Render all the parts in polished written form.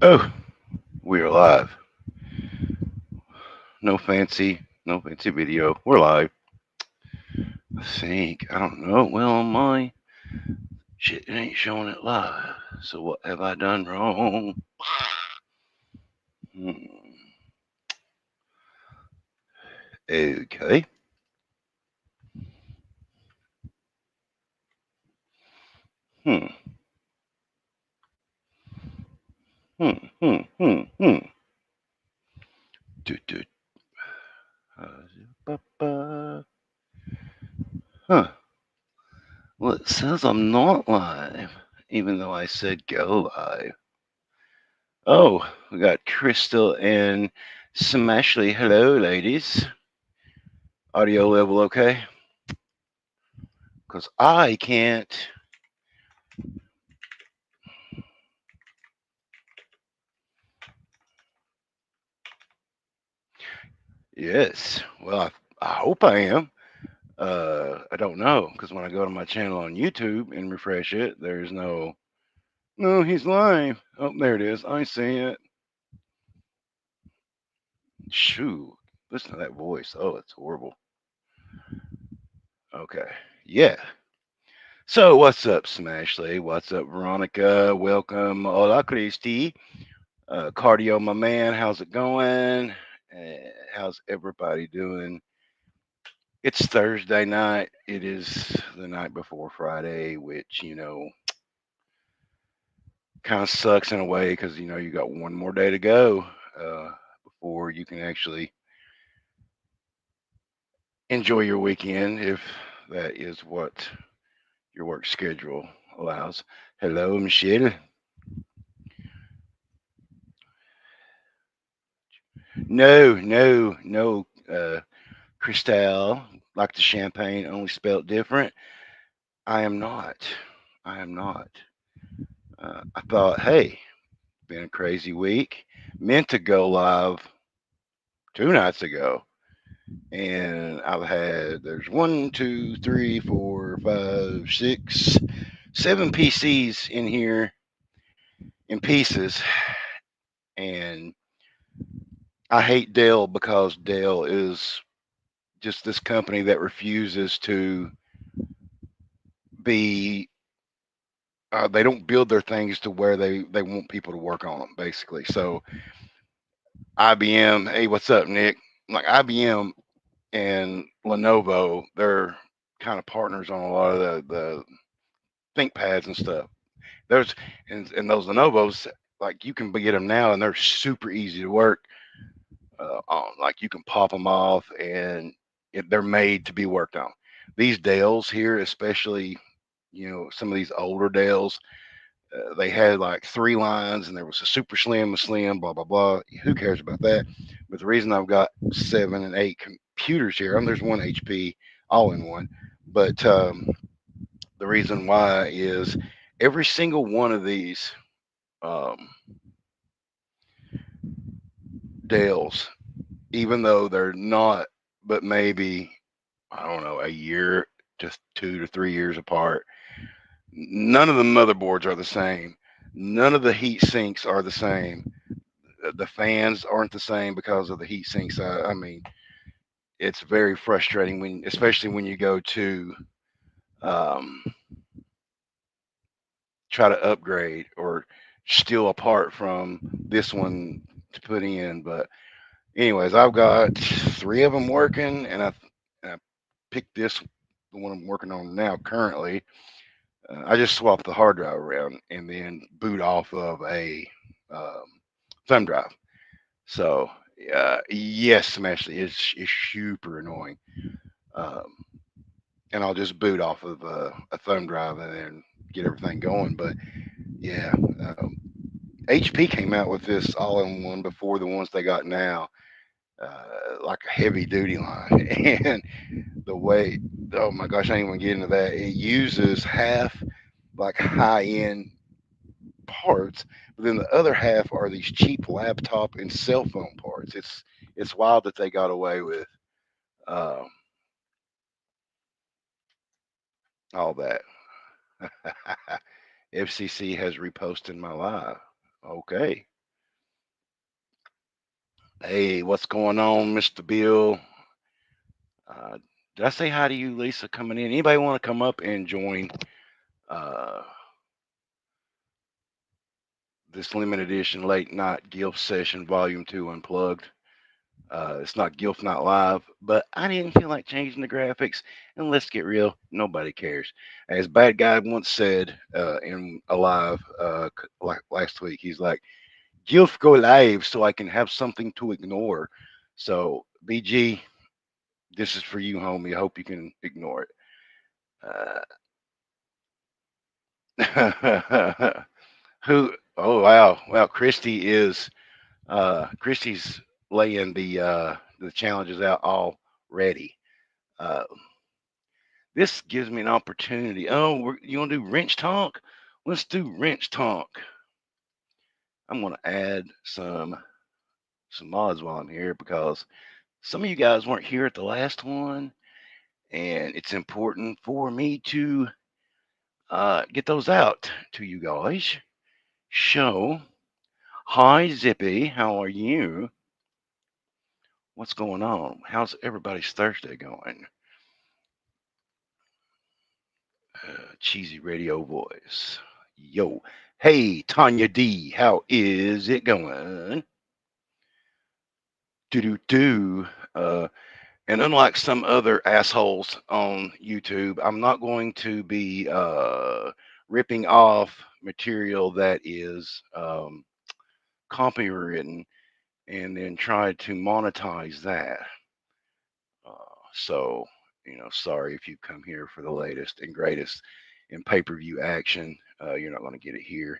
Oh, we're live. No fancy video. We're live. I think. I don't know. Well, on my shit, it ain't showing it live. So what have I done wrong? Hmm. Okay. Hmm. Hmm. Hmm. Hmm. Hmm. Do, do. Huh. Well, it says I'm not live, even though I said go live. Oh, we got Crystal and Smashley. Hello, ladies. Audio level okay? Because I can't. Yes. Well, I hope I am. I don't know because when I go to my channel on YouTube and refresh it, there's no. No, he's live. Oh, there it is. I see it. Shoo. Listen to that voice. Oh, it's horrible. Okay. Yeah. So, what's up, Smashley? What's up, Veronica? Welcome. Hola, Christy. Cardio, my man. How's it going? How's everybody doing? It's Thursday night. It is the night before Friday, which, kind of sucks in a way because, you got one more day to go before you can actually enjoy your weekend if that is what your work schedule allows. Hello, Michelle. No, no, no, Cristal, like the champagne, only spelled different. I am not. I am not. I thought, hey, been a crazy week. Meant to go live 2 nights ago, and I've had there's one, two, three, four, five, six, seven PCs in here in pieces, and I hate Dell because Dell is just this company that refuses to be. They don't build their things to where they want people to work on them, basically. So IBM, hey, what's up, Nick? Like IBM and Lenovo, they're kind of partners on a lot of the ThinkPads and stuff. There's and those Lenovo's, like you can get them now, and they're super easy to work on. Like you can pop them off, and they're made to be worked on. These Dells here, especially, some of these older Dells, they had like three lines, and there was a super slim, a slim, blah blah blah. Who cares about that? But the reason I've got 7 and 8 computers here, there's one HP all in one, but the reason why is every single one of these um, Dells, even though they're not, but maybe I don't know, a year, just 2 to 3 years apart. None of the motherboards are the same. None of the heat sinks are the same. The fans aren't the same because of the heat sinks. I mean, it's very frustrating when, especially when you go to um, try to upgrade or steal apart from this one to put in. But anyways, I've got three of them working, and I picked this, the one I'm working on now currently. I just swapped the hard drive around and then boot off of a um, thumb drive. So yes, Ashley, it's super annoying. Um, and I'll just boot off of a thumb drive and then get everything going. But yeah, HP came out with this all-in-one before the ones they got now, like a heavy-duty line, and the way, oh my gosh, I ain't even get into that. It uses half like high-end parts, but then the other half are these cheap laptop and cell phone parts. It's wild that they got away with um, all that. FCC has reposted my live. Okay. Hey, what's going on, Mr. Bill? Uh, did I say hi to you, Lisa, coming in? Anybody want to come up and join uh, this limited edition late night GILF session, Volume 2 Unplugged? It's not GILF, not live, but I didn't feel like changing the graphics. And let's get real, nobody cares. As Bad Guy once said in a live like last week, he's like, GILF go live so I can have something to ignore. So, BG, this is for you, homie. I hope you can ignore it. Who? Oh wow, wow. Christy's laying the challenges out already. Uh, this gives me an opportunity. Oh, you want to do wrench talk? Let's do wrench talk. I'm gonna add some mods while I'm here because some of you guys weren't here at the last one, and it's important for me to get those out to you guys. So, hi Zippy, how are you? What's going on? How's everybody's Thursday going? Cheesy radio voice. Yo. Hey, Tanya D, how is it going? Do do do. And unlike some other assholes on YouTube, I'm not going to be ripping off material that is copywritten and then try to monetize that. Uh, so, sorry if you come here for the latest and greatest in pay per view action. You're not going to get it here.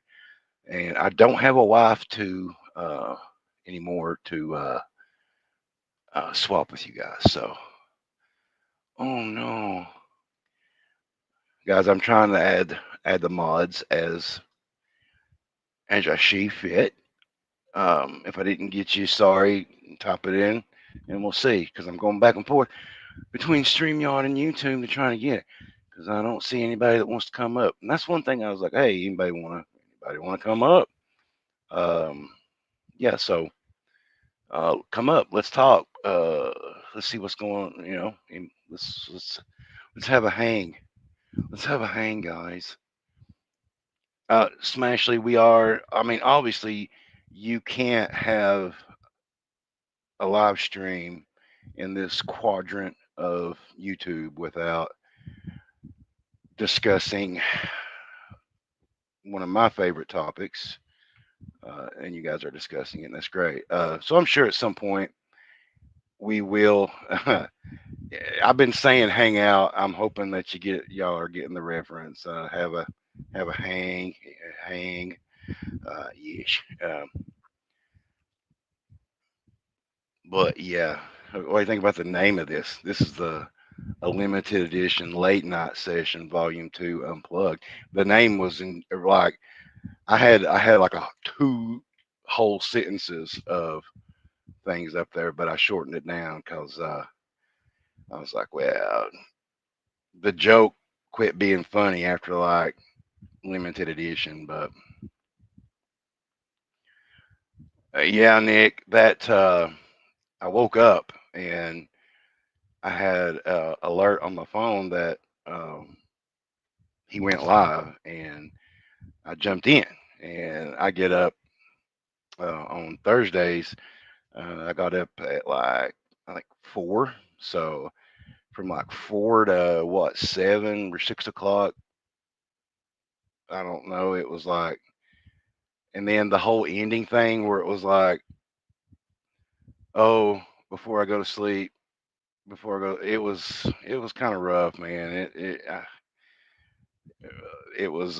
And I don't have a wife to anymore to swap with you guys. So, oh no, guys, I'm trying to add the mods as I see fit. If I didn't get you, sorry, type it in, and we'll see. Because I'm going back and forth between StreamYard and YouTube to try to get it. Because I don't see anybody that wants to come up, and that's one thing I was like, hey, anybody want to come up? Um, yeah, so come up, let's talk. Let's see what's going on. And let's have a hang. Let's have a hang, guys. Smashly, we are. I mean, obviously, you can't have a live stream in this quadrant of YouTube without discussing one of my favorite topics, and you guys are discussing it, and that's great. So I'm sure at some point we will. I've been saying hangout. I'm hoping that y'all are getting the reference. Have a hang. Yes. But yeah, what do you think about the name of this? This is a limited edition late night session, Volume 2 Unplugged. The name was in like I had like two whole sentences of things up there, but I shortened it down because I was like, well, the joke quit being funny after like limited edition. But yeah, Nick, that I woke up and I had alert on my phone that he went live, and I jumped in. And I get up on Thursdays. I got up at like I think 4. So from like 4 to what 7 or 6 o'clock, I don't know. It was like, and then the whole ending thing where it was like, oh, before I go to sleep, before I go, it was kind of rough, man. It was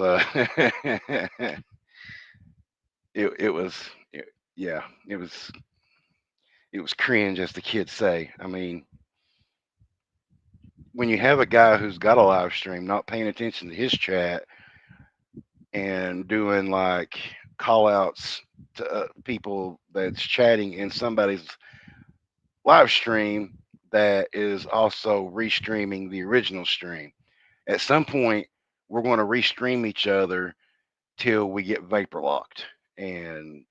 it was yeah, it was cringe, as the kids say. I mean, when you have a guy who's got a live stream, not paying attention to his chat and doing like call outs to people that's chatting in somebody's live stream that is also restreaming the original stream. At some point, we're going to restream each other till we get vapor locked. And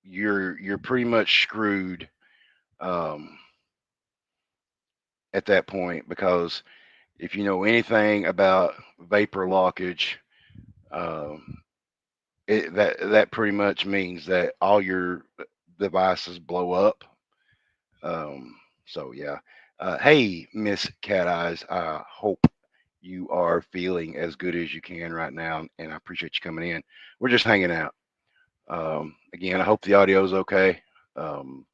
you're pretty much screwed um, at that point, because if you know anything about vapor lockage, um, that pretty much means that all your devices blow up. Um, so yeah. Hey, Miss Cat Eyes, I hope you are feeling as good as you can right now, and I appreciate you coming in. We're just hanging out. Again, I hope the audio is okay, and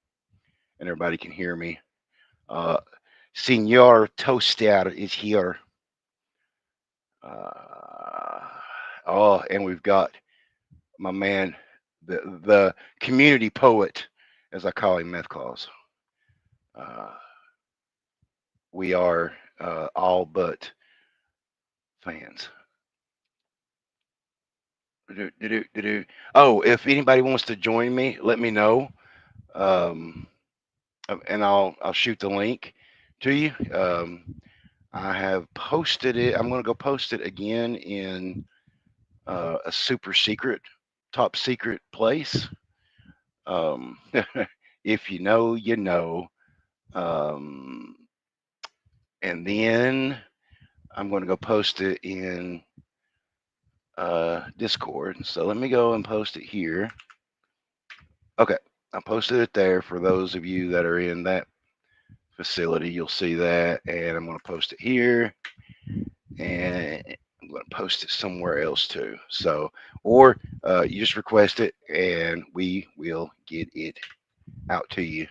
everybody can hear me. Uh, Senor Toaster is here. Uh, oh, and we've got my man, the community poet, as I call him, Meth Claus. Uh, we are all but fans. Oh, if anybody wants to join me, let me know, um, and I'll shoot the link to you. I have posted it. I'm going to go post it again in a super secret, top secret place. Um, if you know, you know. Um, and then I'm going to go post it in Discord. So let me go and post it here. Okay, I posted it there for those of you that are in that facility. You'll see that, and I'm going to post it here, and I'm going to post it somewhere else too. So, or you just request it, and we will get it out to you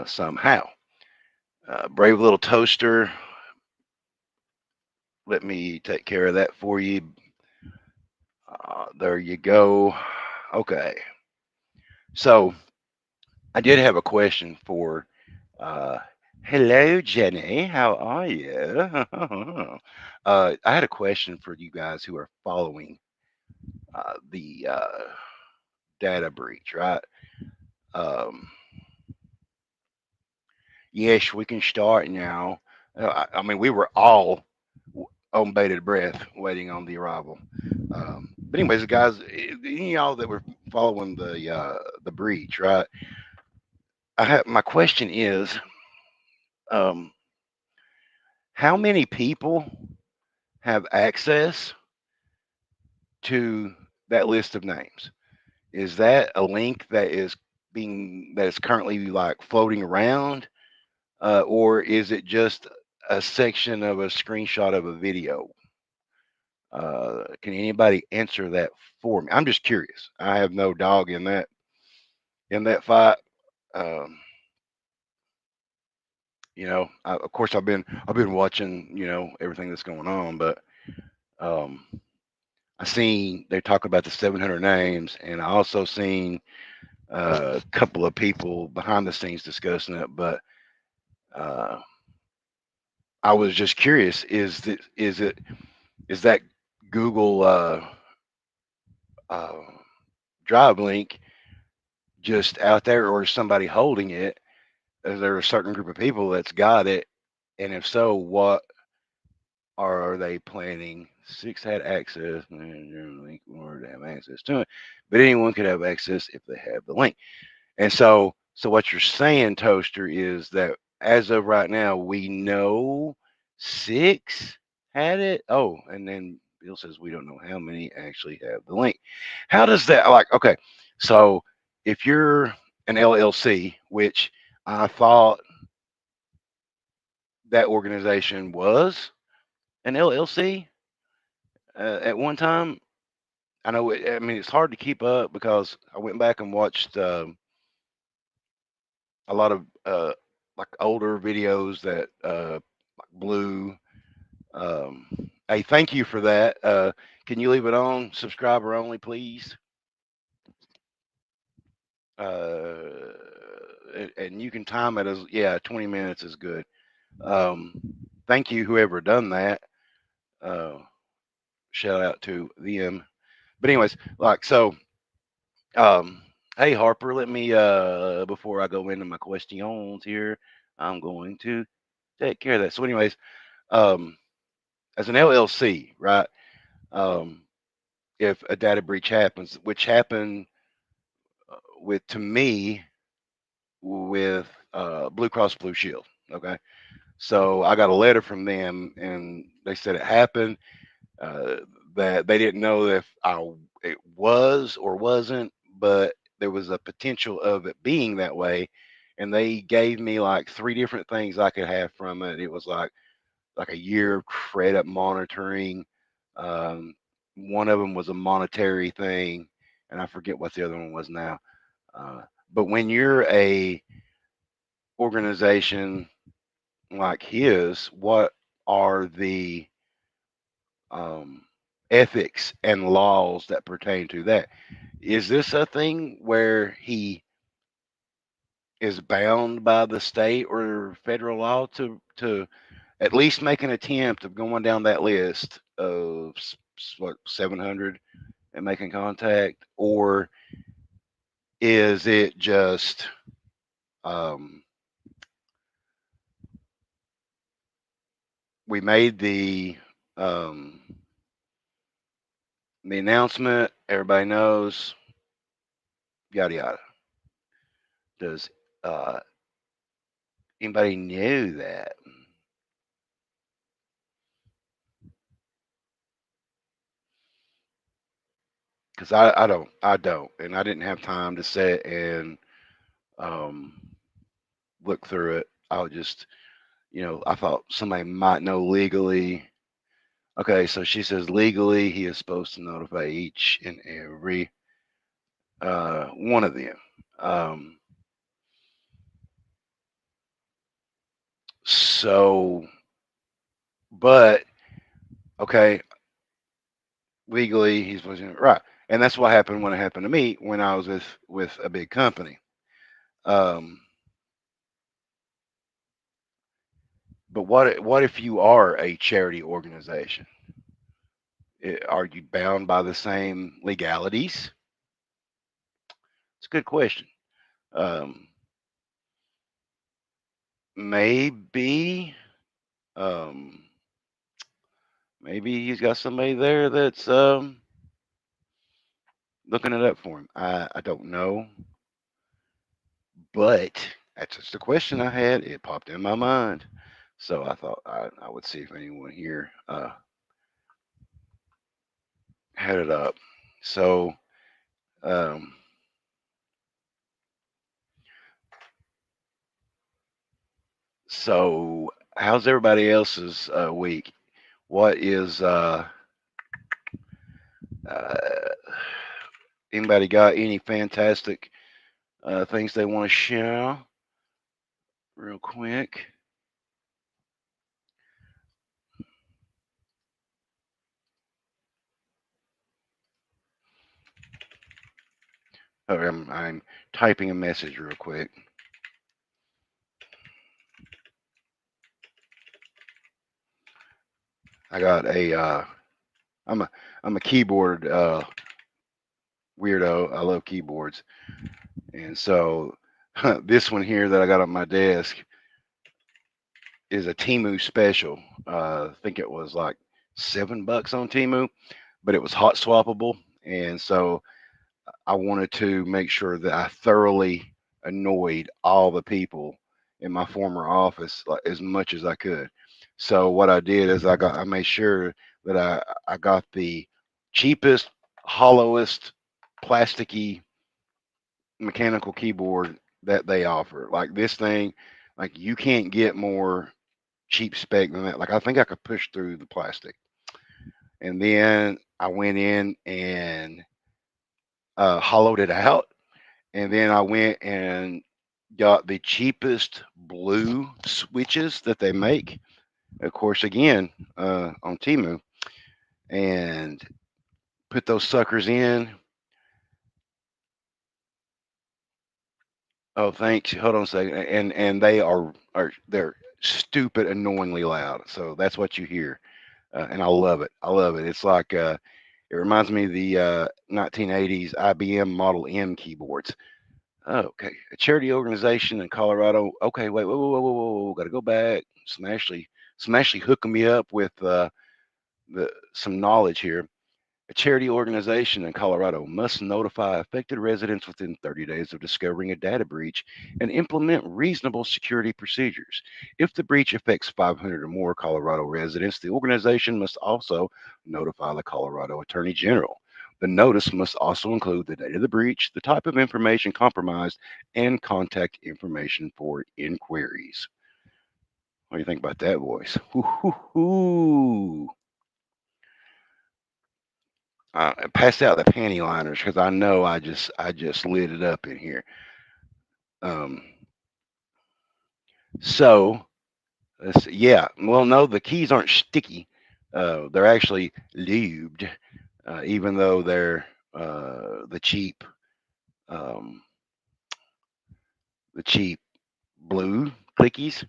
somehow. Brave little toaster. Let me take care of that for you. There you go. Okay. So I did have a question for. Uh, Hello, Jenny. How are you? I had a question for you guys who are following the data breach, right? Um, yes, we can start now. I mean, we were all on bated breath waiting on the arrival. But anyways, guys, any of y'all that were following the breach, right? My question is, um, how many people have access to that list of names? Is that a link that is currently like floating around, or is it just a section of a screenshot of a video? Can anybody answer that for me? I'm just curious. I have no dog in that fight. Um, of course, I've been watching everything that's going on, but um, I seen they talk about the 700 names, and I also seen a couple of people behind the scenes discussing it. But uh, I was just curious: is that Google uh, Drive link just out there, or is somebody holding it? Is there a certain group of people that's got it? And if so, what are they planning? Six had access, and link in order to have access to it, but anyone could have access if they have the link. And so what you're saying, Toaster, is that as of right now, we know six had it. Oh, and then Bill says we don't know how many actually have the link. How does that like? Okay, so if you're an LLC, which I thought that organization was an LLC at one time. I know. I mean, it's hard to keep up because I went back and watched a lot of like older videos that like Blue. Hey, thank you for that. Can you leave it on subscriber only, please? Uh, and you can time it as, yeah, 20 minutes is good. Um, Thank you, whoever done that. Uh, Shout out to them. But anyways, like so. Um, hey Harper, let me before I go into my questions here, I'm going to take care of that. So, anyways, um, as an LLC, right? Um, if a data breach happens, which happened with to me with Blue Cross Blue Shield. Okay, so I got a letter from them, and they said it happened. Uh, that they didn't know if it was or wasn't, but there was a potential of it being that way, and they gave me like three different things I could have from it. It was like a year of credit monitoring. Um, One of them was a monetary thing, and I forget what the other one was now. Uh, but when you're a organization like his, what are the um, ethics and laws that pertain to that? Is this a thing where he is bound by the state or federal law to at least make an attempt of going down that list of what 700 and making contact, or is it just um, we made um, the announcement, everybody knows, yada yada? Does uh, anybody know that? Because I don't, and I didn't have time to sit and um, look through it. I would just, I thought somebody might know legally. Okay, so she says legally he is supposed to notify each and every one of them. Um, so, but okay, legally he's supposed to, right, and that's what happened when it happened to me when I was with a big company. Um, but what if you are a charity organization? Are you bound by the same legalities? It's a good question. Um, maybe, um, maybe he's got somebody there that's looking it up for him. I don't know, but that's just a question I had. It popped in my mind, so I thought I would see if anyone here had it up. So, um, so how's everybody else's week? What is uh, anybody got any fantastic things they want to share real quick? Oh, I'm typing a message real quick. I got I'm a I'm a keyboard weirdo. I love keyboards, and so this one here that I got on my desk is a Timu special. I think it was like $7 on Timu, but it was hot swappable, and so I wanted to make sure that I thoroughly annoyed all the people in my former office like, as much as I could. So what I did is I made sure that I got the cheapest, hollowest, plasticky mechanical keyboard that they offer. Like this thing, like you can't get more cheap spec than that. Like I think I could push through the plastic. And then I went in and hollowed it out, and then I went and got the cheapest blue switches that they make. Of course, again on Timu, and put those suckers in. Oh, thanks. Hold on a second. And they're stupid, annoyingly loud. So that's what you hear, and I love it. I love it. It's like it reminds me of the 1980s IBM Model M keyboards. Oh, okay. A charity organization in Colorado. Okay, wait, whoa, whoa, whoa, whoa, whoa. Got to go back. Some actually hooking me up with some knowledge here. A charity organization in Colorado must notify affected residents within 30 days of discovering a data breach and implement reasonable security procedures. If the breach affects 500 or more Colorado residents, the organization must also notify the Colorado Attorney General. The notice must also include the date of the breach, the type of information compromised, and contact information for inquiries. What do you think about that voice? Hoo. I passed out the panty liners because I know I just lit it up in here. Um, so let's see. Yeah, well, no, the keys aren't sticky. They're actually lubed, even though they're the um, cheap blue clickies.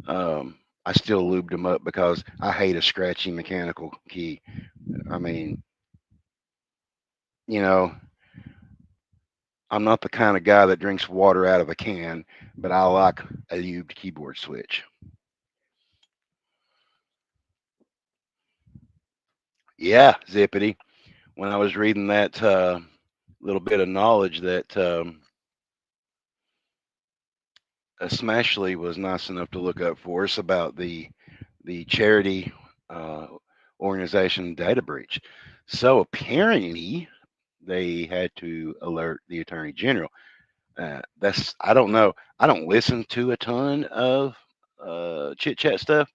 I still lubed them up because I hate a scratchy mechanical key. I mean, you know, I'm not the kind of guy that drinks water out of a can, but I like a lubed keyboard switch. Yeah, Zippity. When I was reading that little bit of knowledge that Smashley was nice enough to look up for us about the charity uh, organization data breach. So apparently they had to alert the attorney general. That's I don't know. I don't listen to a ton of chit chat stuff.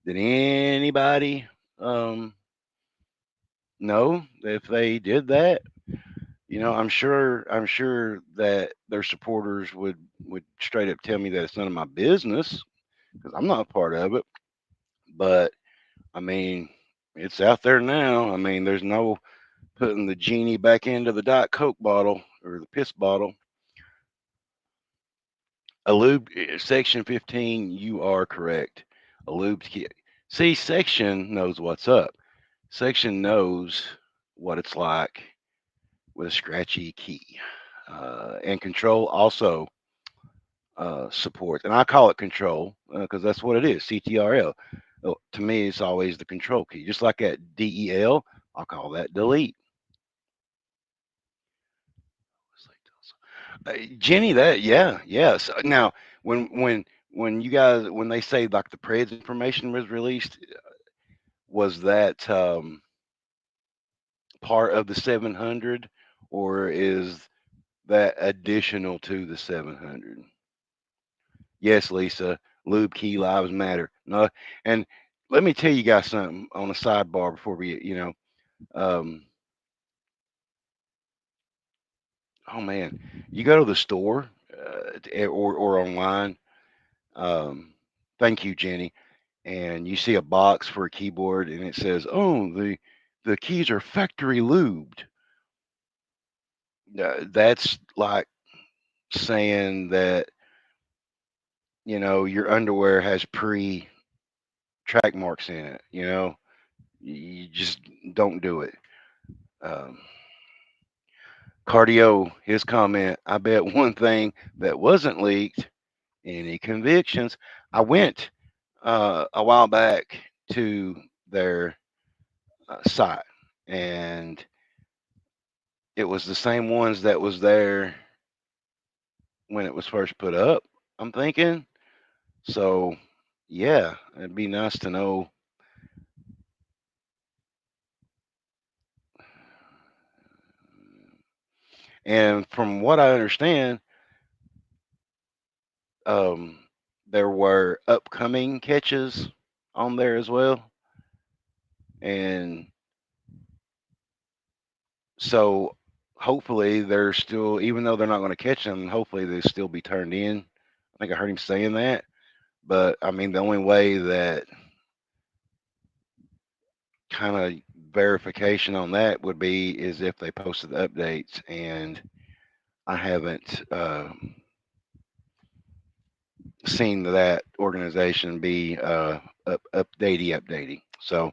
Did anybody um, know if they did that? I'm sure that their supporters would straight up tell me that it's none of my business because I'm not a part of it. But I mean, it's out there now. I mean, there's no putting the genie back into the Diet Coke bottle or the piss bottle. A lube section 15, you are correct. A lubed kit. See, section knows what's up. Section knows what it's like with a scratchy key. And control also supports, and I call it control because that's what it is. CTRL. To me, it's always the control key, just like at DEL. I'll call that delete. Jenny, that yeah, yes. Now, when you guys when they say like the Preds information was released, was that part of the 700, or is that additional to the 700? Yes, Lisa, lube key lives matter. No, and let me tell you guys something on a sidebar before we, um, oh man, you go to the store or online. Um, thank you, Jenny. And you see a box for a keyboard, and it says, "Oh, the keys are factory lubed." That's like saying that your underwear has track marks in it. You just don't do it. Um, Cardio, his comment, I bet one thing that wasn't leaked, any convictions. I went a while back to their site, and it was the same ones that was there when it was first put up, I'm thinking. So, yeah, it'd be nice to know. And from what I understand, um, there were upcoming catches on there as well. And so hopefully they're still, even though they're not going to catch them, hopefully they still be turned in. I think I heard him saying that. But I mean, the only way that kind of verification on that would be is if they posted the updates, and I haven't seen that organization be updating. So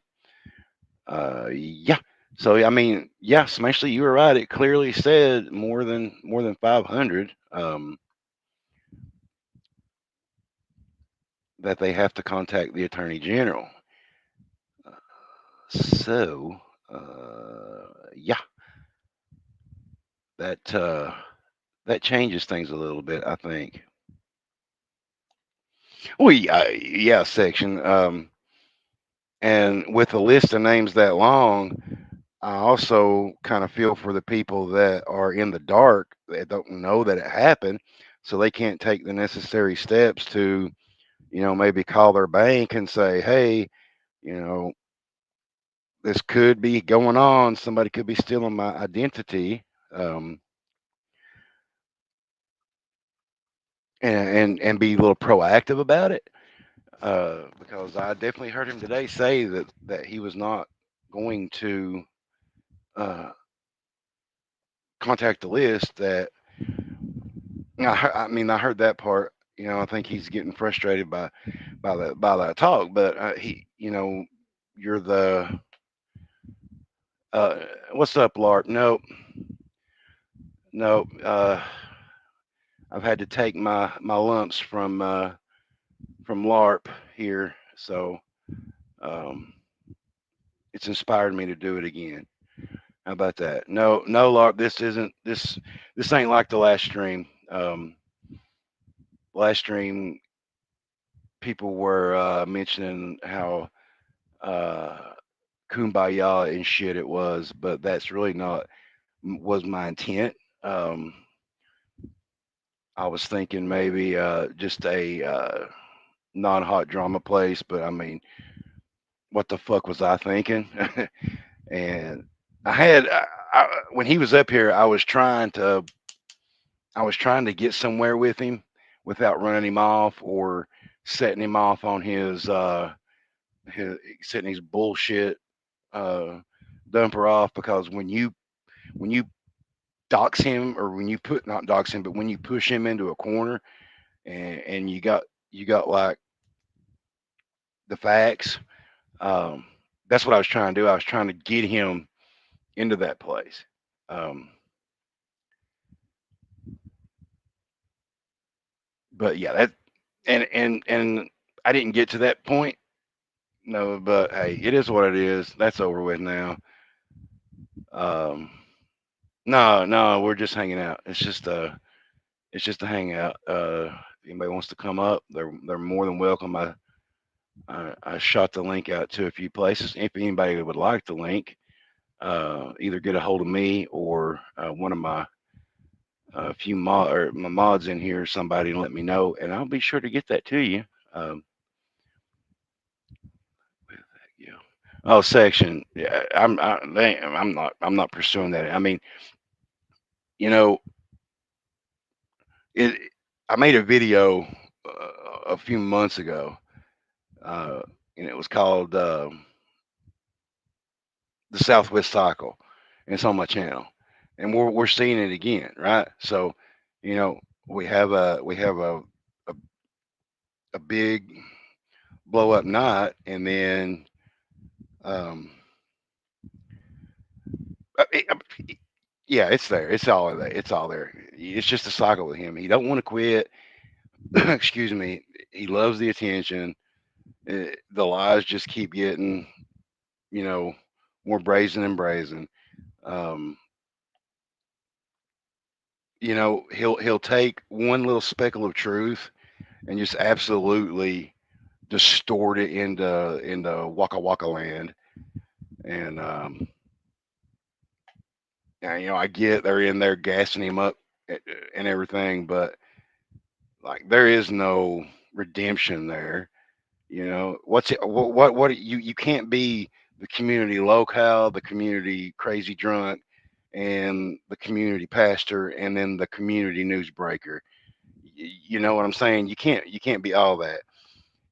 yeah. So I mean, yeah, Smashley, you were right. It clearly said more than 500 that they have to contact the attorney general. So yeah, that that changes things a little bit, I think. Well, yeah, section. And with a list of names that long, I also kind of feel for the people that are in the dark that don't know that it happened, so they can't take the necessary steps to, maybe call their bank and say, "Hey, you know, this could be going on. Somebody could be stealing my identity," um, and be a little proactive about it. Because I definitely heard him today say that he was not going to uh, contact the list. That I mean, I heard that part. I think he's getting frustrated by that talk. But you're the uh, what's up, Larp? No, no. I've had to take my lumps from LARP here, so um, it's inspired me to do it again. How about that? No, no, LARP. This ain't like the last stream. Last stream, people were mentioning how uh, kumbaya and shit it was, but that's really not was my intent. Um, I was thinking maybe just a non-hot drama place, but I mean, what the fuck was I thinking? And I had when he was up here, I was trying to get somewhere with him without running him off or setting him off on his setting his bullshit uh, dumper off, because when you dox him, or when you put not dox him, but when you push him into a corner, and you got like the facts. Um, that's what I was trying to do. I was trying to get him into that place. Um, but yeah, and I didn't get to that point. No, but hey, it is what it is. That's over with now. Um, no, no, we're just hanging out. It's just a hangout. If anybody wants to come up, they're more than welcome. I shot the link out to a few places. If anybody would like the link, either get a hold of me or one of my mods in here, somebody, and let me know, and I'll be sure to get that to you. Um, yeah. Oh, section. Yeah, I'm not pursuing that. I mean, you know, it. I made a video a few months ago, uh, and it was called the Southwest Cycle, and it's on my channel, and we're seeing it again, right? So, you know, we have a a big blow up night, and then um, it, yeah, it's there. It's all there. It's all there. It's just a cycle with him. He don't want to quit. Excuse me. He loves the attention. The lies just keep getting, you know, more brazen and brazen. Um, he'll take one little speckle of truth and just absolutely distort it into waka waka land. And I get they're in there gassing him up and everything, but like there is no redemption there. What's it? What you can't be the community locale, the community crazy drunk, and the community pastor, and then the community newsbreaker. You know what I'm saying? You can't be all that.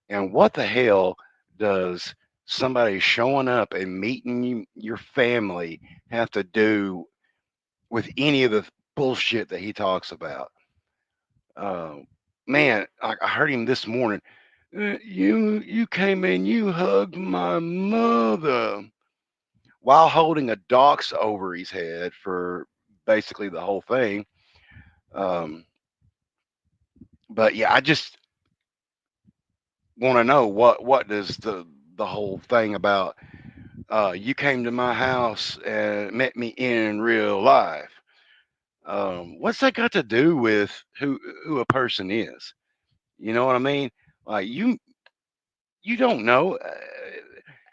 And what the hell does somebody showing up and meeting your family have to do with any of the bullshit that he talks about? Uh, Man, I heard him this morning. You came in, you hugged my mother while holding a dox over his head for basically the whole thing. Um, but yeah, I just want to know what does the whole thing about You came to my house and met me in real life. What's that got to do with who a person is? You know what I mean? Like you don't know.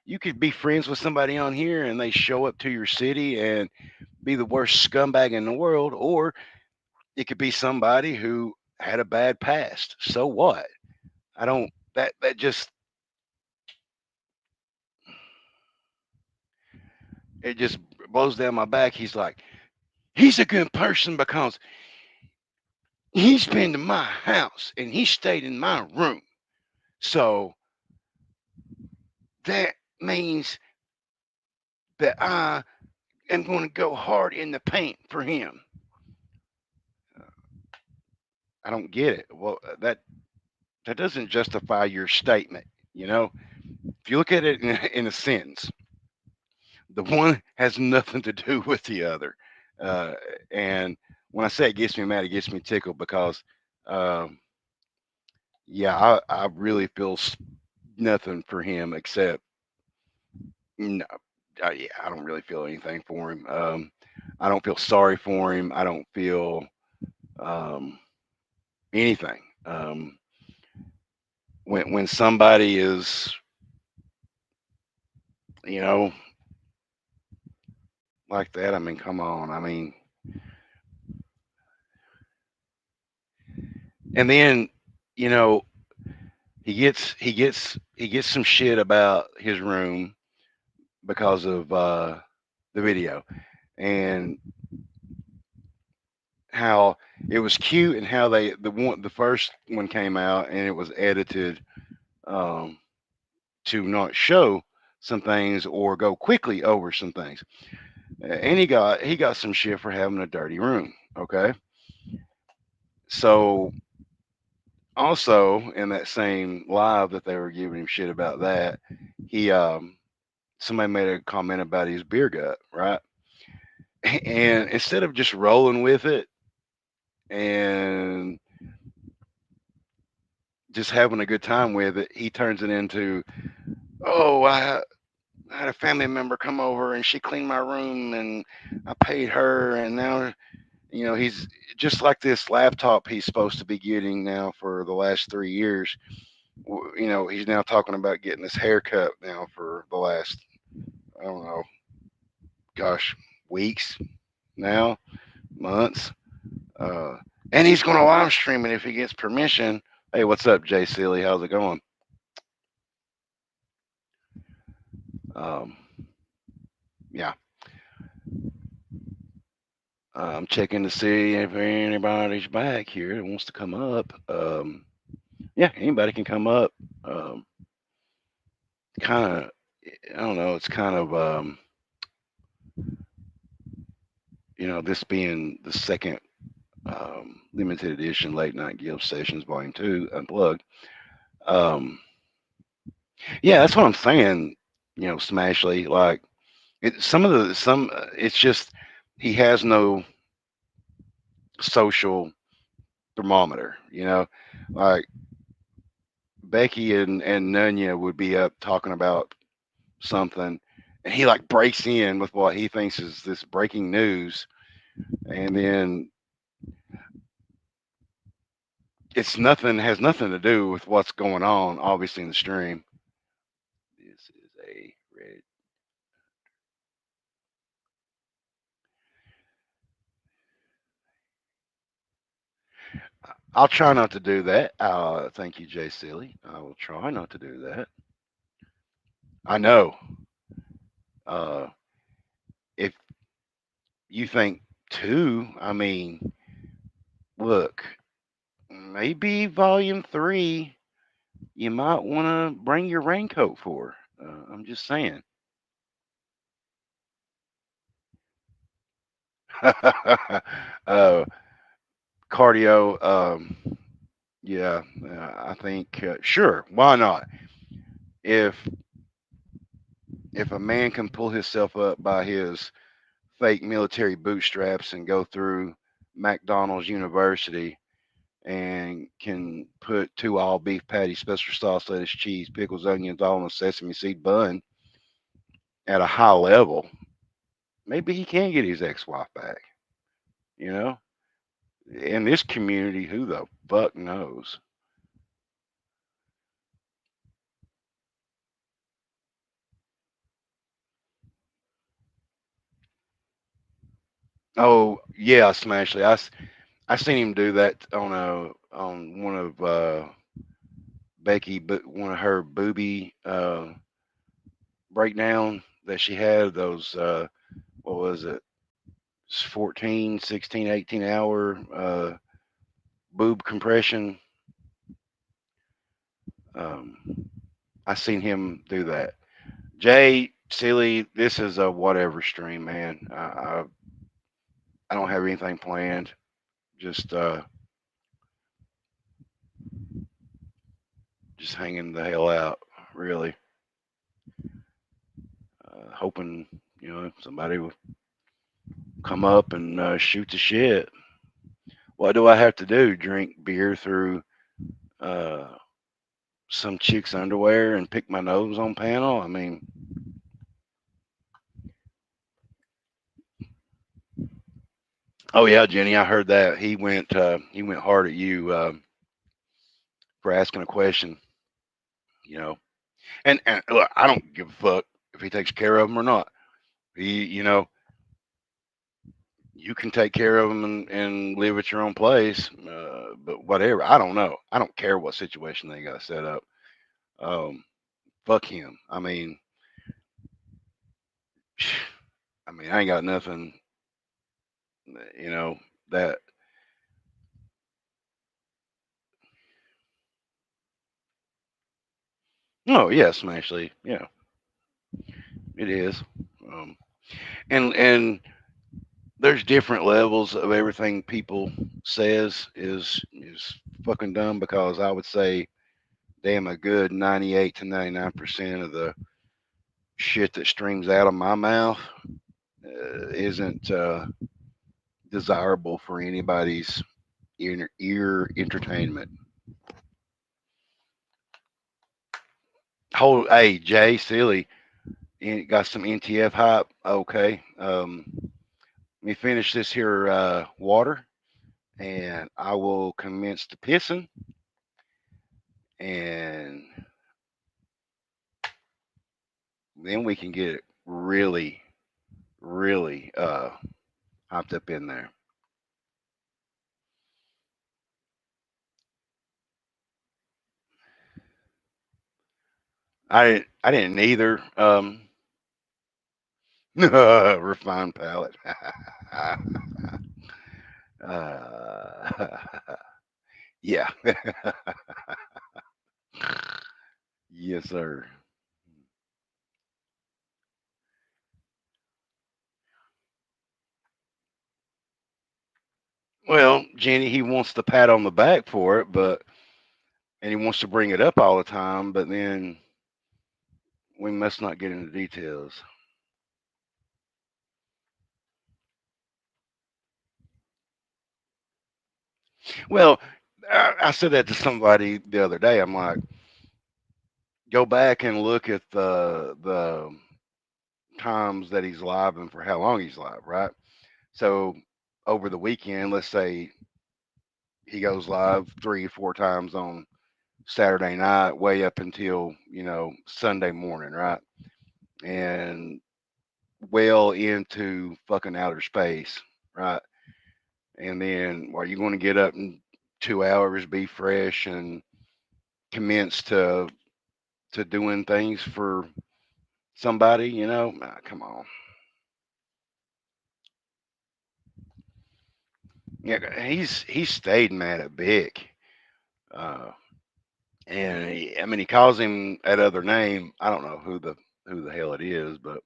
You could be friends with somebody on here and they show up to your city and be the worst scumbag in the world, or it could be somebody who had a bad past. So what? I don't. That just it just blows down my back. He's like, he's a good person because he's been to my house and he stayed in my room. So that means that I am going to go hard in the paint for him. I don't get it. Well, that doesn't justify your statement. You know, if you look at it in a sentence, the one has nothing to do with the other. Uh, and when I say it gets me mad, it gets me tickled because, um, yeah, I really feel nothing for him except no. Yeah, I don't really feel anything for him. I don't feel sorry for him. I don't feel um, anything. When somebody is, you know, like that, I mean, come on. I mean, and then, you know, he gets some shit about his room because of the video and how it was cute and how the first one came out and it was edited um, to not show some things or go quickly over some things. And he got some shit for having a dirty room. Okay, so also in that same live that they were giving him shit about that, he somebody made a comment about his beer gut, right? And instead of just rolling with it and just having a good time with it, he turns it into, oh, I had a family member come over and she cleaned my room and I paid her and now he's just like this laptop he's supposed to be getting now for the last 3 years. He's now talking about getting his haircut now for the last, I don't know, gosh, weeks now, months. Uh, and he's going to live stream it if he gets permission. Hey, what's up, Jay Silly? How's it going? Um, yeah, I'm checking to see if anybody's back here that wants to come up. Yeah, anybody can come up. Um, kind of, I don't know. It's kind of, this being the second limited edition late night GILF sessions, volume two, unplugged. Um, yeah, that's what I'm saying. Smashly, like it's just he has no social thermometer. Like Becky and Nunya would be up talking about something, and he like breaks in with what he thinks is this breaking news, and then has nothing to do with what's going on, obviously in the stream. This is a red. I'll try not to do that. Thank you, Jay Silly. I will try not to do that. I know. Uh, if you think two, I mean, look, maybe volume three, you might want to bring your raincoat for. I'm just saying. uh, cardio. Yeah, I think sure. Why not? If if a man can pull himself up by his fake military bootstraps and go through McDonald's University and can put two all beef patties, special sauce, lettuce, cheese, pickles, onions, all in a sesame seed bun at a high level, maybe he can get his ex-wife back. You know, in this community, who the fuck knows? Oh yeah, Smashley. I seen him do that on one of Becky, but one of her booby breakdown that she had. Those what was it? 14, 16, 18 hour boob compression. Um, I seen him do that. Jay, silly. This is a whatever stream, man. I don't have anything planned. Just just hanging the hell out, really. Hoping somebody will come up and shoot the shit. What do I have to do? Drink beer through uh, some chick's underwear and pick my nose on panel? I mean, oh yeah, Jenny, I heard that he went hard at you for asking a question. You know, and look, I don't give a fuck if he takes care of them or not. You can take care of them and live at your own place, but whatever. I don't know. I don't care what situation they got set up. Um, Fuck him. I ain't got nothing. You know that. Oh yes, actually, yeah, it is. Um, and there's different levels of everything people says is fucking dumb because I would say, damn, a good 98 to 99% of the shit that streams out of my mouth isn't desirable for anybody's ear entertainment. Hey, Jay, silly, got some NTF hype. Okay, let me finish this here water, and I will commence the pissing, and then we can get it really, really hopped up in there. I didn't either. Refined palate. uh, yeah. Yes, sir. Well, Jenny, he wants the pat on the back for it, but and he wants to bring it up all the time, but then we must not get into details. Well, I said that to somebody the other day. I'm like, go back and look at the times that he's live and for how long he's live, right? So over the weekend, let's say he goes live 3 or 4 times on Saturday night, way up until Sunday morning, right? And well into fucking outer space, right? And then are you going to get up in 2 hours, be fresh, and commence to doing things for somebody? Come on. Yeah, he's stayed mad at Vic, uh, and he calls him that other name. I don't know who the hell it is, but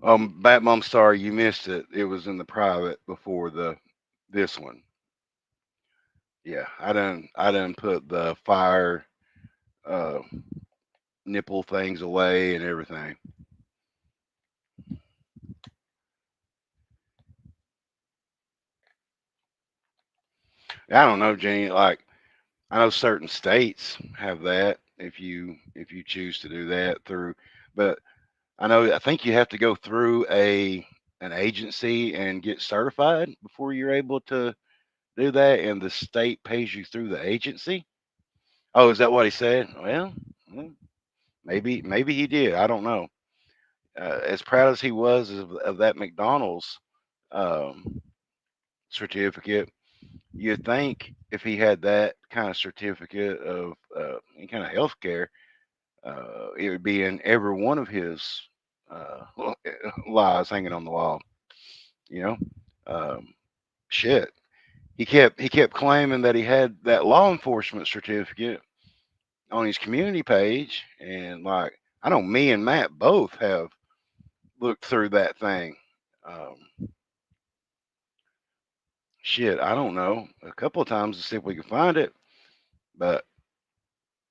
Bat Mom, sorry you missed it. It was in the private before this one. Yeah, I done put the fire uh, nipple things away and everything. I don't know, Jenny. Like I know certain states have that. if you choose to do that through. But I think you have to go through a an agency and get certified before you're able to do that, and the state pays you through the agency. Oh, is that what he said? Well, well, maybe he did. I don't know. As proud as he was of that McDonald's um, certificate, you'd think if he had that kind of certificate of any kind of health care, it would be in every one of his uh, lies hanging on the wall. You know, um, shit. He kept claiming that he had that law enforcement certificate on his community page, and like I know me and Matt both have looked through that thing. Um, shit, I don't know, a couple of times to see if we could find it, but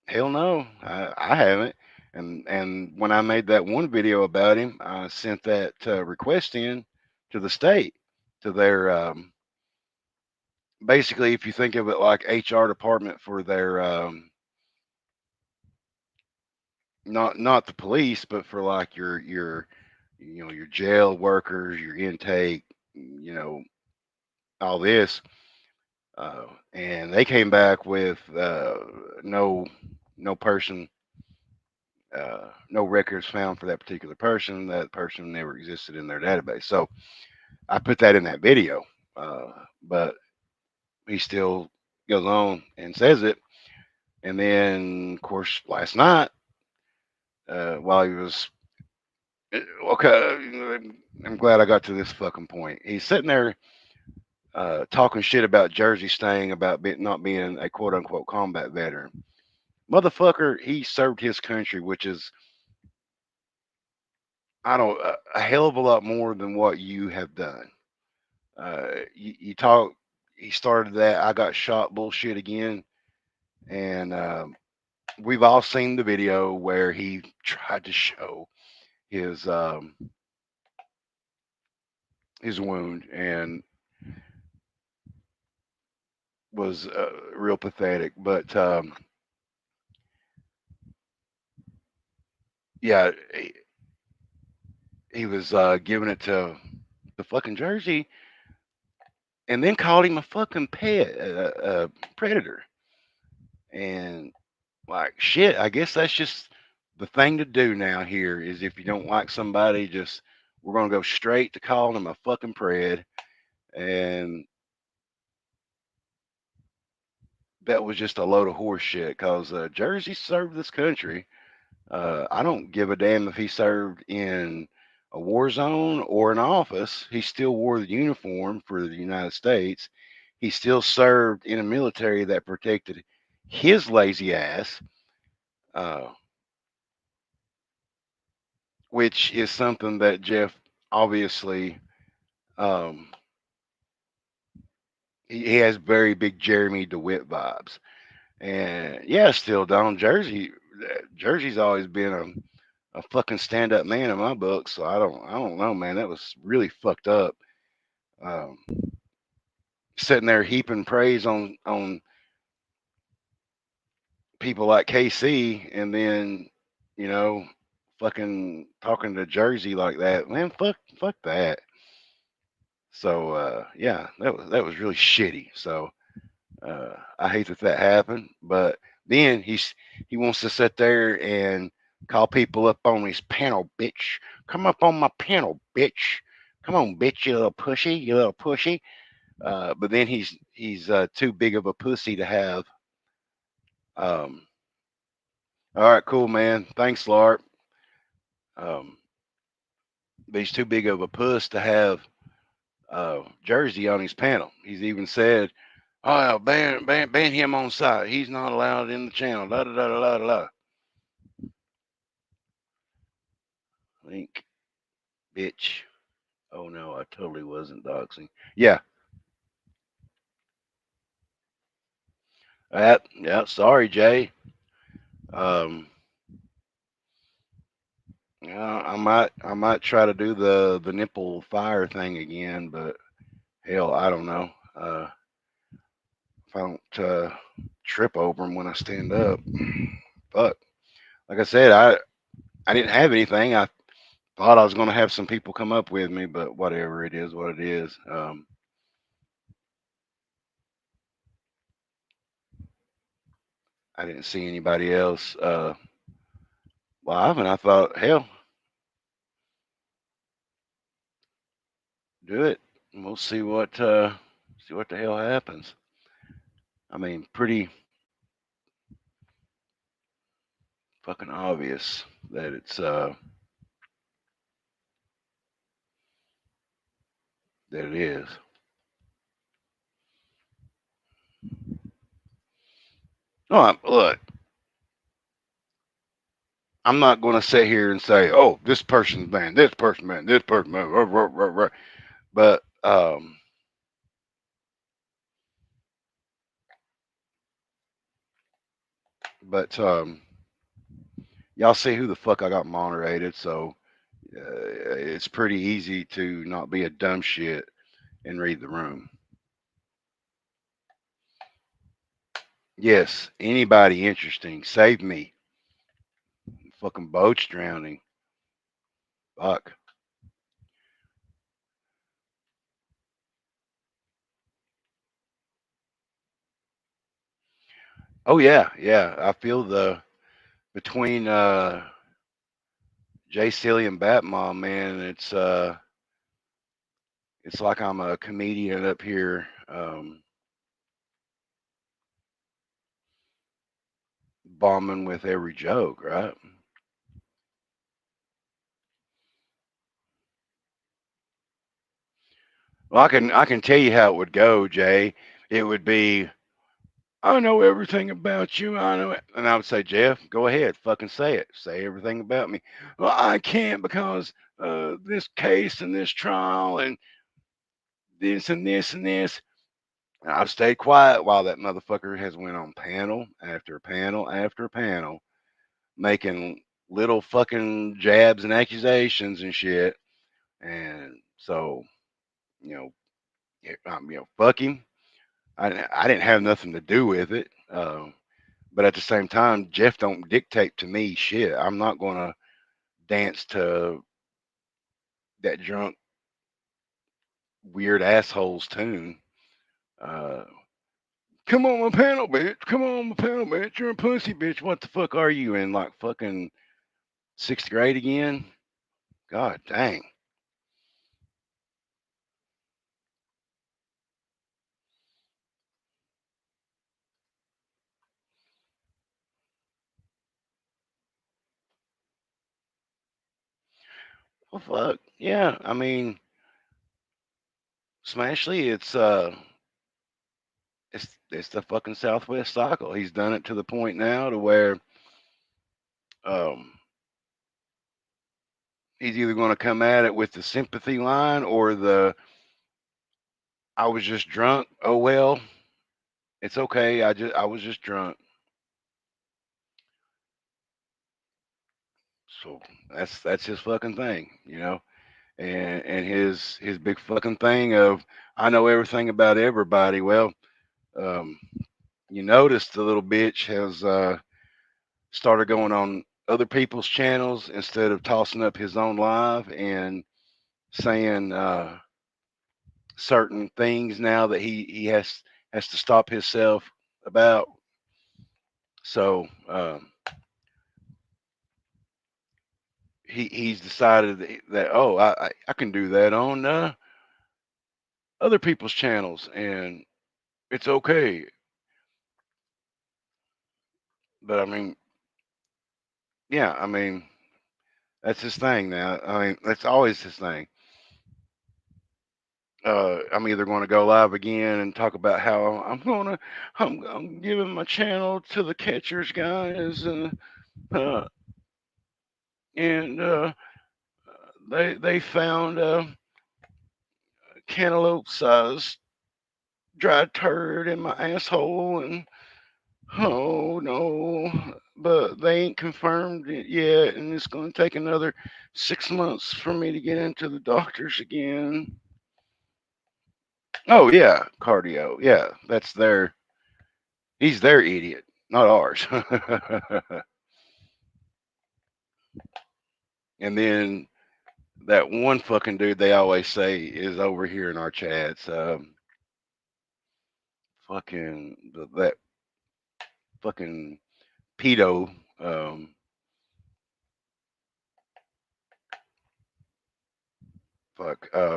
hell no, I haven't. And when I made that one video about him, I sent that request in to the state, to their basically, if you think of it like HR department for their not the police, but for like your your jail workers, your intake, you know, all this. And they came back with no no person, no records found for that particular person. That person never existed in their database. So I put that in that video, but he still goes on and says it. And then, of course, last night, while he was okay, I'm glad I got to this fucking point. He's sitting there talking shit about Jersey staying about not being a quote unquote combat veteran. Motherfucker, he served his country, which is I don't a hell of a lot more than what you have done. You talk. He started that I got shot bullshit again, and we've all seen the video where he tried to show his um, his wound and was real pathetic. But yeah, he was giving it to the fucking Jersey, and then called him a fucking pet, predator, and like shit. I guess that's just the thing to do now. Here is if you don't like somebody, just we're gonna go straight to calling them a fucking pred, and that was just a load of horse shit. Cause Jersey served this country. I don't give a damn if he served in a war zone or an office. He still wore the uniform for the United States. He still served in a military that protected his lazy ass, uh, which is something that Jeff obviously um, he has very big Jeremy DeWitt vibes. And yeah, still Don Jersey's always been a fucking stand up man in my book. So I don't know, man. That was really fucked up. Um, Sitting there heaping praise on people like KC, and then you know fucking talking to Jersey like that, man. Fuck that. So yeah, that was really shitty. So I hate that that happened, but then he wants to sit there and call people up on his panel, bitch. Come up on my panel, bitch. Come on, bitch, you little pussy, you little pussy. But then he's too big of a pussy to have. Um, all right, cool, man. Thanks, Lark. Um, but he's too big of a puss to have Jersey on his panel. He's even said, "Oh, ban him on site. He's not allowed in the channel." Da da da da da da. Link, bitch. Oh no, I totally wasn't doxing. Yeah, that. Yeah, sorry, Jay. Um, yeah, I might try to do the nipple fire thing again, but hell, I don't know. If I don't trip over them when I stand up. fuck. Like I said, I didn't have anything. I thought I was going to have some people come up with me, but whatever, it is what it is. I didn't see anybody else live, and I thought, hell, do it. And we'll see what the hell happens. I mean, pretty fucking obvious that it's that it is. No, look, I'm not going to sit here and say, oh, this person's banned, this person banned, this person banned, rah, rah, rah, rah. But but y'all see who the fuck I got moderated, so it's pretty easy to not be a dumb shit and read the room. Yes, anybody interesting, save me. Fucking boat's drowning. Fuck. Oh yeah, yeah. I feel the between Jay Silly and Batmom, man. It's like I'm a comedian up here, bombing with every joke, right? Well, I can tell you how it would go, Jay. It would be, I know everything about you. I know it. And I would say, Jeff, go ahead, fucking say it. Say everything about me. Well, I can't because this case and this trial and this and this and this. And I've stayed quiet while that motherfucker has went on panel after panel after panel, making little fucking jabs and accusations and shit. And so, you know, fuck him. I didn't have nothing to do with it. But at the same time, Jeff don't dictate to me shit. I'm not gonna dance to that drunk weird asshole's tune. Uh, Come on my panel, bitch. Come on my panel, bitch. You're a pussy, bitch. What the fuck are you in, like fucking sixth grade again? God dang. Well, fuck. Yeah, I mean, Smashley, it's the fucking Southwest cycle. He's done it to the point now to where um he's either going to come at it with the sympathy line or the I was just drunk. Oh well, it's okay. I was just drunk. So that's his fucking thing, you know. And his big fucking thing of I know everything about everybody. Well, um, you notice the little bitch has started going on other people's channels instead of tossing up his own live and saying certain things now that he has to stop himself about. So he's decided that oh I can do that on other people's channels and it's okay. But I mean, yeah, I mean that's his thing now. I mean that's always his thing. I'm either going to go live again and talk about how I'm giving my channel to the catchers guys uh, and they found cantaloupe sized dry turd in my asshole and oh no, but they ain't confirmed it yet, and it's going to take another 6 months for me to get into the doctors again. Oh yeah, cardio. Yeah, that's their. He's their idiot, not ours. And then that one fucking dude they always say is over here in our chats. That fucking pedo.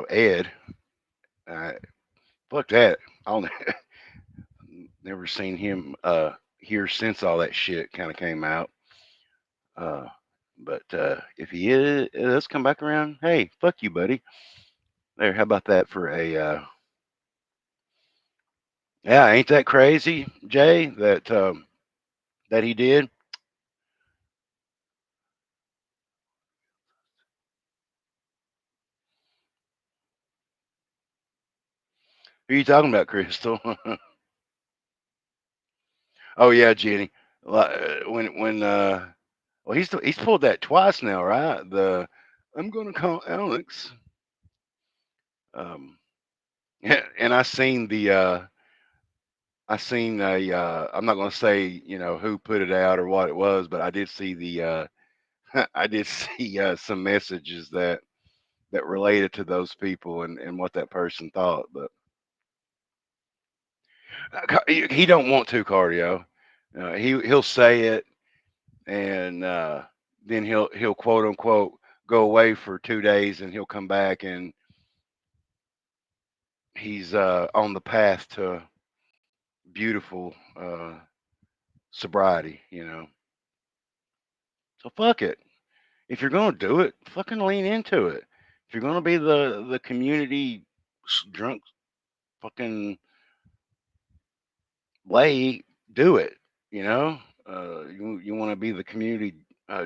Ed. Uh, Fuck that. I'll never seen him here since all that shit kind of came out. Uh, but if he is, does come back around, hey, fuck you, buddy. There, how about that for a? Yeah, ain't that crazy, Jay? That he did. Who are you talking about, Crystal? Oh yeah, Jenny. When well he's pulled that twice now, right? The I'm gonna call Alex. Um, and I seen a I'm not gonna say who put it out or what it was, but I did see the I did see some messages that related to those people and what that person thought, but he don't want to cardio. He'll say it and then he'll quote unquote go away for 2 days and he'll come back and he's on the path to beautiful sobriety. So fuck it. If you're gonna do it, fucking lean into it. If you're gonna be the community drunk fucking lay, do it. You know, you want to be the community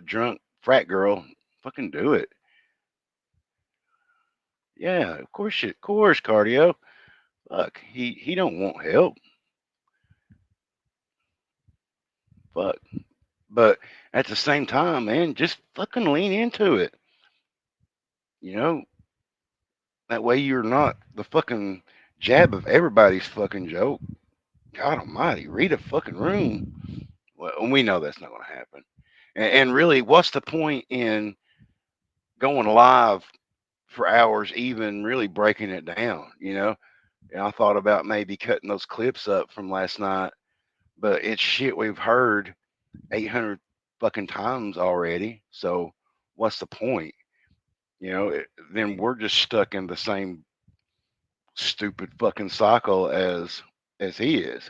drunk frat girl, fucking do it. Yeah, of course, cardio. Fuck, he don't want help. Fuck, but at the same time, man, just fucking lean into it. You know, that way you're not the fucking jab of everybody's fucking joke. God Almighty, read a fucking room. Well, we know that's not going to happen. And really, what's the point in going live for hours, even really breaking it down? And I thought about maybe cutting those clips up from last night, but it's shit we've heard 800 fucking times already. So what's the point? Then we're just stuck in the same stupid fucking cycle as he is.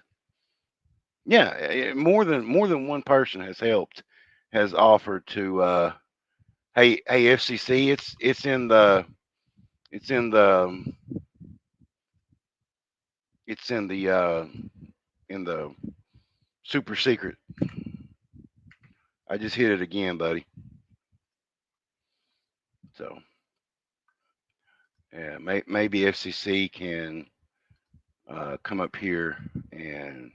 Yeah, more than one person has helped, has offered to hey FCC, it's in the it's in the super secret. I just hit it again, buddy. So yeah, maybe FCC can come up here and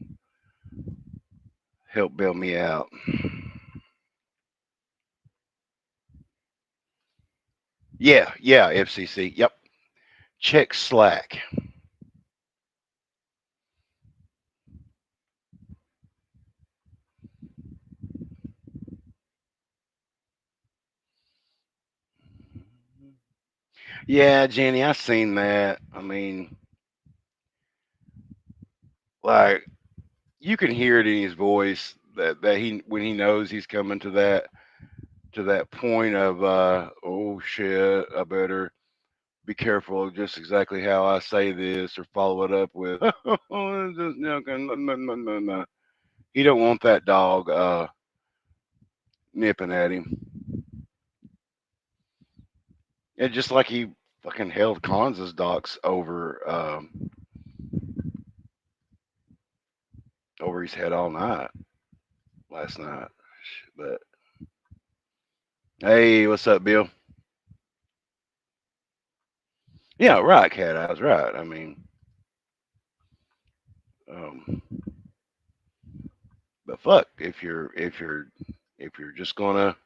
help bail me out. Yeah, FCC. Yep. Check Slack. Yeah, Jenny, I seen that. I mean, like you can hear it in his voice that he when he knows he's coming to that point of oh shit, I better be careful just exactly how I say this or follow it up with no, no, no, no, no, no. He don't want that dog nipping at him. And just like he fucking held Kansas docs over his head all night last night. But hey, what's up, Bill? Yeah, right, Cat Eyes, right. I mean, um, but fuck, if you're just gonna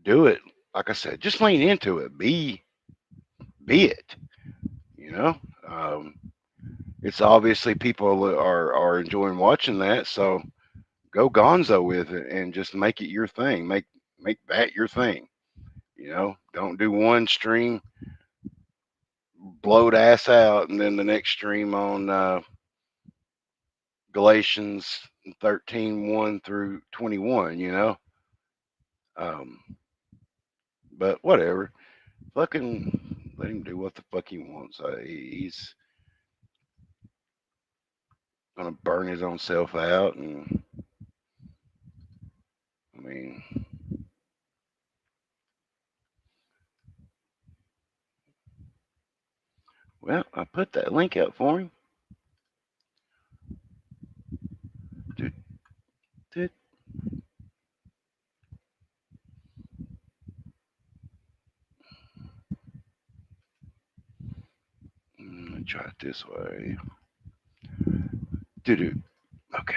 do it, like I said, just lean into it. Be it. You know, um, it's obviously people are enjoying watching that, so go Gonzo with it and just make it your thing. Make that your thing. Don't do one stream, blowed ass out, and then the next stream on Galatians 13:1 through 21. Um, but whatever. Fucking let him do what the fuck he wants. He's gonna burn his own self out, and I mean, well, I put that link out for him. Dude, dude. Let me try it this way. Dude. Okay.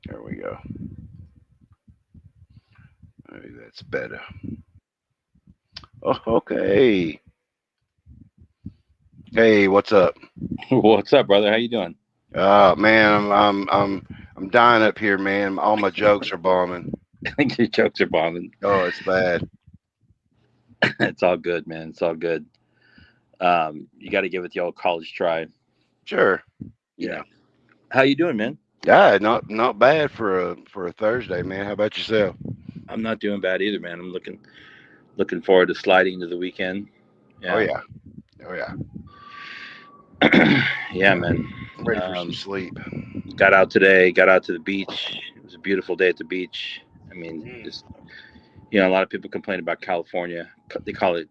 There we go. Maybe that's better. Oh, okay. Hey, what's up? What's up, brother? How you doing? Man, I'm dying up here, man. All my jokes are bombing. Your jokes are bombing. Oh, it's bad. It's all good, man. It's all good. You got to give it the old college try. Sure. Yeah. How you doing, man? Yeah, not bad for a Thursday, man. How about yourself? I'm not doing bad either, man. I'm looking forward to sliding into the weekend. Oh Yeah. yeah. Oh yeah. Yeah, man. I'm ready for some Um, sleep. got out today. Got out to the beach. It was a beautiful day at the beach. I mean, Mm. just a lot of people complain about California. They call it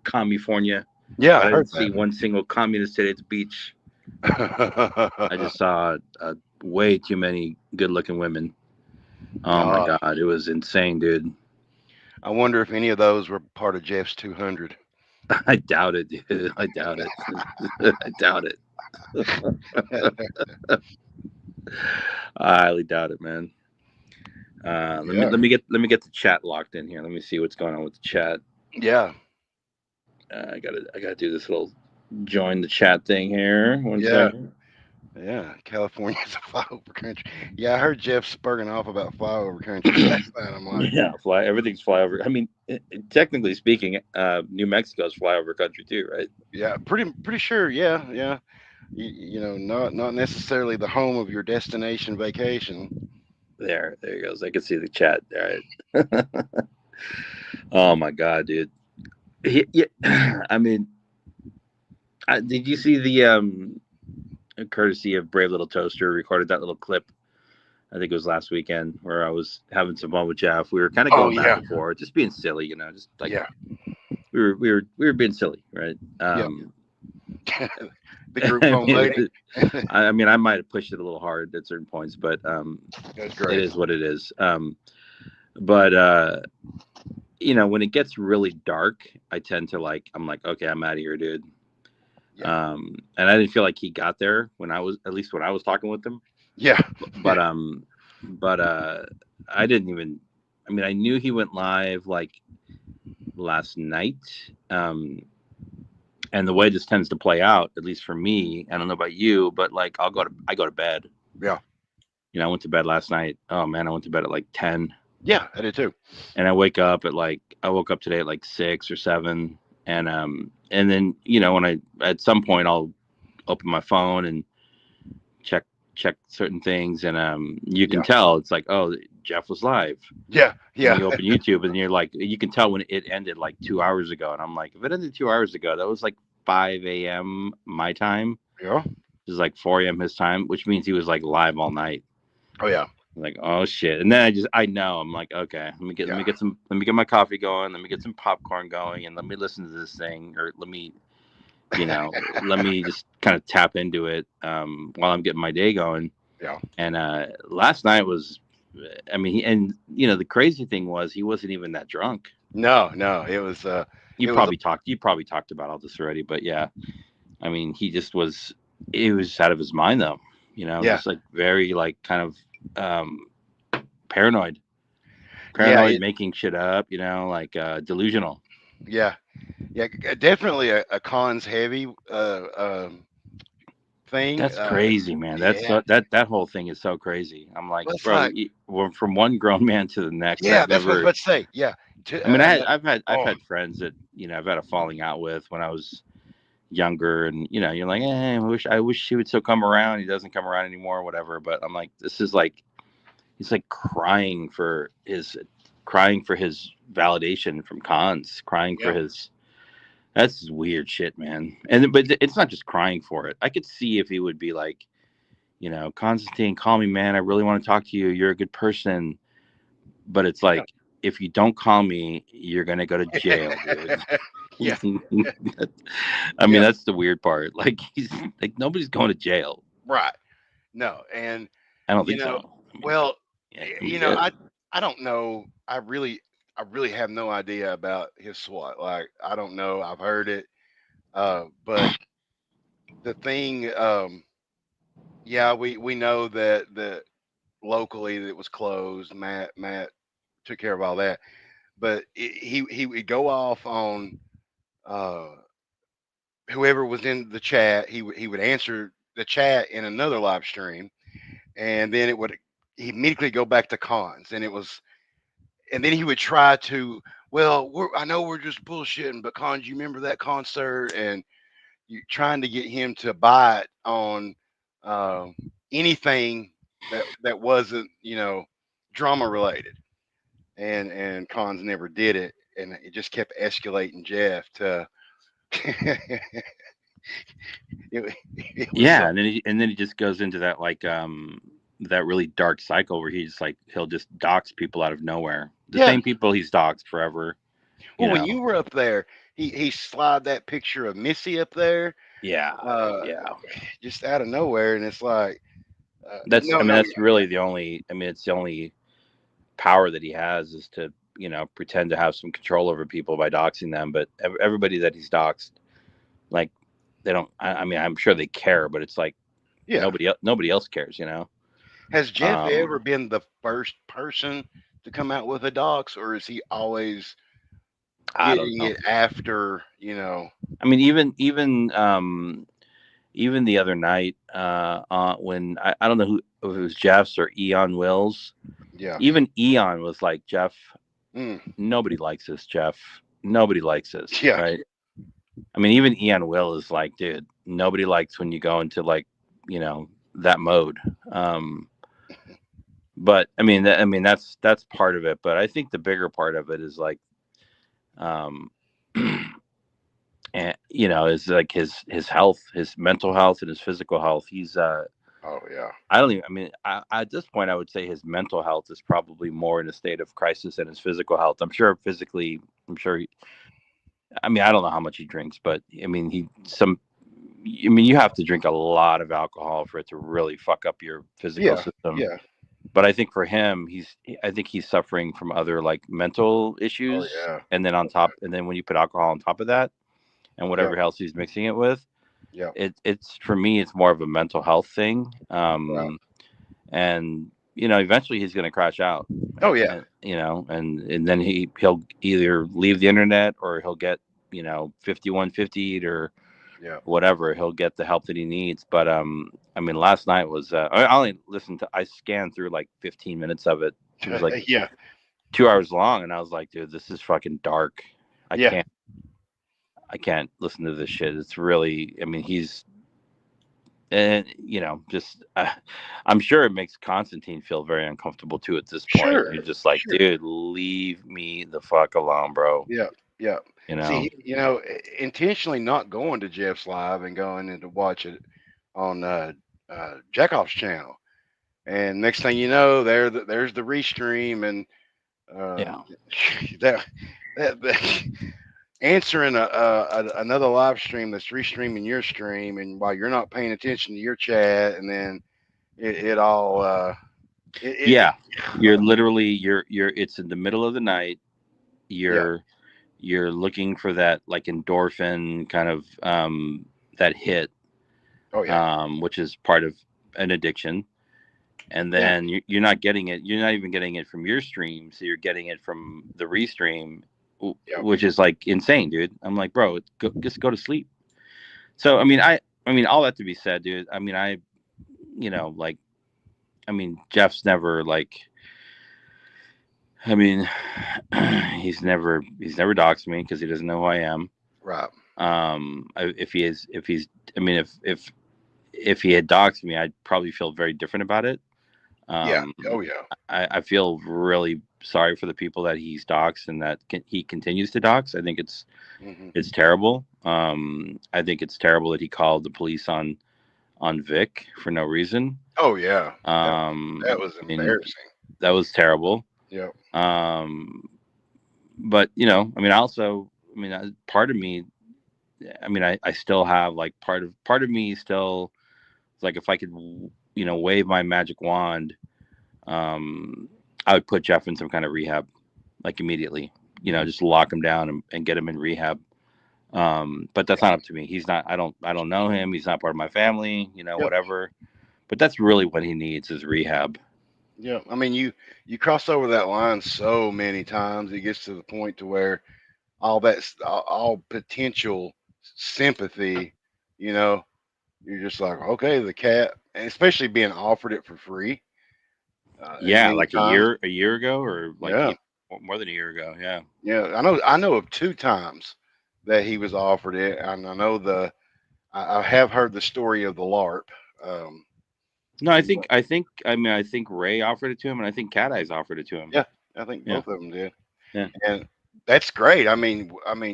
California, Yeah, but I I heard didn't see one single communist today at the beach. I that. just saw way too many good-looking women. Oh my uh, god, it was insane, dude. I wonder if any of those were part of Jeff's 200. I doubt it, dude. I doubt it. I doubt it. I highly doubt it, man. Let me Yeah. let me get the chat locked in here. Let me see what's going on with the chat. Yeah. I gotta do this little join the chat thing here. One Yeah. second. Yeah. California's a flyover country. Yeah, I heard Jeff spurting off about flyover country last night. I'm like, Yeah, everything's flyover. I mean, technically speaking, New Mexico's flyover country too, right? yeah, pretty sure. Yeah, yeah. Not necessarily the home of your destination vacation. There he goes. I can see the chat. All right. Oh my god, dude. Yeah, I mean, did you see the courtesy of Brave Little Toaster recorded that little clip? I think it was last weekend where I was having some fun with Jeff. We were kind of Oh going back yeah, and forth, just being silly, just like yeah, we were being silly, right? yeah. The group I home mean, lady. I mean, I might have pushed it a little hard at certain points, but That's it great. is what it is. But when it gets really dark, I tend to I'm like, okay, I'm out of here, dude. Yeah, And I didn't feel like he got there at least when I was talking with him. yeah, But I didn't even. I mean, I knew he went live like last night. And the way this tends to play out, at least for me, I don't know about you, but like I go to bed. yeah, I went to bed last night. Oh man, I went to bed at like 10, yeah. I did too. and I woke up today at like 6 or 7, and then when I at some point I'll open my phone and check certain things, and you can Yeah, tell it's like, oh, Jeff was live. yeah, And yeah, you open YouTube and you're like, you can tell when it ended like 2 hours ago, and I'm like, if it ended 2 hours ago, that was like 5 a.m. my time. yeah. It was like 4 a.m. his time, which means he was like live all night. Oh yeah, I'm like, oh shit. And then I know, I'm like, okay, yeah, let me get my coffee going, let me get some popcorn going, and let me listen to this thing, or let me just kind of tap into it while I'm getting my day going. yeah. And last night was, I mean, the crazy thing was he wasn't even that drunk. No, no. It was. You It was. probably talked about all this already, but yeah, I mean, he was out of his mind though, Yeah, just like very like kind of um, paranoid, yeah. making shit up, like delusional. Yeah, yeah. Definitely a cons heavy. thing. That's crazy, man. That's Yeah, so, that whole thing is so crazy. I'm like, well, it's bro, like, we're from one grown man to the next. yeah, I've that's what I was never. about to say. Yeah, I mean, I've oh, had friends that I've had a falling out with when I was younger, and you're like, I wish he would still come around. He doesn't come around anymore, whatever. But I'm like, this is like he's like crying for his validation from cons, crying for yeah, his. That's weird shit, man. And but it's not just crying for it. I could see if he would be like, Constantine, call me, man. I really want to talk to you. You're a good person. But it's yeah, like, if you don't call me, you're going to go to jail, dude. yeah, I mean, yeah. that's the weird part. Like, he's like, nobody's going to jail. Right. No, and I don't you think know, so. I mean, well, yeah, I you mean, know, I don't know. I really have no idea about his SWAT. Like, I don't know. I've heard it, but the thing, yeah, we know that locally that it was closed. Matt took care of all that, but he would go off on uh, whoever was in the chat. He would answer the chat in another live stream, and then it would he immediately go back to cons, and then he would try to, well, I know we're just bullshitting, but cons, you remember that concert, and you trying to get him to bite on uh, anything that wasn't drama related, and cons never did it, and it just kept escalating Jeff to it was yeah. And then he just goes into that, like, that really dark cycle where he's like, he'll just dox people out of nowhere. The yeah. same people he's doxed forever, you Well, when know. you were up there, he slid that picture of Missy up there, Yeah. uh, Yeah. just out of nowhere, and it's like, I no, mean, no, that's really the only, I mean, it's the only power that he has is to, pretend to have some control over people by doxing them. But everybody that he's doxed, like, they don't, I mean, I'm sure they care, but it's like yeah. nobody else cares. Has Jeff ever Um, been the first person to come out with a dox, or is he always I don't getting know. it after, you know? I mean, even the other night, when I don't know who, if it was Jeff's or Eon Wills. Yeah. Even Eon was like, Jeff, Mm, nobody likes this, Jeff. Nobody likes this, yeah. right? I mean, even Eon Will is like, dude, nobody likes when you go into, like, that mode. But I mean, that's part of it. But I think the bigger part of it is like, um, and is like his health, his mental health, and his physical health. He's Oh yeah. I don't even. I mean, at this point, I would say his mental health is probably more in a state of crisis than his physical health. I'm sure physically, I'm sure. I mean, I don't know how much he drinks, but I mean, you have to drink a lot of alcohol for it to really fuck up your physical Yeah. system. Yeah. But I think for him, I think he's suffering from other, like, mental Oh issues, yeah. and then when you put alcohol on top of that, and Yeah. whatever else he's mixing it with, Yeah. it's for me, it's more of a mental health thing. Right. And eventually he's going to crash out, Oh yeah. and then he'll either leave the internet, or he'll get 5150 or Yeah. whatever. He'll get the help that he needs. But I mean, last night was, I scanned through like 15 minutes of it. It was like Yeah. 2 hours long, and I was like, dude, this is fucking dark. i Yeah. can't I can't listen to this shit. It's really, I mean, he's, and just, I'm sure it makes Constantine feel very uncomfortable too at this point. Sure. You're just like, Sure. dude, leave me the fuck alone, bro. Yeah. Yeah. you know See, intentionally not going to Jeff's live and going in to watch it on Jackoff's channel, and next thing you know, there's the restream, and yeah. um, that, that answering another live stream that's restreaming your stream, and while you're not paying attention to your chat, and then it all it Yeah, you're literally, it's in the middle of the night. yeah. You're looking for that, like, endorphin kind of, that hit, Oh yeah. which is part of an addiction. And Yeah. then you're not getting it. You're not even getting it from your stream, so you're getting it from the restream, Yeah. which is like insane, dude. I'm like, bro, just go to sleep. So I mean, I mean, all that to be said, dude. I mean, like, I mean, Jeff's never like, I mean, he's never doxed me because he doesn't know who I am. Right. If he's, I mean, if he had doxed me, I'd probably feel very different about it. Yeah. Um, Oh yeah. I feel really sorry for the people that he's doxed and that he continues to dox. I think Hmm. it's terrible. I think it's terrible that he called the police on Vic for no reason. Oh yeah. That was I mean, embarrassing. that was terrible. Yeah. Um, but I mean, also, I mean, part of me, I mean, I still have like part of me still like if I could, wave my magic wand, um, I would put Jeff in some kind of rehab, like immediately. Just lock him down and get him in rehab. But that's not up to me. He's not. I don't know him. He's not part of my family. Yep. Whatever. But that's really what he needs is rehab. Yeah. I mean, you cross over that line so many times, it gets to the point to where all potential sympathy, you know, you're just like, okay, the cat, and especially being offered it for free as Yeah, many like times. a year ago, or like Yeah. more than a year ago. Yeah. Yeah. I know of two times that he was offered it, and I know I have heard the story of the LARP. Um, No, I think Ray offered it to him, and I think Cat Eyes offered it to him. yeah, I think Yeah. both of them did, Yeah. and that's great. I mean,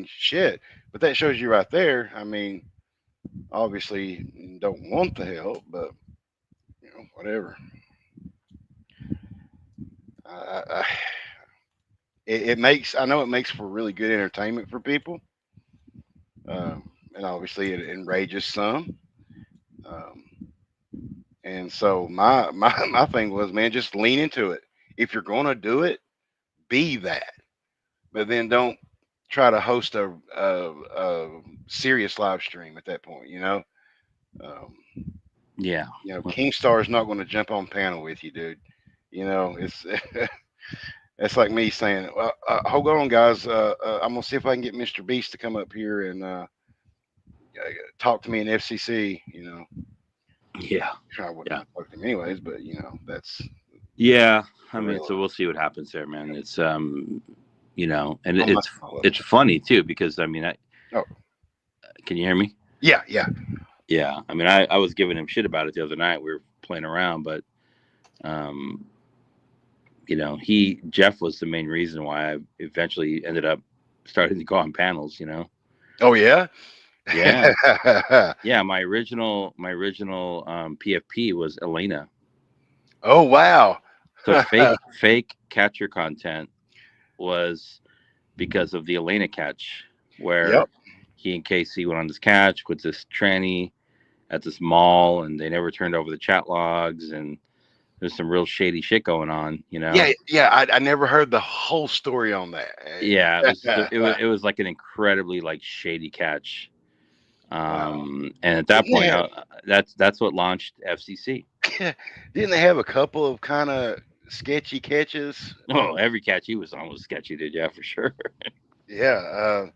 shit. But that shows you right there. I mean, obviously you don't want the help, but whatever. I, it makes. I know it makes for really good entertainment for people, and obviously it enrages some. Um, and so my thing was, man, just lean into it. If you're gonna do it, be that. But then don't try to host a serious live stream at that point. Um, Yeah. Kingstar is not going to jump on panel with you, dude. It's it's like me saying, well, hold on, guys. I'm gonna see if I can get Mr. Beast to come up here and talk to me in FCC. Yeah. I wouldn't Yeah. want to talk to him anyways, but that's Yeah. I the mean, real. so we'll see what happens there, man. It's and Oh my, I love it's it. funny too because I mean, Oh can you hear me? yeah, yeah, Yeah. I mean, I was giving him shit about it the other night. We were playing around, but um, Jeff was the main reason why I eventually ended up starting to go on panels. oh yeah. Yeah. Yeah. My original PFP was Elena. Oh wow. So fake catcher content was because of the Elena catch, Yep. where he and Casey went on this catch with this tranny at this mall, and they never turned over the chat logs, and there's some real shady shit going on. Yeah, yeah. I never heard the whole story on that. Yeah, it was just it was like an incredibly like shady catch. Wow. And at that Didn't they point, have that's what launched FCC. didn't they have a couple of kind of sketchy catches? Oh, every catch he was on was sketchy, dude. Yeah, for sure. Yeah.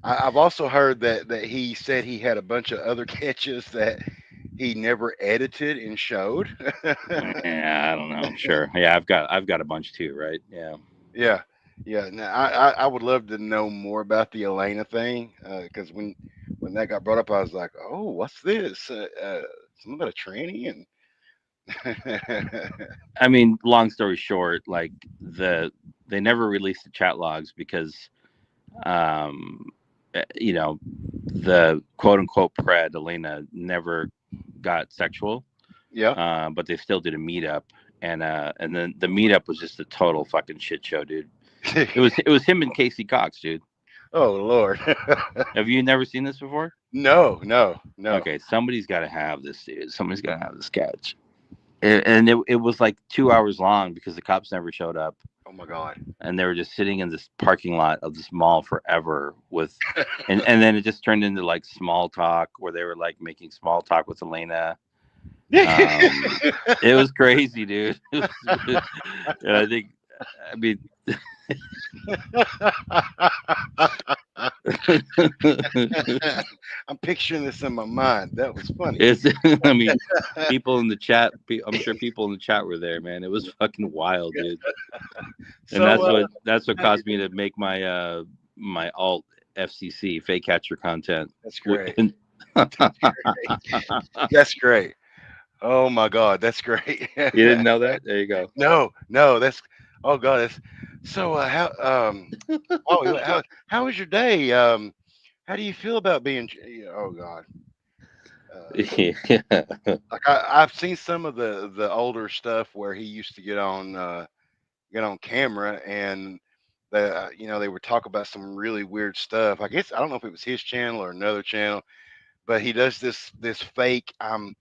I've also heard that he said he had a bunch of other catches that he never edited and showed. Yeah, I don't know. Sure. Yeah, I've got a bunch too, right? Yeah. Yeah. Yeah. Now, I would love to know more about the Elena thing because when that got brought up, I was like, oh, what's this? Something about a tranny and I mean, long story short, like they never released the chat logs because um you know the quote unquote pred Elena never got sexual, yeah. but they still did a meetup, and then the meetup was just a total fucking shit show, dude. It was him and Casey Cox, dude. Oh Lord. Have you never seen this before? No, no, no. Okay, somebody's got to have this, dude. Somebody's got to have this sketch. And it was like 2 hours long because the cops never showed up, Oh my God. and they were just sitting in this parking lot of this mall forever with, and then it just turned into like small talk where they were like making small talk with Elena. It was crazy, dude. And I mean, I'm picturing this in my mind. That was funny. It's, I mean, people in the chat. I'm sure people in the chat were there, man. It was fucking wild, dude. And So that's what caused me to make my my alt FCC fake catcher content. that's great. That's great. Oh my God, that's great. You didn't know that? There you go. No, no, that's oh God, that's so. Oh, how was your day? How do you feel about being? Oh God, Yeah. like I've seen some of the older stuff where he used to get on camera and they would talk about some really weird stuff. I guess I don't know if it was his channel or another channel, but he does this fake. I'm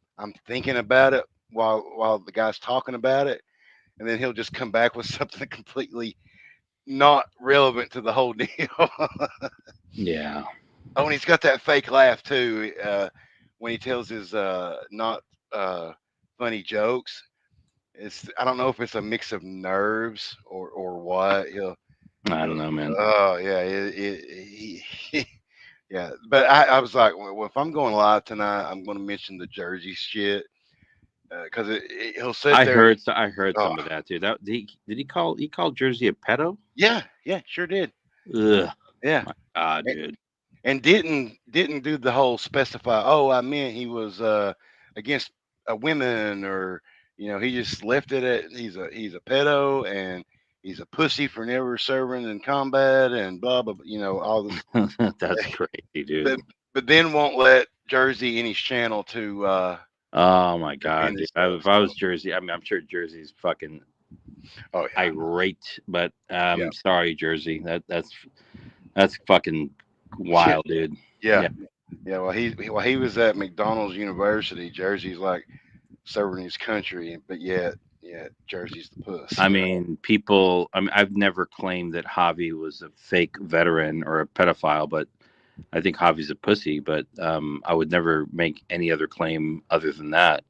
thinking about it while the guy's talking about it, and then he'll just come back with something completely not relevant to the whole deal. Yeah. Oh, and he's got that fake laugh too when he tells his not uh, funny jokes. It's I don't know if it's a mix of nerves or what. I don't He'll know, man. oh yeah, yeah. But I was like, well, if I'm going live tonight, I'm going to mention the Jersey shit because he'll sit there. I heard Oh some of that, dude. That did he call Jersey a pedo? yeah, yeah, sure did. Ugh, Yeah, my God, dude. and didn't do the whole specify. Oh, I meant he was against women, or he just left it at he's a pedo and he's a pussy for never serving in combat and blah blah. All this, That's crazy, dude. but then won't let Jersey in his channel to Oh my God, defend dude. himself. If I So was Jersey, I mean, I'm sure Jersey's fucking oh irate, but yeah, sorry, Jersey. That's fucking yeah, wild, dude. yeah, Yeah. yeah. Well, he was at McDonald's University. Jersey's like serving his country, but yet Jersey's the puss. I mean, people. I mean, I've never claimed that Javi was a fake veteran or a pedophile, but I think Javi's a pussy. But I would never make any other claim other than that.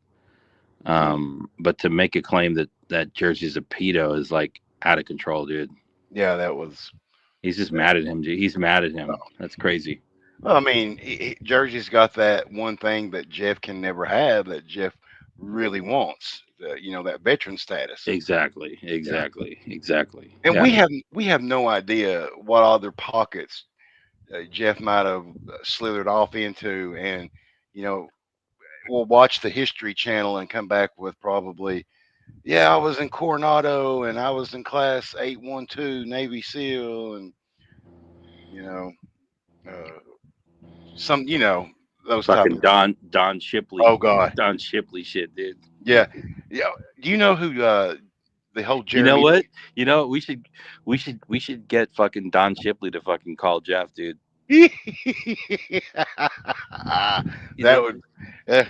Hmm. But to make a claim that Jersey's a pedo is like out of control, dude. Yeah, that was. He's just mad at him, dude. He's mad at him. That's crazy. Well, I mean, Jersey's got that one thing that Jeff can never have that Jeff really wants. That veteran status. Exactly. Yeah, Exactly. Exactly. and Yeah. we have no idea what other pockets Jeff might have slithered off into, and you know, we'll watch the History Channel and come back with probably, yeah, I was in Coronado and I was in Class 812 Navy SEAL, and you know, uh, some, those type Fucking of. Don Oh Shipley. God, Don Shipley shit, dude. yeah, yeah. Do you know who the whole You know Jeremy? what? You know what? We should get fucking Don Shipley to fucking call Jeff, dude. You That know, would, uh,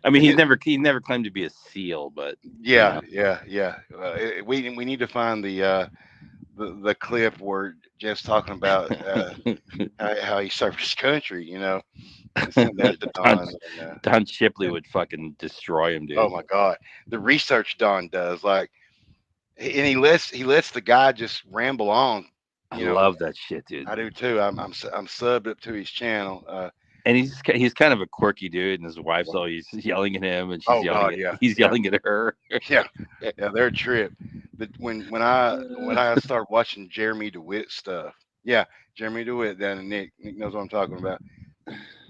I mean, he never claimed to be a SEAL, but you yeah, know, yeah, yeah. We need to find the clip where Jeff's talking about how he served his country, and send that to Don, Don. And, Don Shipley would fucking destroy him, oh dude. my God, the research Don does, like, and he lets the guy just ramble on. I You know, love that shit, dude. I do too. I'm subbed up to his channel. And he's kind of a quirky dude, and his wife's always yelling at him, and Oh God, yeah, he's yeah, yelling at her. yeah, yeah. They're a trip. But when I start watching Jeremy DeWitt stuff, yeah, Jeremy DeWitt down in Nick knows what I'm talking about.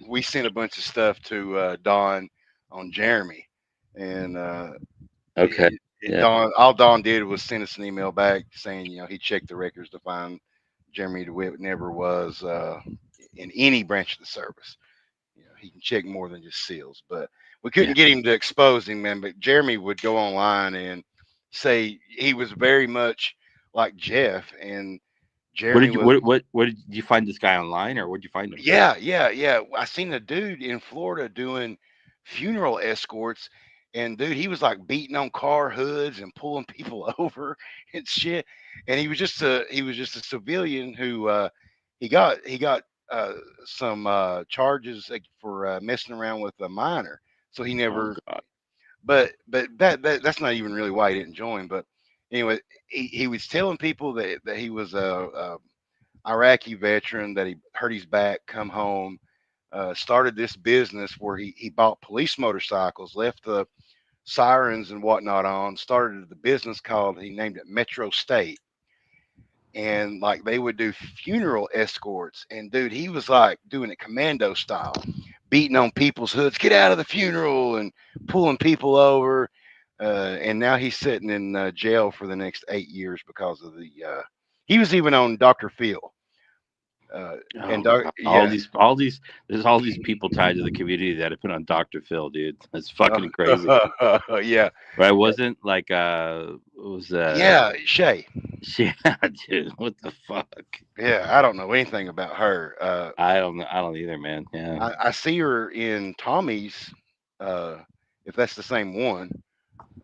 We sent a bunch of stuff to Don on Jeremy, and Okay, yeah, Don all Don did was send us an email back saying he checked the records to find Jeremy DeWitt never was in any branch of the service. He can check more than just SEALs, but we yeah. couldn't get him to expose him, man. But Jeremy would go online and say he was very much like Jeff, and Jeremy was. What did you find this guy online, or where'd you find him? Yeah, yeah, yeah. I seen a dude in Florida doing funeral escorts, and dude, he was like beating on car hoods and pulling people over and shit. And he was just a civilian who he got uh, some charges like, for messing around with a minor. So he Oh never. God, But that's not even really why he didn't join. But anyway, he was telling people that he was a Iraqi veteran that he hurt his back, come home, started this business where he bought police motorcycles, left the sirens and whatnot on, started the business called, he named it Metro State. And like they would do funeral escorts. And dude, he was like doing it commando style, beating on people's hoods, get out of the funeral, and pulling people over. And now he's sitting in jail for the next 8 years because of the. He was even on Dr. Phil. Uh, Oh and my God. yeah, There's all these people tied to the community that have put on Dr. Phil, dude. That's fucking crazy. yeah, Right? Wasn't like it was yeah, Shay. yeah, dude. What the fuck? Yeah, I don't know anything about her. I don't either, man. Yeah. I see her in Tommy's, uh, if that's the same one,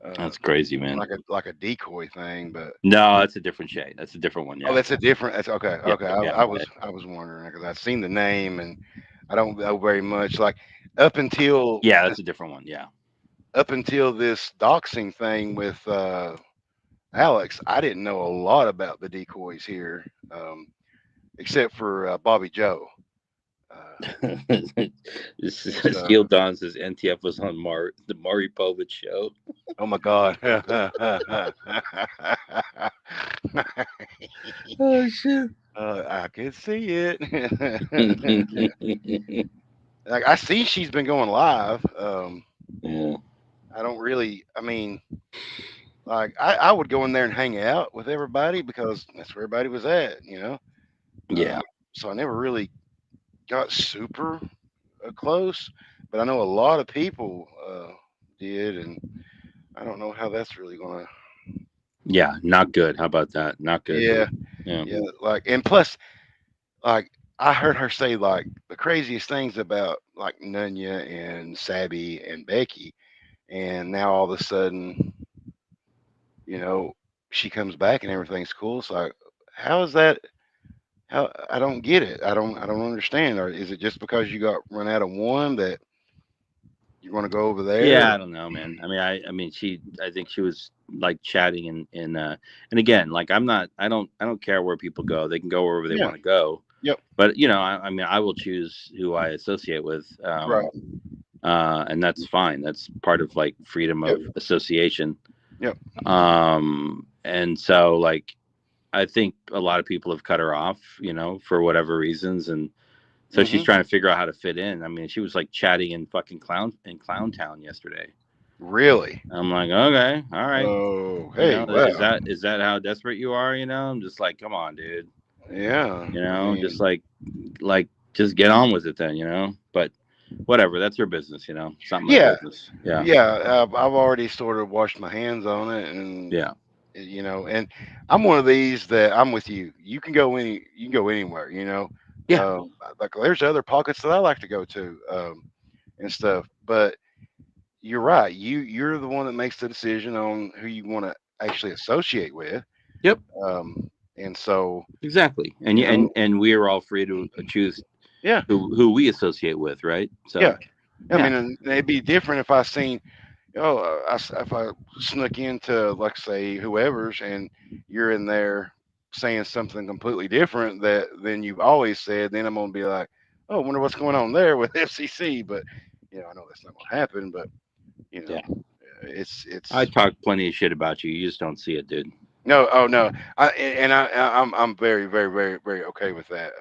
uh, That's crazy, man. like a decoy thing. But No, that's a different shade. That's a different one. oh, Yeah. that's a different. That's okay. Yeah. Okay, Yeah. I was wondering because I've seen the name and I don't know very much. Like up until Yeah, this, that's a different one. Yeah. up until this doxing thing with Alex, I didn't know a lot about the decoys here, except for Bobby Joe. Uh, so, Steel Don says NTF was on the Maury Povich show. oh my God. Oh shit. I can see it. Like I see she's been going live. Yeah. I don't really. I mean, like I would go in there and hang out with everybody because that's where everybody was at. Yeah. So I never really got super close, but I know a lot of people did, and I don't know how that's really gonna. Yeah. Not good. How about that? Not good, Yeah, dude. Yeah. yeah. Like, and plus, like I heard her say like the craziest things about like Nunya and Sabby and Becky, and now all of a sudden, you know, she comes back and everything's cool. It's like, how is that? How I don't get it. I don't understand. Or is it just because you got run out of one that you want to go over there? Yeah, I don't know, man. I mean, I think she was like chatting and again, like I don't care where people go. They can go wherever they Yeah. want to go. Yep. But I mean, I will choose who I associate with, Right. and that's fine. That's part of like freedom Yep. of association. Yep. And so like I think a lot of people have cut her off, for whatever reasons, and so she's Hmm. trying to figure out how to fit in. I mean, she was like chatting in fucking Clown Town yesterday. Really? I'm like, okay, all right. Oh, hey, wow. Is that how desperate you are? I'm just like, come on, dude. Yeah. I Just mean, like just get on with it then. But whatever, that's your business. It's not my yeah, business. Yeah, yeah. I've already sort of washed my hands on it, and yeah, and I'm one of these that I'm with you. You can go anywhere. yeah, Like there's other pockets that I like to go to, and stuff. But you're right. You're the one that makes the decision on who you want to actually associate with. yep, Um, and so exactly. And you know, and we are all free to choose yeah, who we associate with, right? yeah. So I yeah, mean, and it'd be different if I seen, if I snuck into, like, say, whoever's, and you're in there saying something completely different that than you've always said. Then I'm gonna be like, oh, I wonder what's going on there with FCC. But I know that's not gonna happen. But you know, yeah. I it's talk plenty of shit about you. You just don't see it, dude. no, oh no, I'm very, very, very, very okay with that.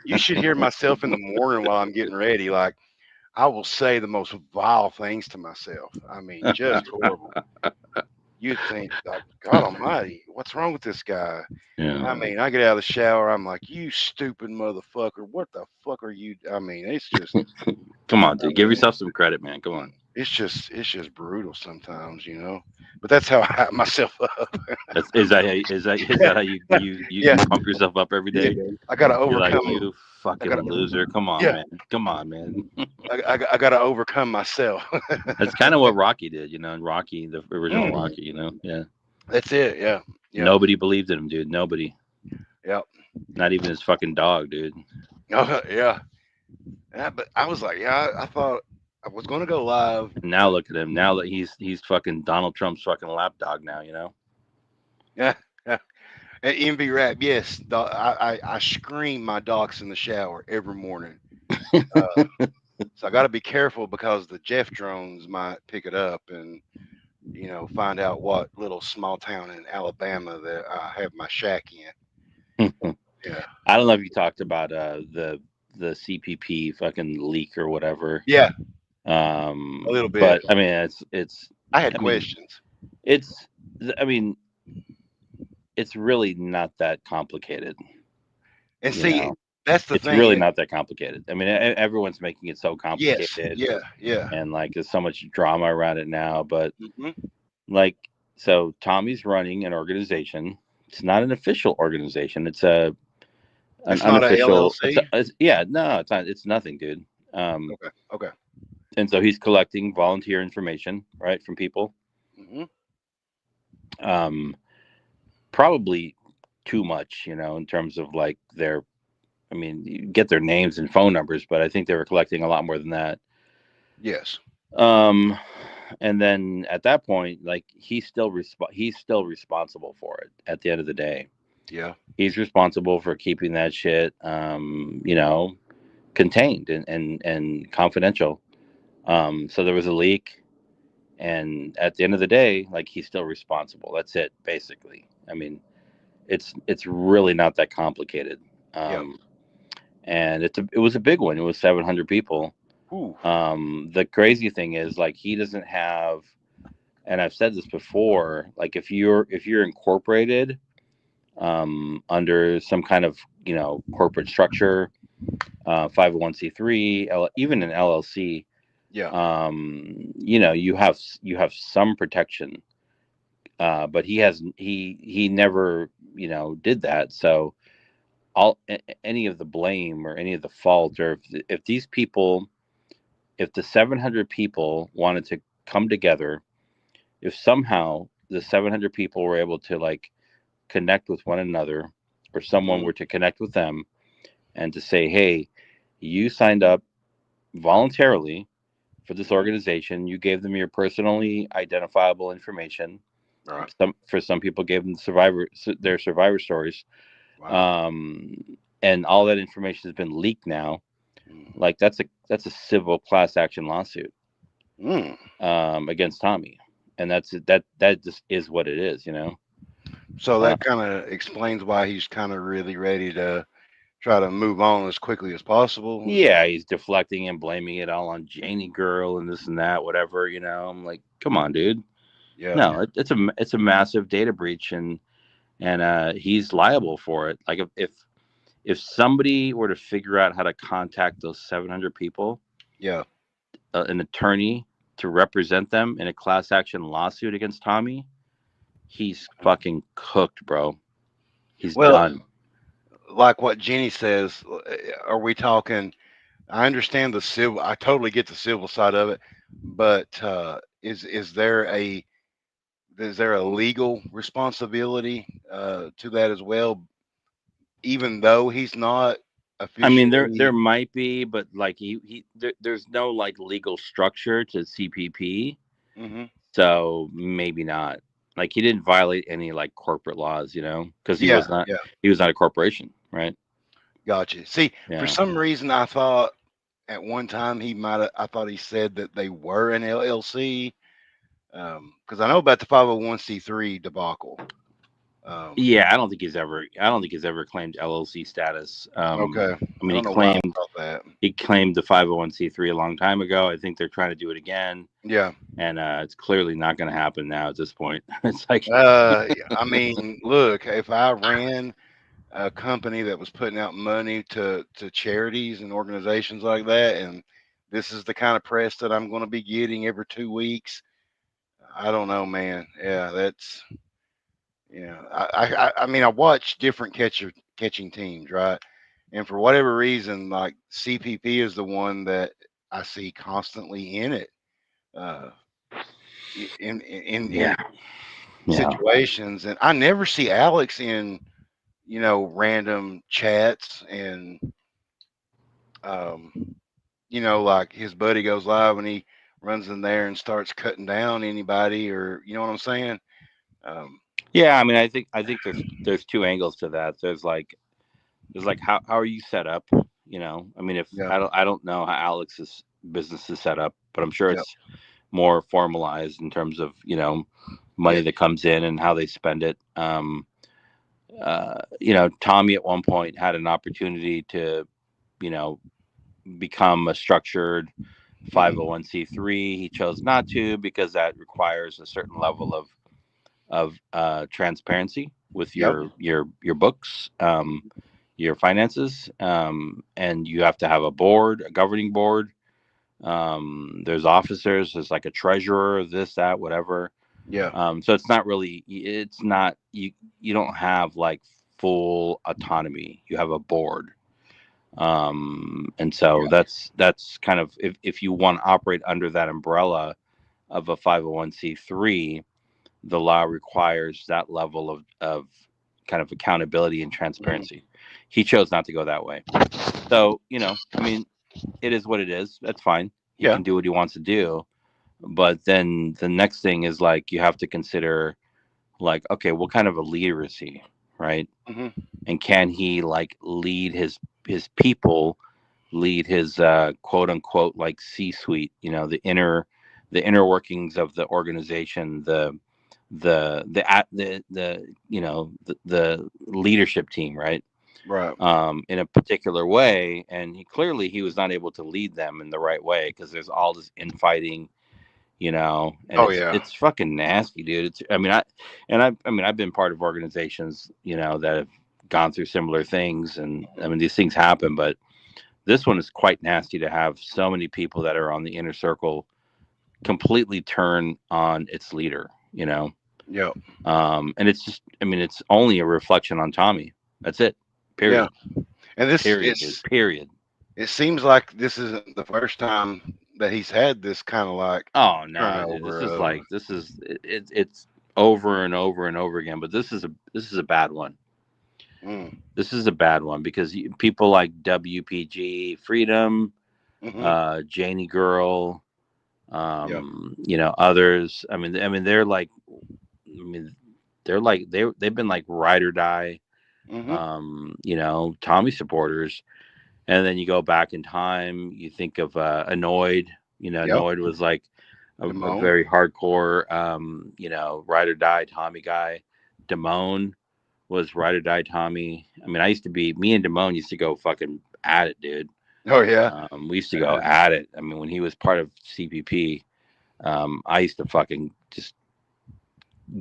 You should hear myself in the morning while I'm getting ready. Like I will say the most vile things to myself. I mean, just horrible. You'd think, like, God Almighty, what's wrong with this guy? Yeah. I mean, I get out of the shower, I'm like, you stupid motherfucker. What the fuck are you? I mean, it's just, Come on, I dude. Give mean, yourself some credit, man. Come on. it's just brutal sometimes. But that's how I hype myself up. Is Yeah, that how yeah, you pump yourself up every yeah. day? I gotta You're like, overcome. you I gotta, fucking loser. Come on, yeah. man. Come on, man. I gotta overcome myself. That's kind of what Rocky did, and Rocky, the original Mm, Rocky. Yeah. that's it. Yeah, yeah, Nobody believed in him, dude. Nobody. yeah. Not even his fucking dog, dude. Oh, yeah. Yeah, but I was like, yeah, I thought I was going to go live, And now but look at him. Now that he's fucking Donald Trump's fucking lapdog now. yeah, yeah. Envy rap, yes. I scream my docs in the shower every morning. Uh, so I got to be careful because the Jeff drones might pick it up and find out what little small town in Alabama that I have my shack in. Yeah, I don't know if you talked about the CPP fucking leak or whatever. yeah, a little bit. But I mean, it's I had I mean, questions, it's I mean, it's really not that complicated. and You see, know, that's the it's thing. really not that complicated. I mean, everyone's making it so Yes, complicated, yeah, yeah. and like there's so much drama around it now. But Hmm. like, so Tommy's running an organization. It's not an official organization. It's a an It's not a unofficial. LLC. Yeah, no, it's not. It's nothing, dude. Um, Okay, okay. and so he's collecting volunteer information, right, from people. Hmm. Um, Probably too much, in terms of like their. I mean, you get their names and phone numbers, but I think they were collecting a lot more than that. Yes. Um, and then at that point, like he's still responsible for it. At the end of the day, Yeah. he's responsible for keeping that shit, contained and confidential. So there was a leak, and at the end of the day, like he's still responsible. That's it, basically. I mean, it's really not that complicated. Yeah. Um, and it was a big one. It was 700 people. Ooh. The crazy thing is, like, he doesn't have, and I've said this before, like if you're incorporated under some kind of corporate structure, 501c3, even an LLC, Yeah. you have some protection. But he never did that. So any of the blame or any of the fault, or if these people, if the 700 people wanted to come together, if somehow the 700 people were able to like connect with one another, or someone Hmm. were to connect with them and to say, hey, you signed up voluntarily for this Hmm. organization, you gave them your personally identifiable information. Right. For some people gave them their survivor stories, Wow. um, and all that information has been leaked now. Mm. Like that's a civil class action lawsuit, Mm. against Tommy, and that just is what it is. So Uh, that kind of explains why he's kind of really ready to try to move on as quickly as possible. yeah, he's deflecting and blaming it all on Janie girl and this and that, whatever. I'm like, come on, dude. Yeah. No, it's a massive data breach, and he's liable for it. Like if somebody were to figure out how to contact those 700 people, Yeah. an attorney to represent them in a class action lawsuit against Tommy, he's fucking cooked, bro. He's Well, done. like what Jenny says, are we talking? I understand the civil. I totally get the civil side of it, but is there a legal responsibility to that as well? Even though he's not I mean, there officially. might be, but like there's no like legal structure to CPP, Hmm. so maybe not. Like he didn't violate any like corporate laws, because he Yeah. was not Yeah. he was not a corporation, right? Gotcha. See, for Yeah. some reason, I thought at one time he might have. I thought he said that they were an LLC. Because I know about the 501c3 debacle. Um, Yeah, I don't think he's ever claimed LLC status. okay. I I mean, he don't know why I claimed thought that. he claimed the 501c3 a long time ago. I think they're trying to do it again, Yeah. and it's clearly not going to happen now at this point. It's like, I mean, look, if I ran a company that was putting out money to charities and organizations like that, and this is the kind of press that I'm going to be getting every 2 weeks, I don't know, man. Yeah, that's yeah. I mean, I watch different catching teams, right? And for whatever reason, like CPP is the one that I see constantly in it, uh, in yeah, yeah. situations, and I never see Alex in random chats and um, like his buddy goes live and he runs in there and starts cutting down anybody, or you know what I'm saying. Um, Yeah, I mean, I think there's two angles to that. There's like how are you set up? I mean, if yeah, I don't know how Alex's business is set up, but I'm sure yeah, it's more formalized in terms of money yes, that comes in and how they spend it. Tommy at one point had an opportunity to you know become a structured hmm 501c3. He chose not to because that requires a certain level of transparency with yep, your books, your finances, and you have to have a board, a governing board. There's officers, there's like a treasurer, this, that, whatever. yeah, So it's not you don't have like full autonomy. You have a board. And so yeah, that's kind of if you want to operate under that umbrella of a 501c3, the law requires that level of kind of accountability and hmm transparency. He chose not to go that way. So, I mean, it is what it is. That's fine. He yeah, can do what he wants to do. But then the next thing is like you have to consider like, okay, what kind of a leader is he? Right. hmm And can he like lead his people, lead his quote unquote like C suite, the inner workings of the organization, the leadership team, right? right. In a particular way, and he was not able to lead them in the right way because there's all this infighting, and Oh it's yeah, it's fucking nasty, dude. I mean I've been part of organizations, that have gone through similar things, and I mean these things happen, but this one is quite nasty to have so many people that are on the inner circle completely turn on its leader, yeah, and it's just, I mean, it's only a reflection on Tommy. That's it. yeah. Period. And this Period, dude. it's Period. it seems like this isn't the first time that he's had this kind of like Oh no, dude. turnover This is of. like it's over and over and over again. But this is a bad one. Mm, This is a bad one because people like WPG Freedom, hmm Janie Girl, yeah, others. I mean, I mean, they've been like ride or die, hmm Tommy supporters. And then you go back in time, you think of Annoyed. yep, Annoyed was like a Damone, very hardcore, ride or die Tommy guy. Damone was ride or die Tommy. I mean, me and Damone used to go fucking at it, dude. oh yeah, We used to go at it. I mean, when he was part of CPP, I used to fucking just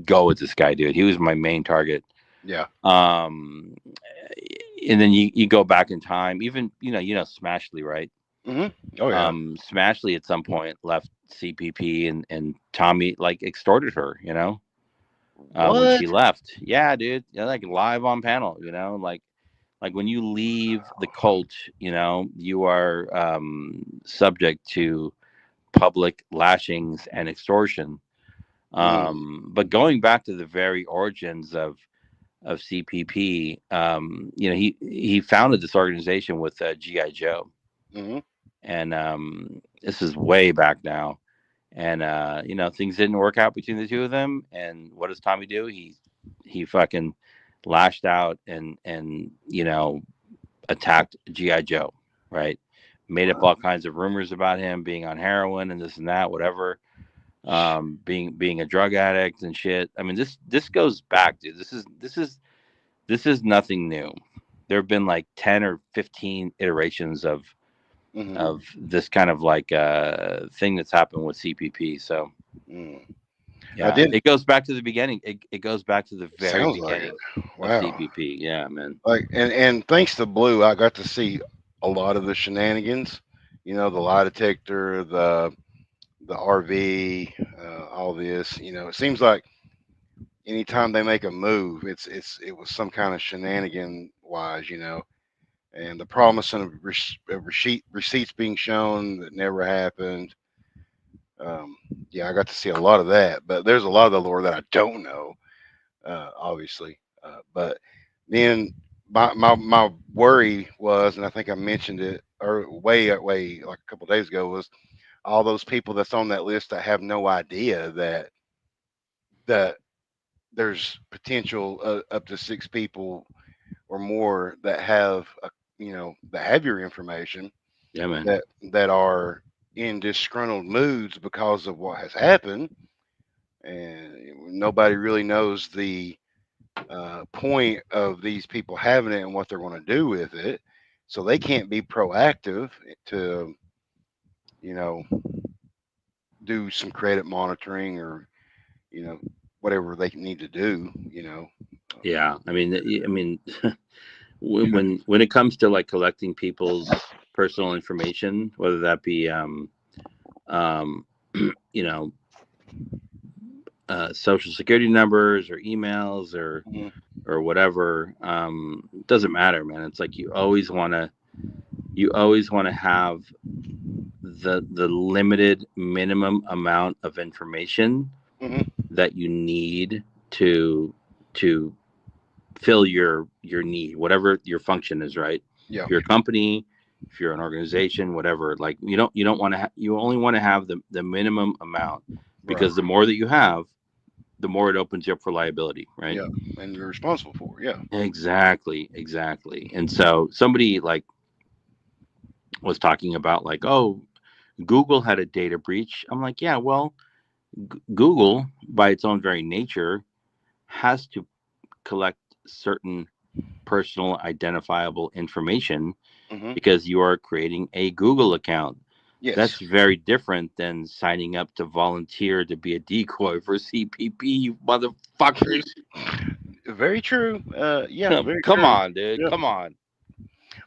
go with this guy, dude. He was my main target. yeah, Um, and then you go back in time, even Smashley, right? hmm oh yeah, Smashley at some point left CPP, and Tommy like extorted her, when what? she left. Yeah, dude. Yeah, like live on panel, like when you leave the cult, you are subject to public lashings and extortion. Mm, But going back to the very origins of CPP, he founded this organization with GI Joe, hmm and this is way back now. And things didn't work out between the two of them. And what does Tommy do? He fucking lashed out and attacked GI Joe, right? Made up wow, all kinds of rumors about him being on heroin and this and that, whatever. Being a drug addict and shit. I mean, this goes back, dude. This is nothing new. There have been like 10 or 15 iterations hmm of this kind of like thing that's happened with CPP. So mm. I yeah, did. it goes back to the beginning. It goes back to the very Sounds like it. beginning of Wow. CPP. Yeah, man. Like and thanks to Blue, I got to see a lot of the shenanigans. You know, the lie detector, the RV, all this. You know, it seems like anytime they make a move, it was some kind of shenanigan wise. You know, and the promising of receipts being shown that never happened. Um, yeah, I got to see a lot of that, but there's a lot of the lore that I don't know, obviously. But then my worry was, and I think I mentioned it or way like a couple days ago, was all those people that's on that list that have no idea that there's potential up to 6 people or more that have that have your information, Yeah, man. that that are in disgruntled moods because of what has happened, and nobody really knows the point of these people having it and what they're going to do with it, so they can't be proactive to you know do some credit monitoring or you know whatever they need to do. Yeah, I mean, when it comes to like collecting people's personal information, whether that be um, you know, social security numbers or emails Mhm, or whatever, it doesn't matter, man. It's like you always want to have the limited minimum amount of information mhm, that you need to to fill your need, whatever your function is, right? yeah, If you're a company, if you're an organization, whatever, like you don't want to you only want to have the minimum amount, right, because the more that you have, the more it opens you up for liability, right? yeah, and you're responsible for it, yeah. Exactly. And so somebody like was talking about like, oh, Google had a data breach. I'm like, yeah, well, Google by its own very nature has to collect certain personal identifiable information Hmm. because you are creating a Google account. Yes. That's very different than signing up to volunteer to be a decoy for CPP, you motherfuckers. Very true. Yeah, very Come true. on, dude. Yeah. Come on.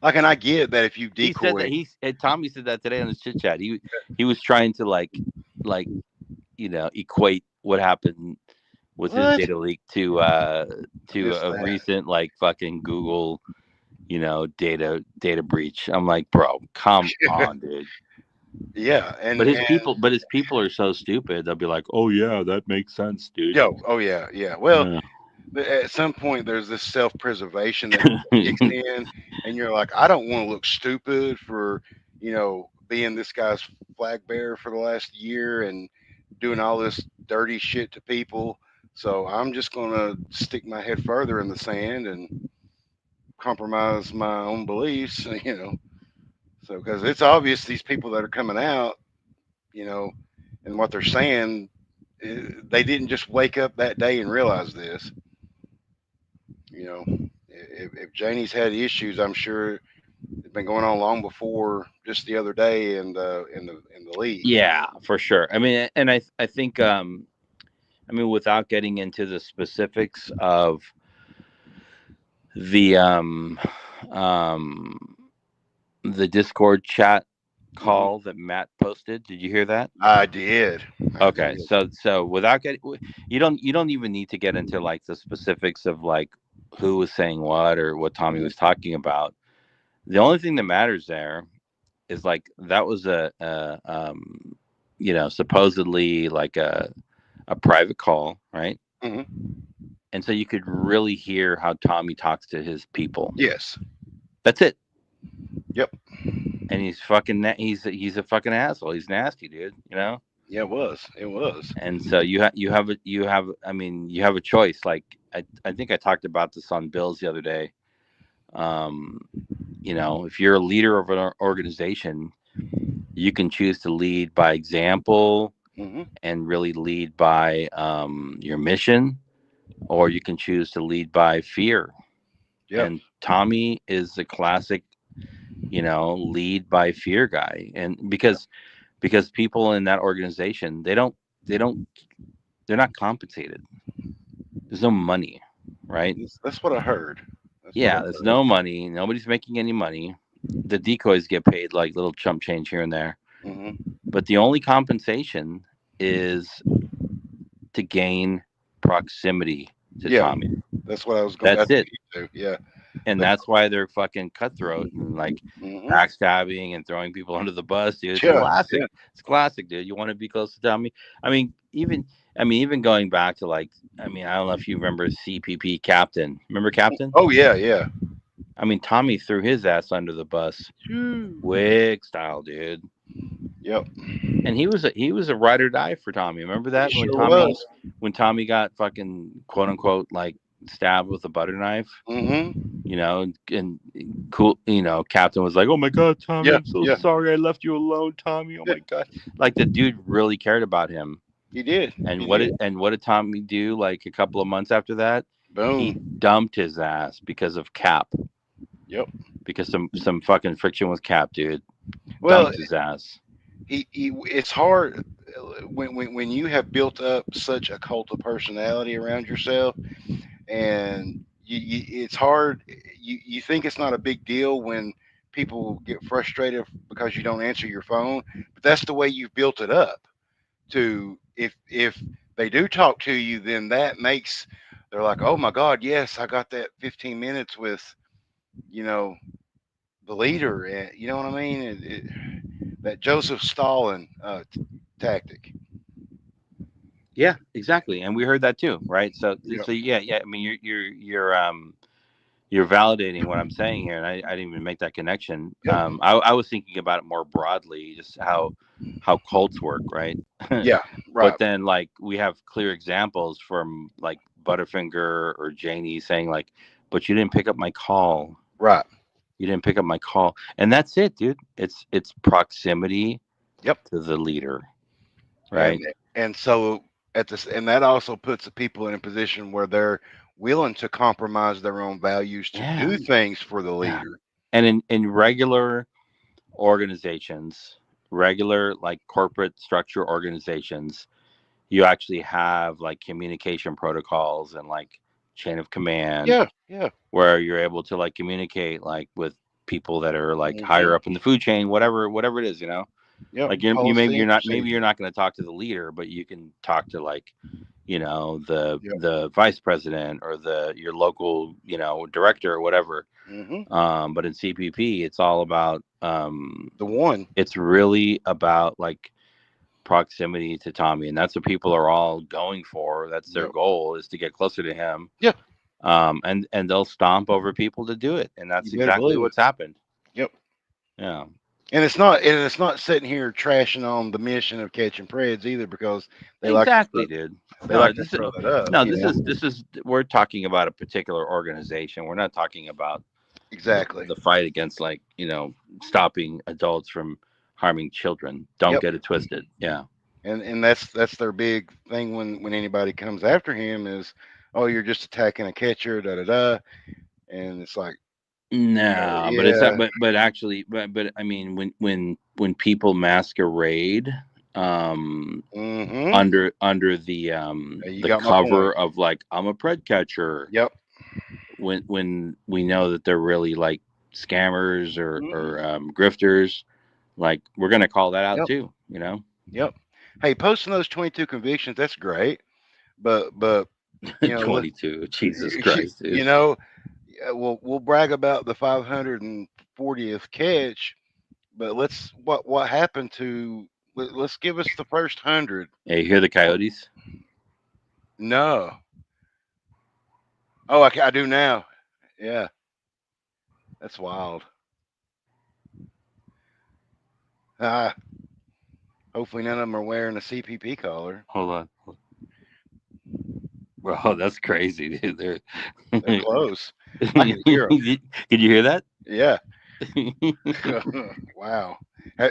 Like, and I get that if you He said that decoy. Tommy said that today on his chit chat. He was trying to like equate what happened with his What? data leak I to missed a that. recent like fucking Google, data breach. I'm like, bro, come on, dude. Yeah, But his people are so stupid. They'll be like, "Oh yeah, that makes sense, dude." yo, oh yeah, yeah. Well, Yeah. at some point there's this self-preservation that kicks in, and you're like, I don't want to look stupid for being this guy's flag bearer for the last year and doing all this dirty shit to people. So I'm just gonna stick my head further in the sand and compromise my own beliefs. So because it's obvious these people that are coming out, you know, and what they're saying, they didn't just wake up that day and realize this. If Janie's had issues, I'm sure it's been going on long before just the other day in the league. Yeah, for sure. I mean, and I think without getting into the specifics of the um the Discord chat Hmm. call that Matt posted. Did you hear that? I did. I Okay, did. so without getting, you don't even need to get into like the specifics of like who was saying what or what Tommy Mhm. was talking about. The only thing that matters there is like that was supposedly like a private call, right? Hmm. And so you could really hear how Tommy talks to his people. Yes. That's it. Yep. And he's fucking he's a fucking asshole. He's nasty, dude. Yeah, it was. It was. And so you have a choice. Like I think I talked about this on Bills the other day. Um, if you're a leader of an organization, you can choose to lead by example Hmm. and really lead by your mission, or you can choose to lead by fear. Yeah. And Tommy is the classic, lead by fear guy. And Yeah. because people in that organization, they don't they're not compensated. There's no money, right? That's what I heard. That's what I Yeah, there's heard. no money. Nobody's making any money. The decoys get paid like little chump change here and there. Hmm. But the only compensation is to gain proximity to Yeah, Tommy. that's what I was going. That's That's what it. you do. Yeah. And That's. that's why they're fucking cutthroat and like Hmm. backstabbing and throwing people under the bus, dude. It's Yeah. classic. Yeah. It's classic, dude. You want to be close to Tommy? I mean, even going back to like, I don't know if you remember CPP Captain. Remember Captain? Oh yeah. Yeah. I mean, Tommy threw his ass under the bus, Phew. wig style, dude. Yep. And he was a ride or die for Tommy. Remember He that sure was. when Tommy got fucking quote unquote like stabbed with a butter knife, Mm-hmm. and cool, Captain was like, "Oh my god, Tommy, Yeah. I'm so Yeah. sorry I left you alone, Tommy. Oh Yeah. my god." Like the dude really cared about him. He did. And He did. what did Tommy do like a couple of months after that? He Boom. dumped his ass because of Cap, Yep. because some fucking friction with Cap, dude. Well, Dumped his ass. it's hard when you have built up such a cult of personality around yourself, and it's hard. You think it's not a big deal when people get frustrated because you don't answer your phone, but that's the way you've built it up. To if they do talk to you, then that makes they're like, oh my God, yes, I got that 15 minutes with you know the leader, and you know what I mean. That Joseph Stalin tactic. Yeah, exactly. And we heard that too, right? So Yep. so yeah, yeah. I mean, you're validating what I'm saying here, and I didn't even make that connection. Yep. I was thinking about it more broadly, just how cults work, right? Yeah. But Right. then, like, we have clear examples from like Butterfinger or Janie saying like, "But you didn't pick up my call. Right. You didn't pick up my call," and that's it, dude. It's proximity Yep. to the leader, And right? and so at this, and that also puts the people in a position where they're willing to compromise their own values to Yeah, do things for the yeah. leader. And in regular organizations, regular like corporate structure organizations, you actually have like communication protocols and like chain of command Yeah. Yeah. where you're able to like communicate like with people that are like Hmm. higher up in the food chain, whatever it is, Yep. like you maybe Policy you're and not maybe you're procedure. not going to talk to the leader, but you can talk to like the Yep. vice president or the your local director or whatever. Hmm. But in CPP, it's all about The one. it's really about like proximity to Tommy, and that's what people are all going for. That's their Yep. goal, is to get closer to him. Yeah. And they'll stomp over people to do it, and You that's better exactly believe it. what's happened. Yep. Yeah, And it's not sitting here trashing on the mission of catching preds either because they like to exactly, dude. they No, like to this throw that up. no, You know. this is we're talking about a particular organization. We're not talking about Exactly. the fight against like stopping adults from harming children. Don't Yep. get it twisted. Yeah. And that's their big thing when anybody comes after him is, oh, you're just attacking a catcher, da da da, and it's like, No, but it's yeah, but actually, but I mean, when people masquerade, um, mm-hmm. under You the got my point. cover of like I'm a pred catcher, Yep. when we know that they're really like scammers Hmm. or grifters, like we're gonna call that out Yep. too. Yep. Hey, posting those 22 convictions, that's great, but let 22, Jesus Christ, dude. you know, yeah, we'll brag about the 540th catch, but what happened to let's give us the first 100. Hey, you hear the coyotes? No. Oh, I do now. Yeah, that's wild. Ah, hopefully none of them are wearing a CPP collar. Hold on, bro, that's crazy, dude. They're close. I can hear them. Did you hear that? Yeah. Wow.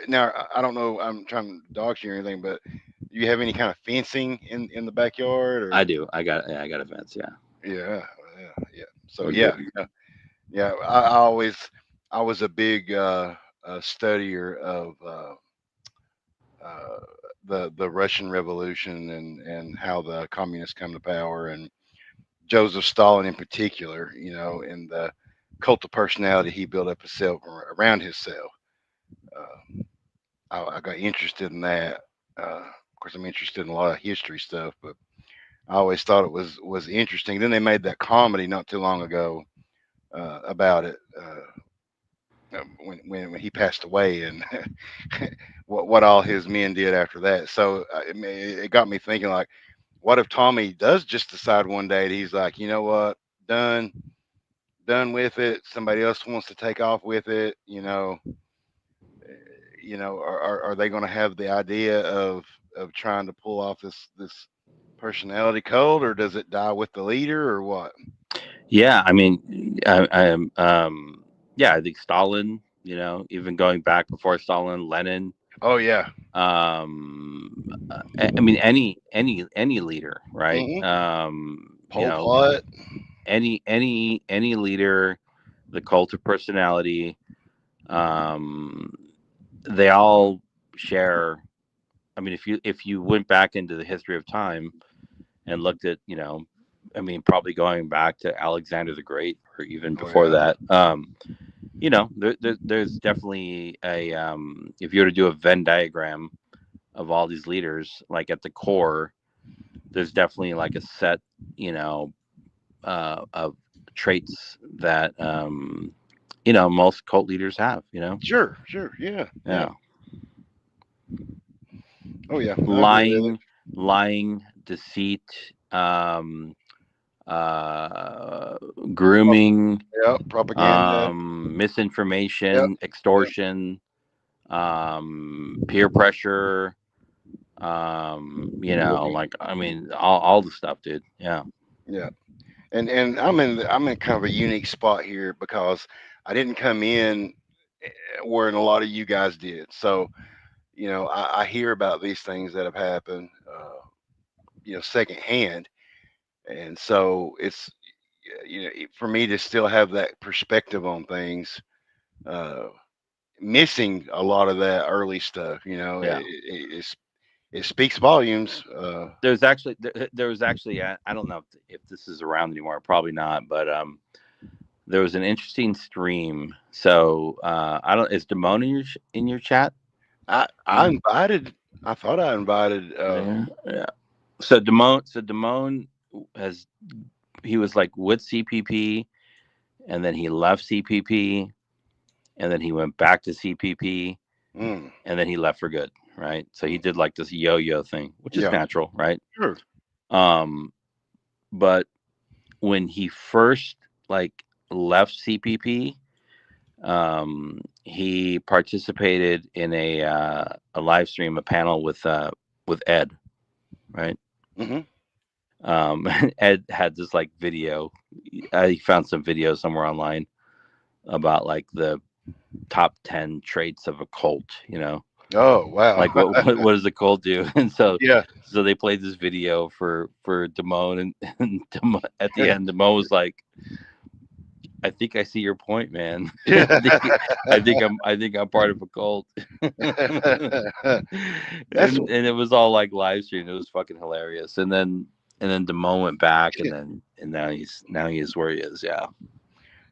Now I don't know. I'm trying to dog you or anything, but do you have any kind of fencing in the backyard I or? do. I got events. Yeah, Yeah, yeah, yeah. So we're yeah, good. yeah, yeah. I was a big studier of uh, the Russian Revolution and how the communists come to power, and Joseph Stalin in particular. And the cult of personality he built up himself around himself. Uh, I got interested in that. Of course, I'm interested in a lot of history stuff, but I always thought it was interesting. Then they made that comedy not too long ago about it when he passed away and what all his men did after that. So it got me thinking like, what if Tommy does just decide one day that he's like, you know what, done, done with it. Somebody else wants to take off with it. are they going to have the idea of trying to pull off this personality code, or does it die with the leader, or what? Yeah, I mean, I am. Yeah, I think Stalin. Even going back before Stalin, Lenin. Oh yeah. I mean, any leader, right? Hmm. Pol Pot. Any leader, the cult of personality. Um, they all share. I mean, if you went back into the history of time and looked at, I mean, probably going back to Alexander the Great or even Oh before yeah. that, there's definitely if you were to do a Venn diagram of all these leaders, like at the core, there's definitely like a set, of traits that, most cult leaders have, Sure. Sure. Yeah. Yeah. yeah. Oh yeah. I agree with it. Lying, deceit, uh, Prop- grooming, Yeah. Propaganda. Yep. misinformation, Yep. extortion, peer pressure, Bullying. like, I mean, all the stuff, dude. Yeah. Yeah. And I'm in kind of a unique spot here because I didn't come in where a lot of you guys did. So I hear about these things that have happened, secondhand, and so it's for me to still have that perspective on things. Uh, Missing a lot of that early stuff, Yeah. it speaks volumes. There was actually, I don't know if this is around anymore, probably not, but there was an interesting stream. So I don't, is Damone in your chat? I Yeah. invited. I thought I invited. Yeah. Yeah. So Damone has, he was like with CPP, and then he left CPP, and then he went back to CPP, Mm, and then he left for good, right? So he did like this yo-yo thing, which is yeah, natural, right? sure. Um, but when he first like left CPP, he participated in a live stream, a panel with Ed, right? Hmm. Ed had this like video. I found some video somewhere online about like the top 10 traits of a cult, Oh wow. like what does the cult do? And Yeah. so they played this video for Damone, and at the end Damone was like, I think I see your point, man. I think I'm part of a cult. That's And it was all like live streamed. It was fucking hilarious. And then Damone went back, and now he is where he is. Yeah.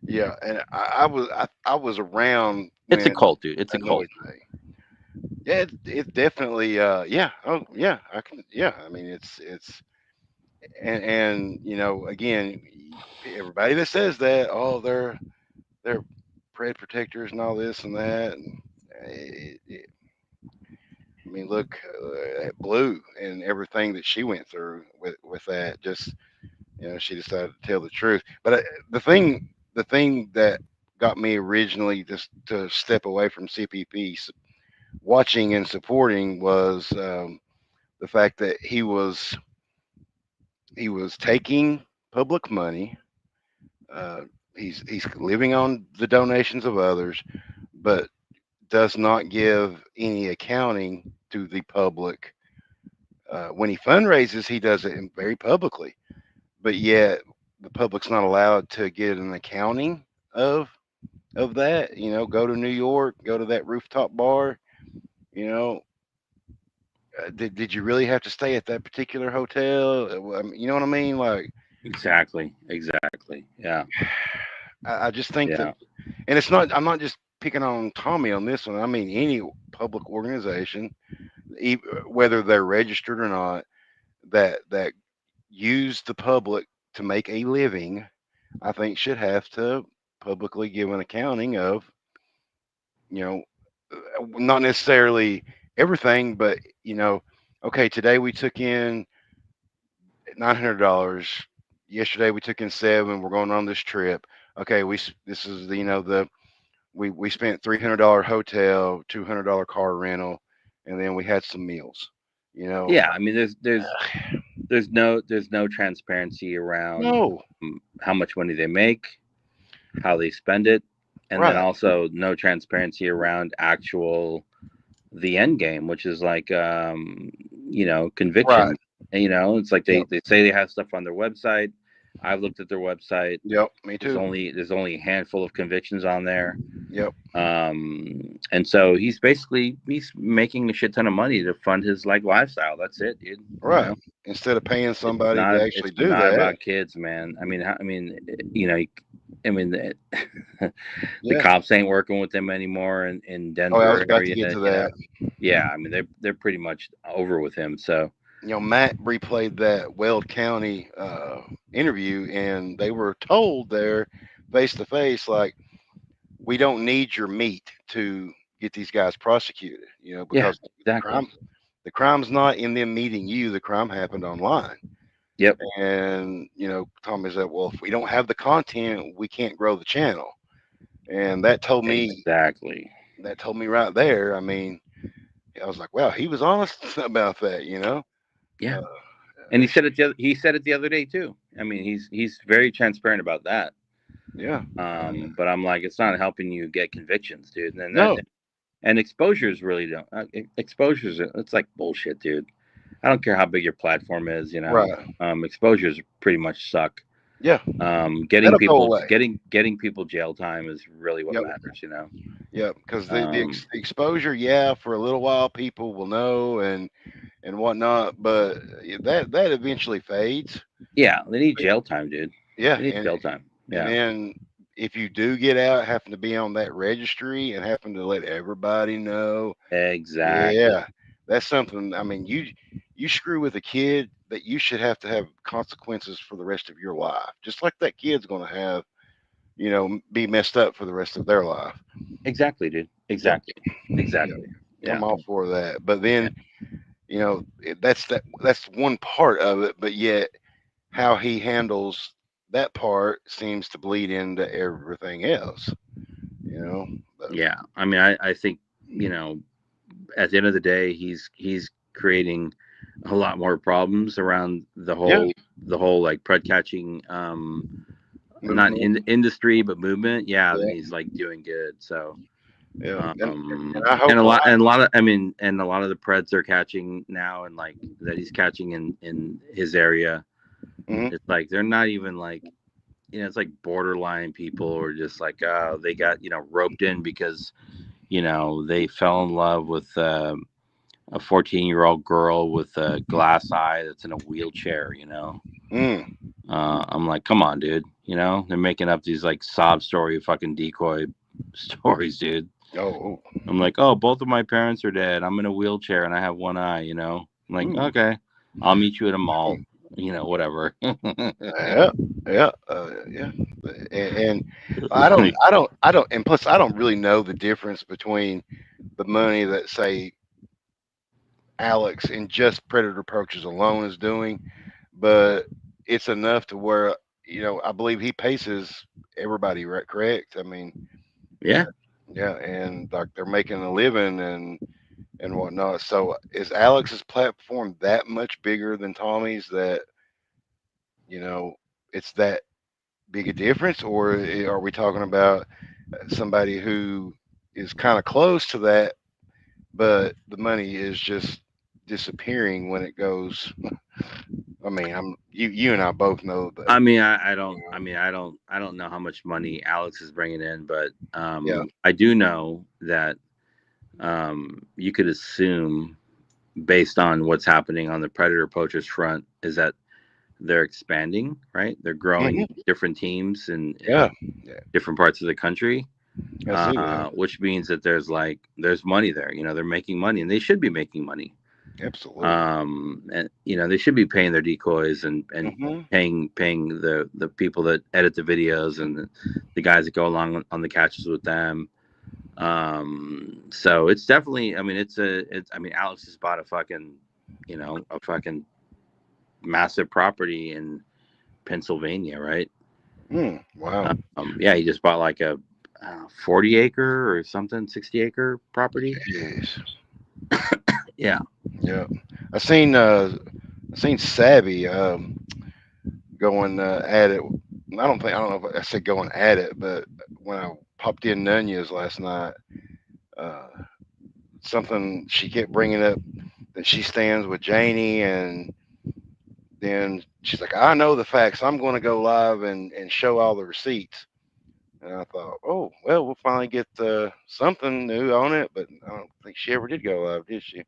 yeah, and I was around It's a when cult, dude. It's a I know cult. it. Yeah, it definitely. Yeah. Oh yeah. I can. Yeah. I mean, it's and again, everybody that says that, oh, they're pred protectors and all this and that, and I mean, look at Blue and everything that she went through with that. Just she decided to tell the truth. But the thing that got me originally just to step away from CPP, watching and supporting, was the fact that he was taking public money. Uh, he's living on the donations of others, but does not give any accounting to the public. When he fundraises, he does it very publicly, but yet the public's not allowed to get an accounting of that. Go to New York, go to that rooftop bar. You know, did you really have to stay at that particular hotel? You know what I mean? Like, Exactly. Exactly. Yeah. I just think that, Yeah. and it's not. I'm not just picking on Tommy on this one. I mean, any public organization, whether they're registered or not, that use the public to make a living, I think should have to publicly give an accounting of, you know, not necessarily everything, but okay, today we took in $900. Yesterday we took in seven. We're going on this trip. Okay, this is the we spent $300 hotel, $200 car rental, and then we had some meals. You know, Yeah, I mean, there's no transparency around no, how much money they make, how they spend it, and then right, also no transparency around actual the end game, which is like right, convictions. And, it's like they yep, they say they have stuff on their website. I've looked at their website. yep, me There's too, only a handful of convictions on there. yep, And so he's making a shit ton of money to fund his like lifestyle. That's it, dude. right. Instead of paying It's somebody to not actually it's do not that, about kids, man. You know, I mean, the yeah. cops ain't working with them anymore in Oh, I was Denver about to area. get to that. Yeah, I mean they're pretty much over with him. So You know, Matt replayed that Weld County interview, and they were told there, face to face, like, we don't need your meat to get these guys prosecuted. You know, yeah, because exactly. crime, the crime's not in them meeting you. The crime happened online. Yep, And Tommy said, well, if we don't have the content, we can't grow the channel. And exactly. that told me right there. I mean, I was like, wow, he was honest about that. Yeah, Uh, and he said it the other day too. I mean, he's very transparent about that. yeah, But I'm like, it's not helping you get convictions, dude. no, And exposures really don't. Exposures, it's like bullshit, dude. I don't care how big your platform is, right, exposures pretty much suck. yeah, Getting that'll go people away. getting people jail time is really what Yep, matters. yep, because Um, the exposure, yeah, for a little while, people will know and whatnot, but that eventually fades. yeah, they need jail time, dude. Yeah, They need jail time. and Yeah, then if you do get out, having to be on that registry and having to let everybody know, exactly, yeah, that's something. I mean, you screw with a kid, that you should have to have consequences for the rest of your life, just like that kid's going to have, be messed up for the rest of their life. exactly, dude. Yep, Exactly, yep. exactly. Yeah, I'm all for that, but yeah, then that's one part of it, but yet how he handles that part seems to bleed into everything else. But yeah. I mean, I think you know, at the end of the day, he's creating a lot more problems around yeah, the whole like pred catching not movement. in industry but movement. Yeah, then Yeah, he's like doing good. So yeah, and I hope and a lot. a lot of I mean and a lot of the preds they're catching now and like that he's catching in his area. Mhm. It's like they're not even like it's like borderline people or just like they got roped in because they fell in love with a 14-year-old girl with a glass eye that's in a wheelchair. Mm. I'm like, come on, dude. They're making up these like sob story fucking decoy stories, dude. Oh, oh. I'm like, oh, both of my parents are dead. I'm in a wheelchair and I have one eye. I'm like, Mm. okay, I'll meet you at a Oh. mall, whatever. Yeah, yeah, yeah. And I don't, and plus I don't really know the difference between the money that, say, Alex in just predator approaches alone is doing, but it's enough to where I believe he paces everybody, right? Correct. I mean, Yeah, yeah, and like they're making a living and whatnot. So is Alex's platform that much bigger than Tommy's that you know it's that big a difference, or are we talking about somebody who is kind of close to that, but the money is just disappearing when it goes? I mean, you and I both know that. I mean, I don't. I mean, I don't know how much money Alex is bringing in, but Yeah. I do know that you could assume, based on what's happening on the predator poachers front, is that they're expanding, right? They're growing Hmm. different teams in Yeah. Yeah. different parts of the country, I see that. which means that there's money there. They're making money, and they should be making money. Absolutely. And they should be paying their decoys and Hmm. paying the people that edit the videos and the guys that go along on the catches with them. So it's definitely. I mean, it's. I mean, Alex has bought a fucking massive property in Pennsylvania, right? Mm, wow. Yeah, he just bought like a 40 acre or something, 60 acre property. Jeez. Yeah. Yeah. I seen I seen Savvy going at it. I don't know if I said going at it, but when I popped in Nunez last night, uh, something she kept bringing up that she stands with Janie, and then she's like, I know the facts. I'm going to go live and show all the receipts. And I thought, oh, well, we'll finally get something new on it, but I don't think she ever did go live, did she?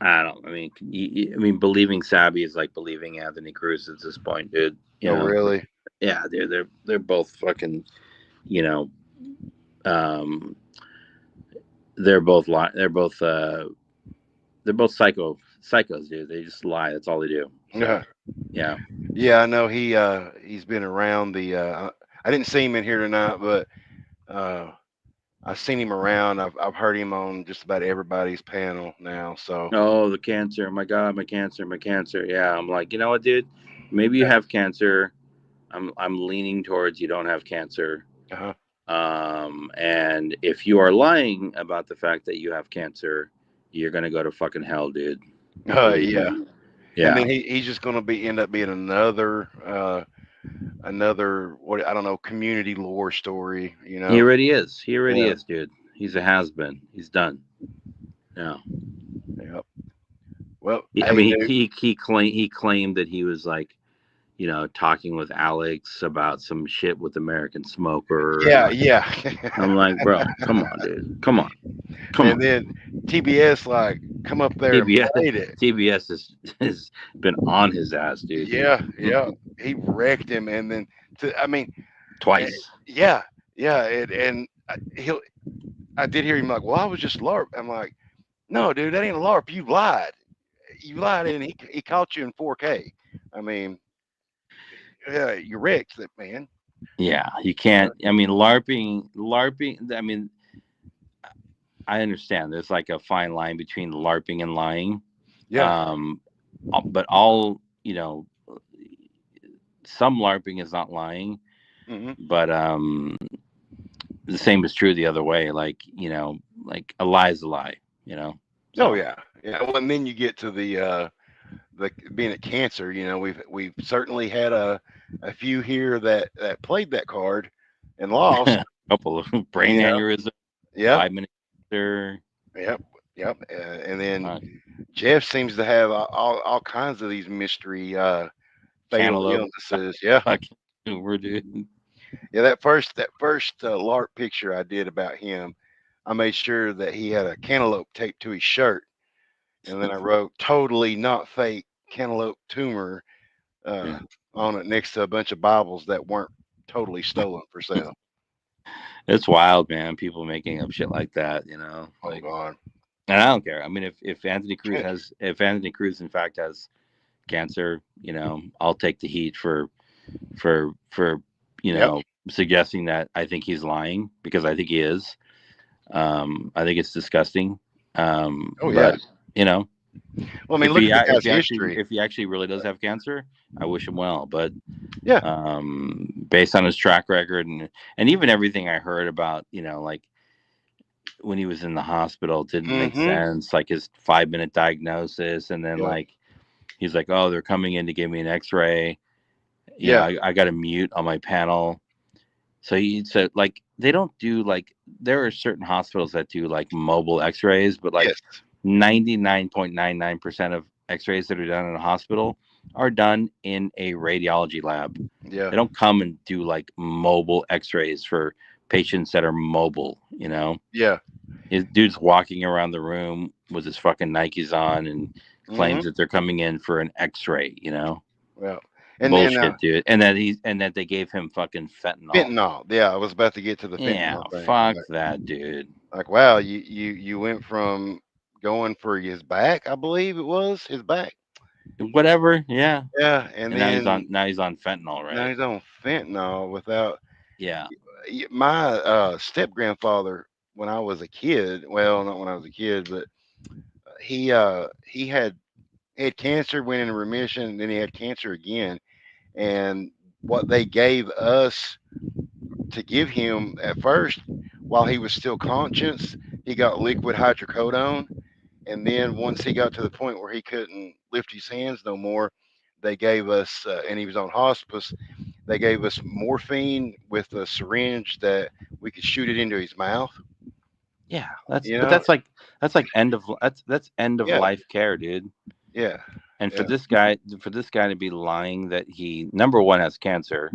I don't. I mean, I mean, believing Sabby is like believing Anthony Cruz at this point, dude. You Oh, know. really? Yeah, they're both fucking. You know. Um. They're both they're both psychos, dude. They just lie. That's all they do. So Yeah. yeah. Yeah, I know he's been around the. I didn't see him in here tonight, but uh, I've seen him around. I've heard him on just about everybody's panel now. So Oh, the cancer. My God, my cancer, my cancer. Yeah, I'm like, you know what, dude? Maybe you have cancer. I'm leaning towards you don't have cancer. uh-huh. And if you are lying about the fact that you have cancer, you're gonna go to fucking hell, dude. Believe Yeah, me. and Yeah. then he's just going to be end up being another what I don't know community lore story. You He know? already is. He already Yeah. is, dude. He's a has been. He's done. Yeah. Yep. Well, I hey, mean, dude. he claimed that he was like, you know, talking with Alex about some shit with American Smoker, and Yeah, like, yeah. I'm like, bro, come on, dude, come on, come And on. then TBS like come up there and TBS played it. TBS has been on his ass, dude, Yeah, yeah. He wrecked him, and then I mean, eh, twice. yeah, yeah. And he'll. I did hear him like, "Well, I was just LARP." I'm like, "No, dude, that ain't a LARP. You lied. You lied, and he caught you in 4K. I mean, yeah, you wrecked that man. Yeah, you Yeah, can't. I mean, LARPing. I mean, I understand there's like a fine line between LARPing and lying. yeah, Um, but all you know, some LARPing is not lying, hmm but the same is true the other way. Like, you know, like a lie is a lie. You know, oh so yeah, yeah. Well, and then you get to the being a cancer. You know, we've certainly had a few here that played that card and lost. a couple of brain You know, aneurysm, yeah, 5 minutes after. yep, yep. And then Uh, Jeff seems to have all kinds of these mystery fatal Cantaloupe, illnesses. Yeah, fucking tumor, dude. yeah. That first LARP picture I did about him, I made sure that he had a cantaloupe taped to his shirt, and then I wrote "totally not fake cantaloupe tumor" uh, Yeah, on it next to a bunch of Bibles that weren't totally stolen for sale. it's wild, man. People making up shit like that, you know. Oh Like, God. and I don't care. I mean, if Anthony Cruz in fact has cancer, you know, I'll take the heat for you Yep. know suggesting that I think he's lying because I think he is. I think it's disgusting. Oh yeah. But you know, Well, I mean, look at the if guy's history. if he actually really does have cancer, I wish him well. But Yeah. based on his track record and even everything I heard about, you know, like when he was in the hospital, it didn't make Mm-hmm. sense. Like his 5 minute diagnosis, and then Yep. like he's like, oh, they're coming in to give me an X-ray. You know, Yeah. I got a mute on my panel. So he said, like, they don't do like there are certain hospitals that do like mobile X-rays, but like Yes. 99.99% of X-rays that are done in a hospital are done in a radiology lab. Yeah. They don't come and do like mobile X-rays for patients that are mobile. You know, Yeah. his dude's walking around the room with his fucking Nikes on and Mm-hmm. claims that they're coming in for an X-ray. You know, Well, and bullshit, dude. And that they gave him fucking fentanyl. fentanyl. Yeah, I was about to get to the Yeah, fentanyl thing. fuck that, dude. Like, wow, you went from going for his back, I believe it was his back. Whatever, yeah. Yeah, and And then now he's on fentanyl, now right? he's on fentanyl without Yeah. my step grandfather when I was a kid. Well, not when I was a kid, but he had cancer, went into remission, and then he had cancer again. And what they gave us to give him at first while he was still conscious. He got liquid hydrocodone, and then once he got to the point where he couldn't lift his hands no more, they gave us, and he was on hospice. They gave us morphine with a syringe that we could shoot it into his mouth. Yeah, that's You but know? that's like that's end of Yeah, life care, dude. yeah, And yeah, for this guy to be lying that he number one has cancer,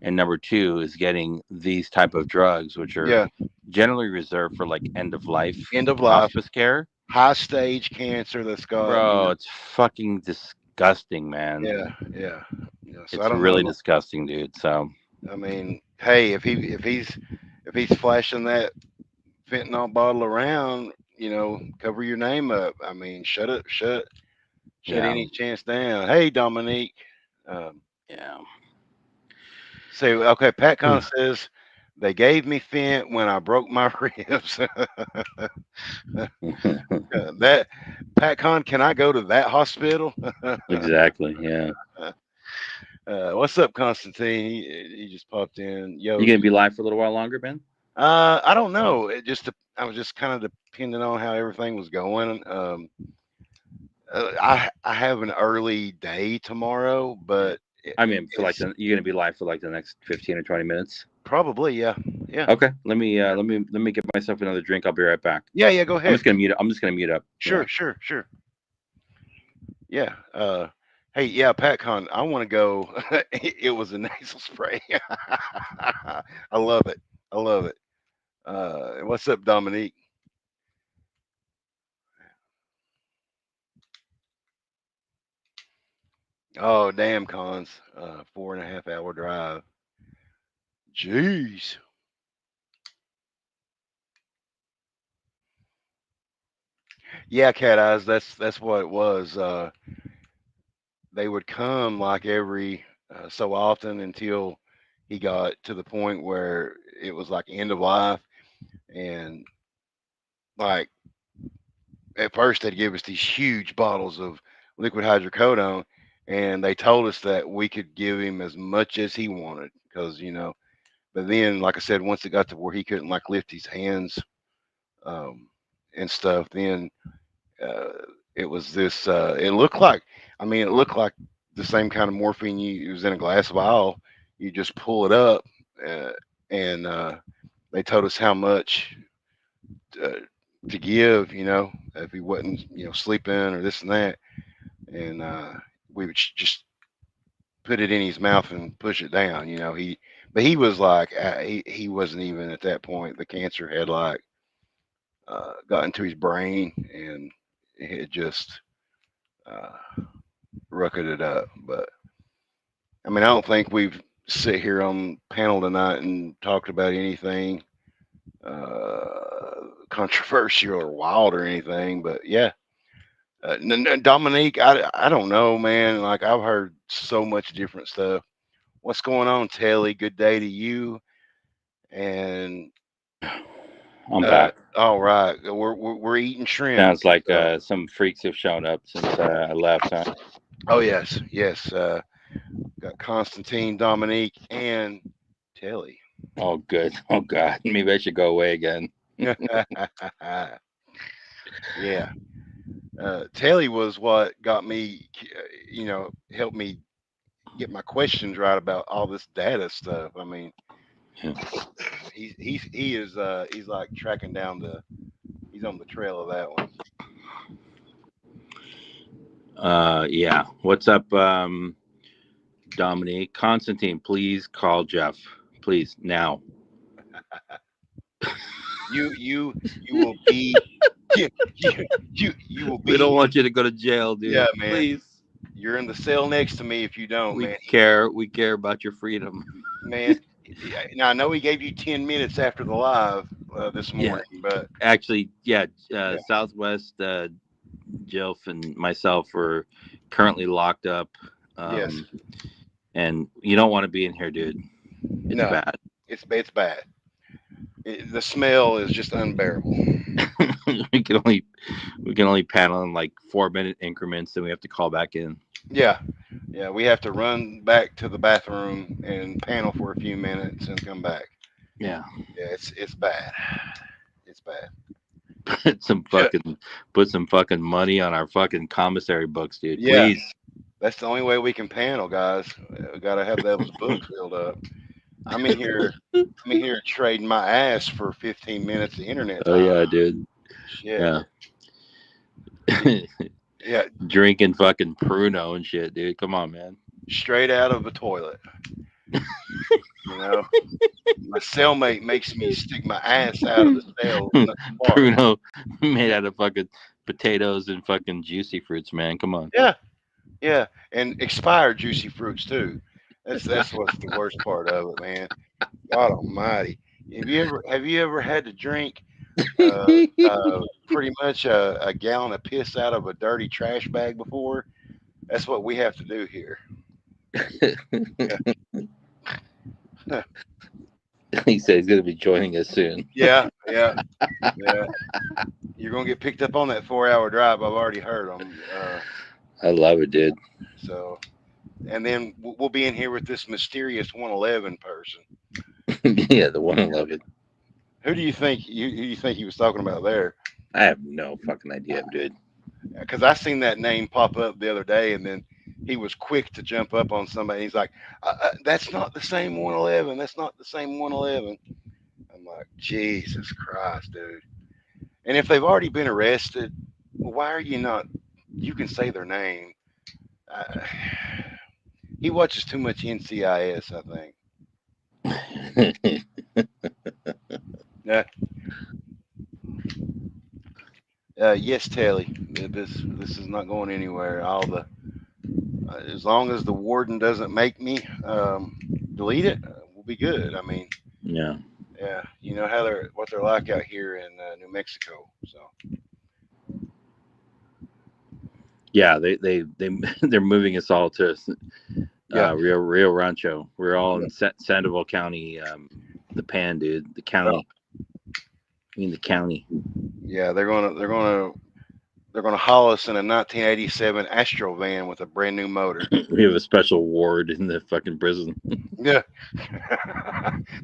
and number two is getting these type of drugs, which are yeah. generally reserved for like end of life End of life, hospice care. high stage cancer that's got, Bro, it's fucking disgusting, man. yeah, yeah, yeah. So I It's don't really know. disgusting, dude. So I mean, hey, if he's flashing that fentanyl bottle around, cover your name up. I mean, shut yeah, any chance down. Hey, Dominique. Um, yeah. so okay, PatCon says they gave me fent when I broke my ribs. That PatCon, can I go to that hospital? Exactly. Yeah. What's up, Constantine? He just popped in. You Yo, gonna be live for a little while longer, Ben? I don't know. I was just kind of depending on how everything was going. I have an early day tomorrow, Yeah. but I mean, for like it's you're gonna be live for like the next 15 or 20 minutes. probably, yeah, yeah, Okay. Let me get myself another drink. I'll be right back. yeah, yeah. Go ahead. I'm just gonna mute up. Sure, Yeah. sure, sure. Yeah. Hey, yeah, PatCon. I want to go. It was a nasal spray. I love it. I love it. What's up, Dominique? Oh, damn, cons. 4.5 hour drive. Jeez. Yeah, cat eyes. That's what it was. They would come like every so often until he got to the point where it was like end of life, and like at first they'd give us these huge bottles of liquid hydrocodone, and they told us that we could give him as much as he wanted because But then, like I said, once it got to where he couldn't like lift his hands um, and stuff, then uh, it was this. It looked like, I mean, it looked like the same kind of morphine you it was in a glass vial. You just pull it up, uh, and they told us how much uh, to give. If he wasn't, sleeping or this and that, and we would just put it in his mouth and push it down. But he was like, he wasn't even at that point. The cancer had like got into his brain and it had just uh, rucketed it up. But I mean, I don't think we've sit here on panel tonight and talked about anything controversial or wild or anything. But yeah, Dominique, I don't know, man. Like I've heard so much different stuff. What's going on, Telly? Good day to you. And I'm back. all right, we're eating shrimp. Sounds like So, some freaks have shown up since I left, huh? oh yes, yes. Got Constantine, Dominique, and Telly. Oh, good. Oh, God. Maybe I should go away again. Yeah, Telly was what got me, helped me get my questions right about all this data stuff. I mean, Yeah. he's like tracking down he's on the trail of that one. Yeah. What's up, Dominique? Constantine, please call Jeff. Please, now. You will be you you will We don't be want you to go to jail, yeah, dude. man. Please. You're in the cell next to me if you don't, We man. care. We care about your freedom. Man, now I know he gave you 10 minutes after the live this Yeah. morning, but Actually, yeah. yeah, Southwest, GILF, and myself were currently locked up. yes, Um, and you don't want to be in here, dude. It's no, bad. it's bad. The smell is just unbearable. we can only we can only panel in like 4 minute increments, and we have to call back in. Yeah, yeah, we have to run back to the bathroom and panel for a few minutes and come back. Yeah. Yeah, it's bad. It's bad. Put some Ju- fucking put some fucking money on our fucking commissary books, dude. Yeah, Please. that's the only way we can panel, guys. We gotta have those books filled up. I'm in here. I'm in here trading my ass for 15 minutes of internet Oh time. yeah, dude. Shit. Yeah. Y- Yeah, Drinking fucking Pruno and shit, dude. Come on, man. straight out of the toilet. You know, my cellmate makes me stick my ass out of the cell with nothing fart. Pruno made out of fucking potatoes and fucking juicy fruits, man. Come on. Yeah, yeah, and expired juicy fruits too. That's what's the worst part of it, man. God Almighty. Have you ever had to drink pretty much a gallon of piss out of a dirty trash bag before? That's what we have to do here. Yeah, He said he's gonna be joining us soon. yeah, yeah, yeah. You're gonna get picked up on that 4 hour drive. I've already heard them. I love it, dude. So, and then we'll be in here with this mysterious 111 person. Yeah, the 111. Who do you think he was talking about there? I have no fucking idea, dude. Because I seen that name pop up the other day, and then he was quick to jump up on somebody. He's like, "That's not the same 111. That's not the same 111." I'm like, Jesus Christ, dude. And if they've already been arrested, well, why are you not? You can say their name. Uh, he watches too much NCIS, I think. Uh, yes, Telly. This is not going anywhere. All the as long as the warden doesn't make me delete it, we'll be good. I mean, Yeah. yeah, you know how they're what they're like out here in New Mexico. So Yeah, they they're moving us all to yeah, Rio Rancho. We're all yeah, in Sandoval County, the Pan, dude. The oh, county. I mean the county. yeah. They're gonna haul us in a 1987 Astro van with a brand new motor. We have a special ward in the fucking prison. Yeah,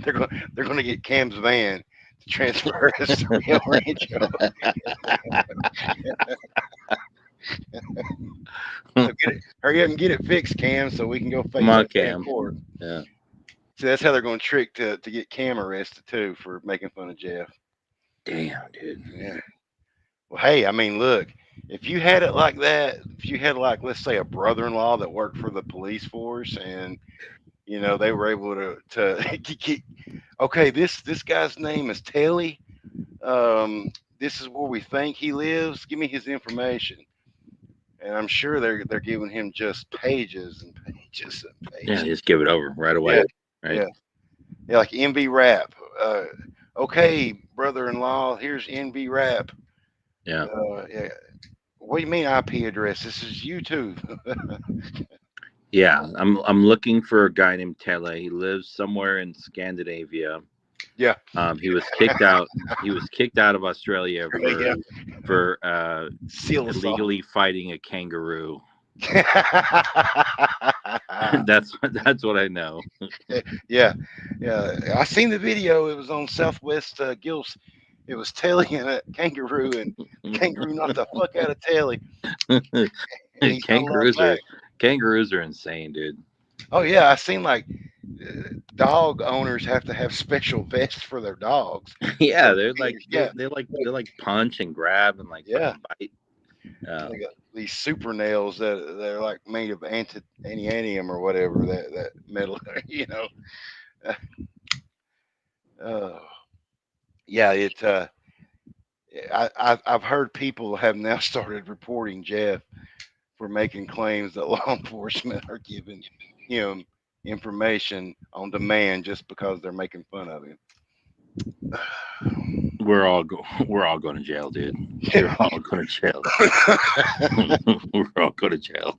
they're gonna get Cam's van to transfer us to Rio Rancho. So hurry up and get it fixed, Cam, so we can go Come face on, that day in Cam. court. Yeah. See, that's how they're going to trick to get Cam arrested too for making fun of Jeff. Damn, dude. Yeah. Well, hey, I mean, look, if you had it like that, if you had like, let's say, a brother-in-law that worked for the police force, and they were able to okay, this guy's name is Telly. This is where we think he lives. Give me his information. And I'm sure they're giving him just pages and pages and Yeah, pages. just give it over right Yeah, away. Right. yeah, yeah. Like NB Rap. Okay, brother-in-law, here's NB Rap. Yeah. Yeah. What do you mean IP address? This is YouTube. Yeah. I'm looking for a guy named Tele. He lives somewhere in Scandinavia. Yeah, He was kicked out. He was kicked out of Australia yeah. for Seal assault. illegally fighting a kangaroo. That's what I know. Yeah, yeah. I seen the video. It was on Southwest GILFs. It was Telly and a kangaroo, and the kangaroo knocked the fuck out of Telly, and he's not allowed kangaroos are back. kangaroos are insane, dude. Oh yeah, I seen like dog owners have to have special vests for their dogs. Yeah, So they're like yeah, they like punch and grab and like yeah. fucking bite. Uh, They got these super nails that they're like made of antianium or whatever that metal. You know. Uh, yeah, I've heard people have now started reporting Jeff for making claims that law enforcement are giving him information on demand just because they're making fun of him. we're all going to jail, dude. We're all going to jail. We're all going to jail.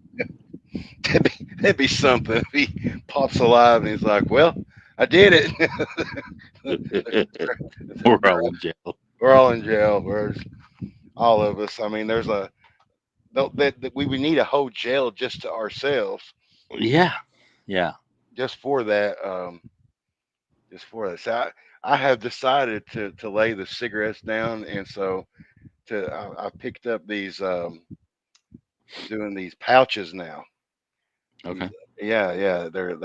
That'd be something if he pops alive and he's like, "Well, I did it." We're all in jail. We're all in jail. We're all of us. I mean, there's a that we would need a whole jail just to ourselves, Yeah, yeah. just for that. Just for that. So I have decided to lay the cigarettes down, and so I picked up these. I'm doing these pouches now. Okay. These, yeah, yeah, they're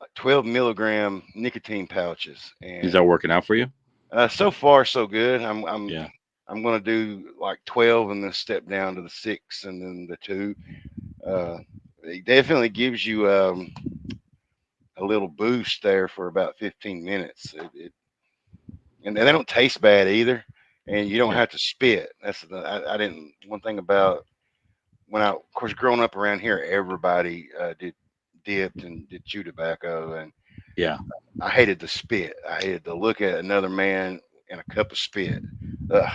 like 12 milligram nicotine pouches, Is that and working out for you? so far so good. Yeah. I'm gonna do like 12 and then step down to the six and then the two. It definitely gives you a little boost there for about 15 minutes. And they don't taste bad either, and you don't Yeah. have to spit. I didn't. One thing about when I, of course, growing up around here, everybody did dipped and did chew tobacco, and Yeah. I hated the spit. I hated to look at another man in a cup of spit. Ugh.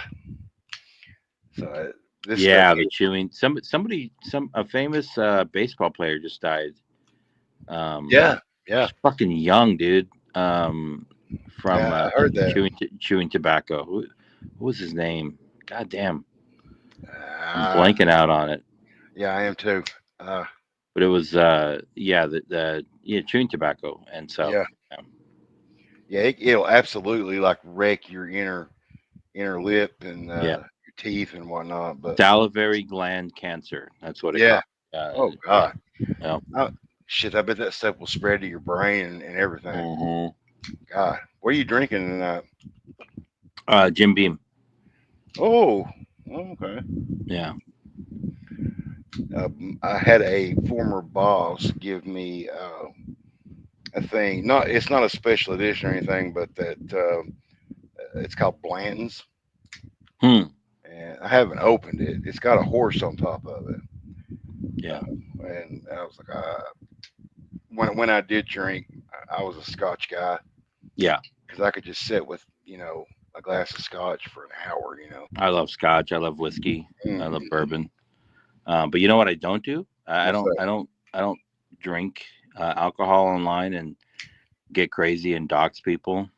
So this stuff, Yeah. The chewing. Some a famous baseball player just died. yeah, yeah, Just fucking young, dude. From yeah. I heard that. chewing tobacco. Who was his name? God damn, I'm Uh, blanking out on it. yeah, I am too. Uh, But it was yeah, the yeah, chewing tobacco, and so yeah, yeah. yeah. It'll absolutely like wreck your inner lip and Yeah. your teeth and whatnot. But Salivary gland cancer. That's what it yeah. caught. Oh Yeah. God. Yeah. I, shit. I bet that stuff will spread to your brain and everything. Hmm. God. What are you drinking tonight? Jim Beam. Oh. Okay. Yeah. Uh, I had a former boss give me a thing. Not it's not a special edition or anything, but that it's called Blanton's, Hmm. and I haven't opened it. It's got a horse on top of it, Yeah. and I was like, when I did drink, I was a Scotch guy Yeah. because I could just sit with a glass of Scotch for an hour. I love Scotch. I love whiskey. I love Mm, bourbon. But you know what I don't do? I what's don't. that? I don't drink alcohol online and get crazy and dox people.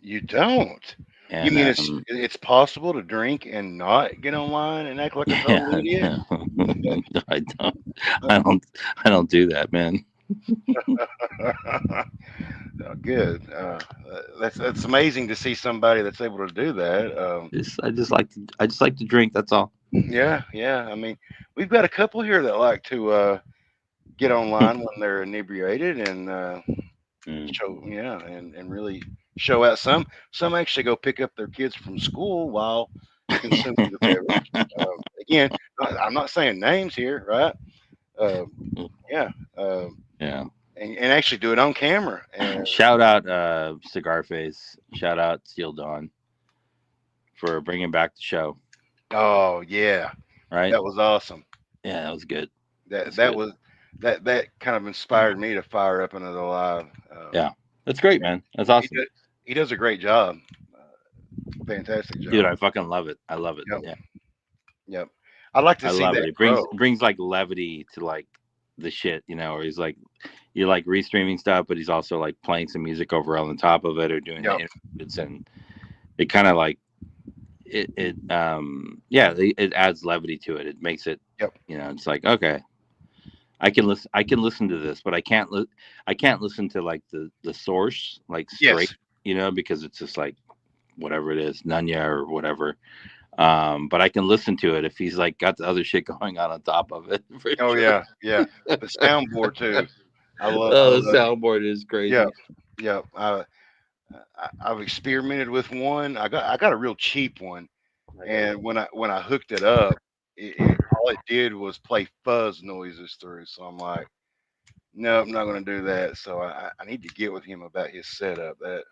You don't. You And mean it's possible to drink and not get online and act like a total yeah, idiot? no, I don't. I don't. I don't do that, man. Good. That's amazing to see somebody that's able to do that. I just like to drink. That's all. Yeah, yeah. I mean, we've got a couple here that like to get online when they're inebriated and Mm. show, yeah, and really show out. Some actually go pick up their kids from school while consuming the beverage. Again, I'm not saying names here, right? Uh, yeah, uh, Yeah. and actually do it on camera. And Shout out Cigar Face. Shout out Steel Dawn for bringing back the show. oh yeah, Right? that was awesome. Yeah, that was good. That That's that good. was that kind of inspired me to fire up another live. Yeah, that's great, man. That's He awesome, does, he does a great job, fantastic dude. job. I fucking love it. I love it. Yep, Yeah, yep. I'd like to I see love it. that grow. It brings like levity to like the shit, or he's like you like restreaming stuff, but he's also like playing some music over on the top of it or doing the Yep, interludes, and it kind of like yeah, it adds levity to it. It makes it, yep. it's like okay, I can listen to this, but I can't listen to like the source like straight, Yes. because it's just like whatever it is, Nunya or whatever. But I can listen to it if he's like got the other shit going on top of it for Oh sure. yeah, yeah. The soundboard too. I Oh, the love. soundboard is Yeah, crazy. yeah. I've experimented with one. I got a real cheap one, I got and when I hooked it up, all it did was play fuzz noises through. So I'm like, no, I'm not going to do that. So I need to get with him about his setup. That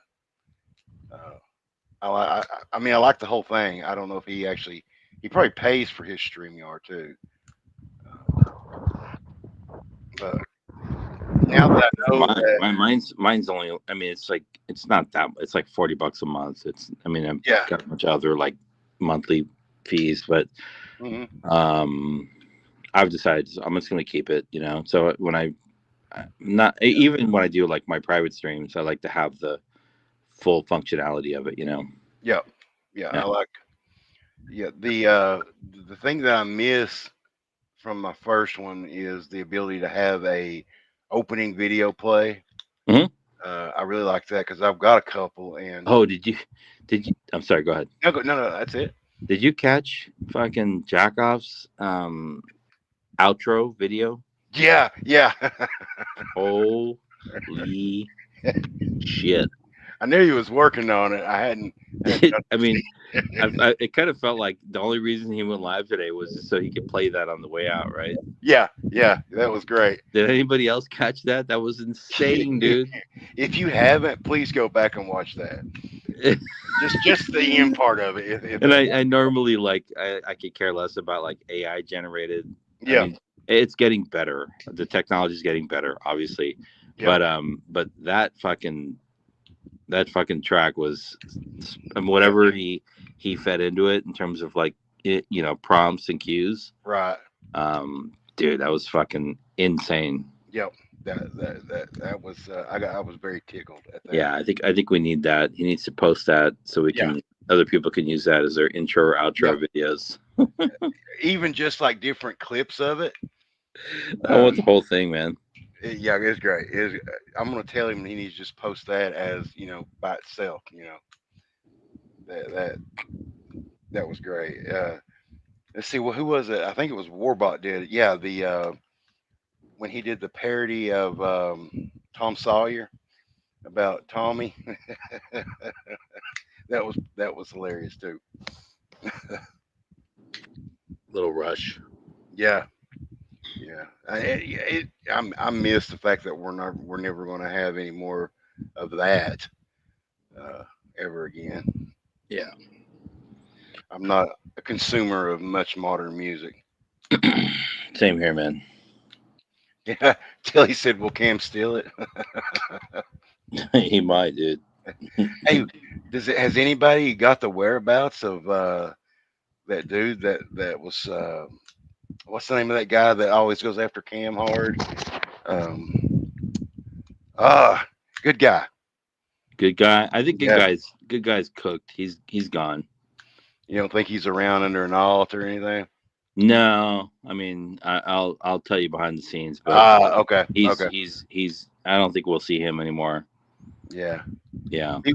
uh, I mean, I like the whole thing. I don't know if he probably pays for his StreamYard too. But now that I know that, Mine's only. I mean, it's like it's not that. It's like $40 a month. It's. I mean, I've yeah, got a bunch of other like monthly fees, but hmm um, I've decided I'm just going to keep it. So when not even when I do like my private streams, I like to have the full functionality of it. yeah, yeah. Yeah. I like the thing that I miss from my first one is the ability to have a opening video play. Hmm. I really like that because I've got a couple. And Oh, did you? I'm sorry. Go ahead. no, no, that's it. Did you catch fucking Jackoff's outro video? Yeah, yeah. Holy shit! I knew he was working on it. I hadn't got I to see mean, it kind of felt like the only reason he went live today was just so he could play that on the way out, right? Yeah, yeah, that was great. Did anybody else catch that? That was insane, dude. If you haven't, please go back and watch that. Just the end part of it. And I normally like I could care less about like AI generated. I Yeah, mean, it's getting better. The technology is getting better, obviously. yeah, But that fucking track was, and yeah, whatever he fed into it in terms of like prompts and cues. right. Dude, that was fucking insane. Yep. That was I was very tickled at that. Yeah, I think we need that. He needs to post that so we Yeah. can other people can use that as their intro or Yep. outro videos. Even just like different clips of it. I want the whole thing, man. Yeah, it's great. I'm gonna tell him he needs to just post that as by itself. That that was great. Let's see. Well, who was it? I think it was Warbot did it. Yeah, the when he did the parody of Tom Sawyer about Tommy. That was hilarious too. Little Rush. Yeah, yeah. I miss the fact that we're never going to have any more of that uh, ever again. Yeah. I'm not a consumer of much modern music. Same here, man. Yeah, till he said, "Well, Cam, steal it." He might, dude. Hey, has anybody got the whereabouts of that dude that was what's the name of that guy that always goes after Cam hard? Um, ah, good guy. Good guy. I think Yeah, good guy's cooked. He's gone. you don't think he's around under an alt or anything? No, I mean I'll tell you behind the scenes, but Ah, okay, okay, he's I don't think we'll see him anymore. yeah. Yeah. He,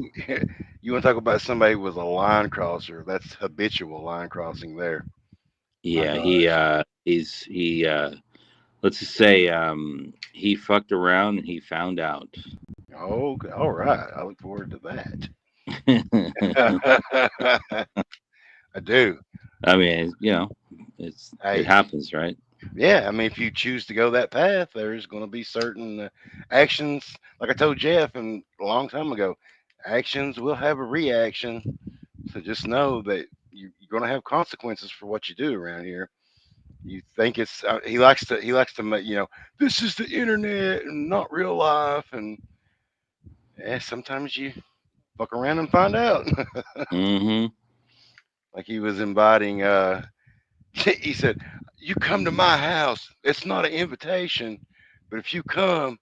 you want to talk about somebody with a line crosser? That's habitual line crossing there. My Yeah, gosh. he let's just say he fucked around and he found out. Oh, all right. I look forward to I that. I do. mean, it Hey, happens, right? yeah. I mean, if you choose to go that path, there's going to be certain actions. Like I told Jeff a long time ago, actions will have a reaction. So just know that you're going to have consequences for what you do around here. You think it's he likes to make this is the internet and not real life, and sometimes you fuck around and find out. Mm-hmm. Like he was inviting he said, "You come to my house. It's not an invitation, but if you come,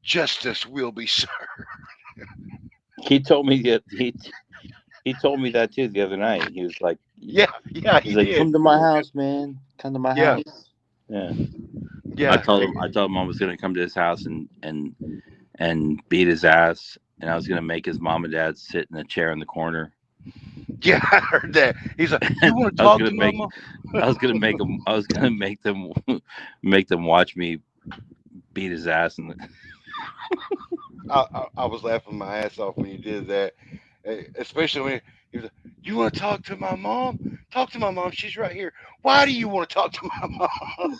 justice will be served." He told me that he told me that too the other night. He was like, Yeah, yeah, he's he like, did. come to my house, man. Come to my Yeah, house. Yeah. yeah, I told him I was gonna come to his house and beat his ass, and I was gonna make his mom and dad sit in a chair in the corner. yeah. I heard that. He's like, "You want to I was talk gonna to my make mom?" I was gonna make them watch me beat his ass, and I was laughing my ass off when you did that, especially when he was like, "You want to talk to my mom? Talk to my mom. She's right here. Why do you want to talk to my mom?"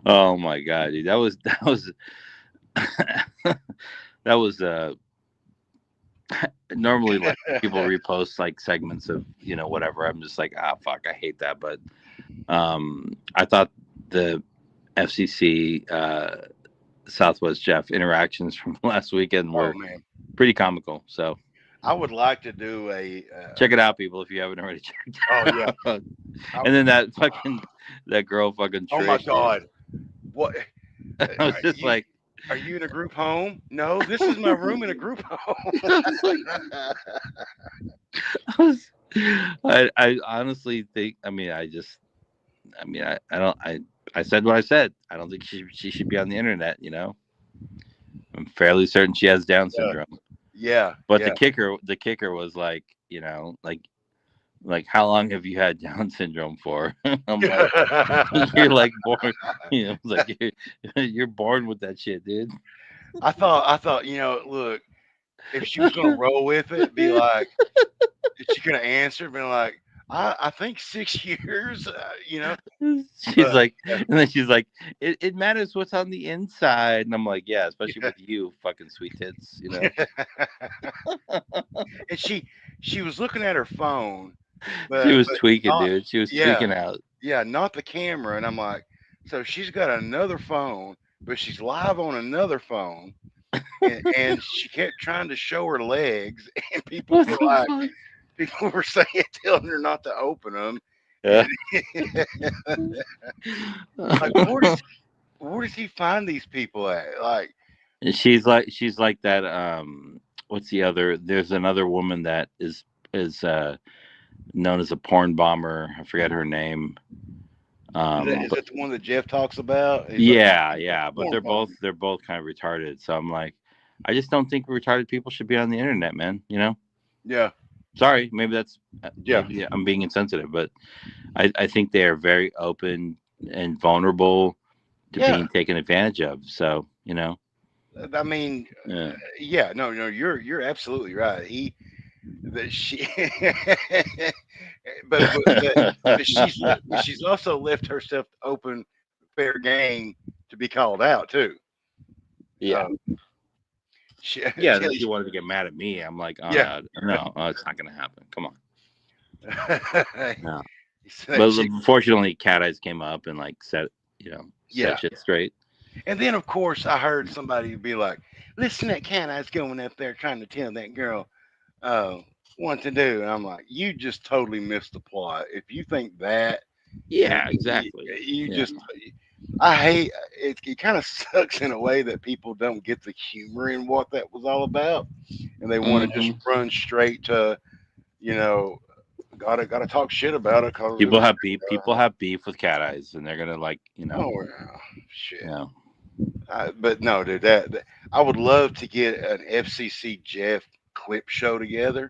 oh my god, dude, that was normally like people repost like segments of whatever. I'm just like, fuck, I hate that. But I thought the FCC Southwest Jeff interactions from last weekend Oh were man, pretty comical. So I would like to do a. check it out, people, if you haven't already checked Oh yeah. it out. I, And then that girl fucking oh my Trish, dude. God. What? I was just You like, are you in a group home? No, this is my room in a group home. I was like, I was, I honestly think. I mean, I don't. I said what I said. I don't think she should be on the internet. I'm fairly certain she has Down Yeah. syndrome. Yeah. But Yeah. the kicker was like, like how long have you had Down syndrome for? I'm like, you're like born, it's like you're born with that shit, dude. I thought, look, if she was gonna roll with it, be like, if she could have answered, been like, I think 6 years, She's but like, and then she's like, it matters what's on the inside, and I'm like, yeah, especially yeah. with you, fucking sweet tits. And she was looking at her phone, She but was tweaking, not, dude. She was yeah, tweaking out. yeah, not the camera. And I'm like, so she's got another phone, but she's live on another phone, and she kept trying to show her legs, and What the fuck? people were saying, telling her not to open them, Yeah. and like, where does he find these people at? Like, And she's like that. What's the other? There's another woman that is known as a porn bomber. I forget her name. is But that the one that Jeff talks about? He's like, yeah, "He's a yeah. But porn bomb." they're both kind of retarded. So I'm like, I just don't think retarded people should be on the internet, man. Yeah, Sorry, maybe that's yeah, maybe I'm being insensitive, but I think they are very open and vulnerable to yeah. being taken advantage of. So I mean, yeah. yeah, no, no, you're absolutely right. That she, but she's also left herself open, fair game to be called out too. Yeah. Um, she, Yeah, and then Kelly, she wanted to get mad at me. I'm like, oh yeah, no, no, it's not gonna happen. Come on. No. that But chick, unfortunately, Cat Eyes came up and like set yeah. shit straight. And then of course I heard somebody be like, "Listen, that cat eyes going up there trying to tell that girl uh, what to do." And I'm like, "You just totally missed the plot. If you think that, then Yeah, exactly. you Yeah. just." I hate it. It kind of sucks in a way that people don't get the humor in what that was all about, and they want to just hmm run straight to, you know, gotta talk shit about it because it People was. have beef. People have beef with Cat Eyes, and they're gonna like Oh yeah, shit. yeah. But no, dude, I would love to get an FCC Jeff clip show together.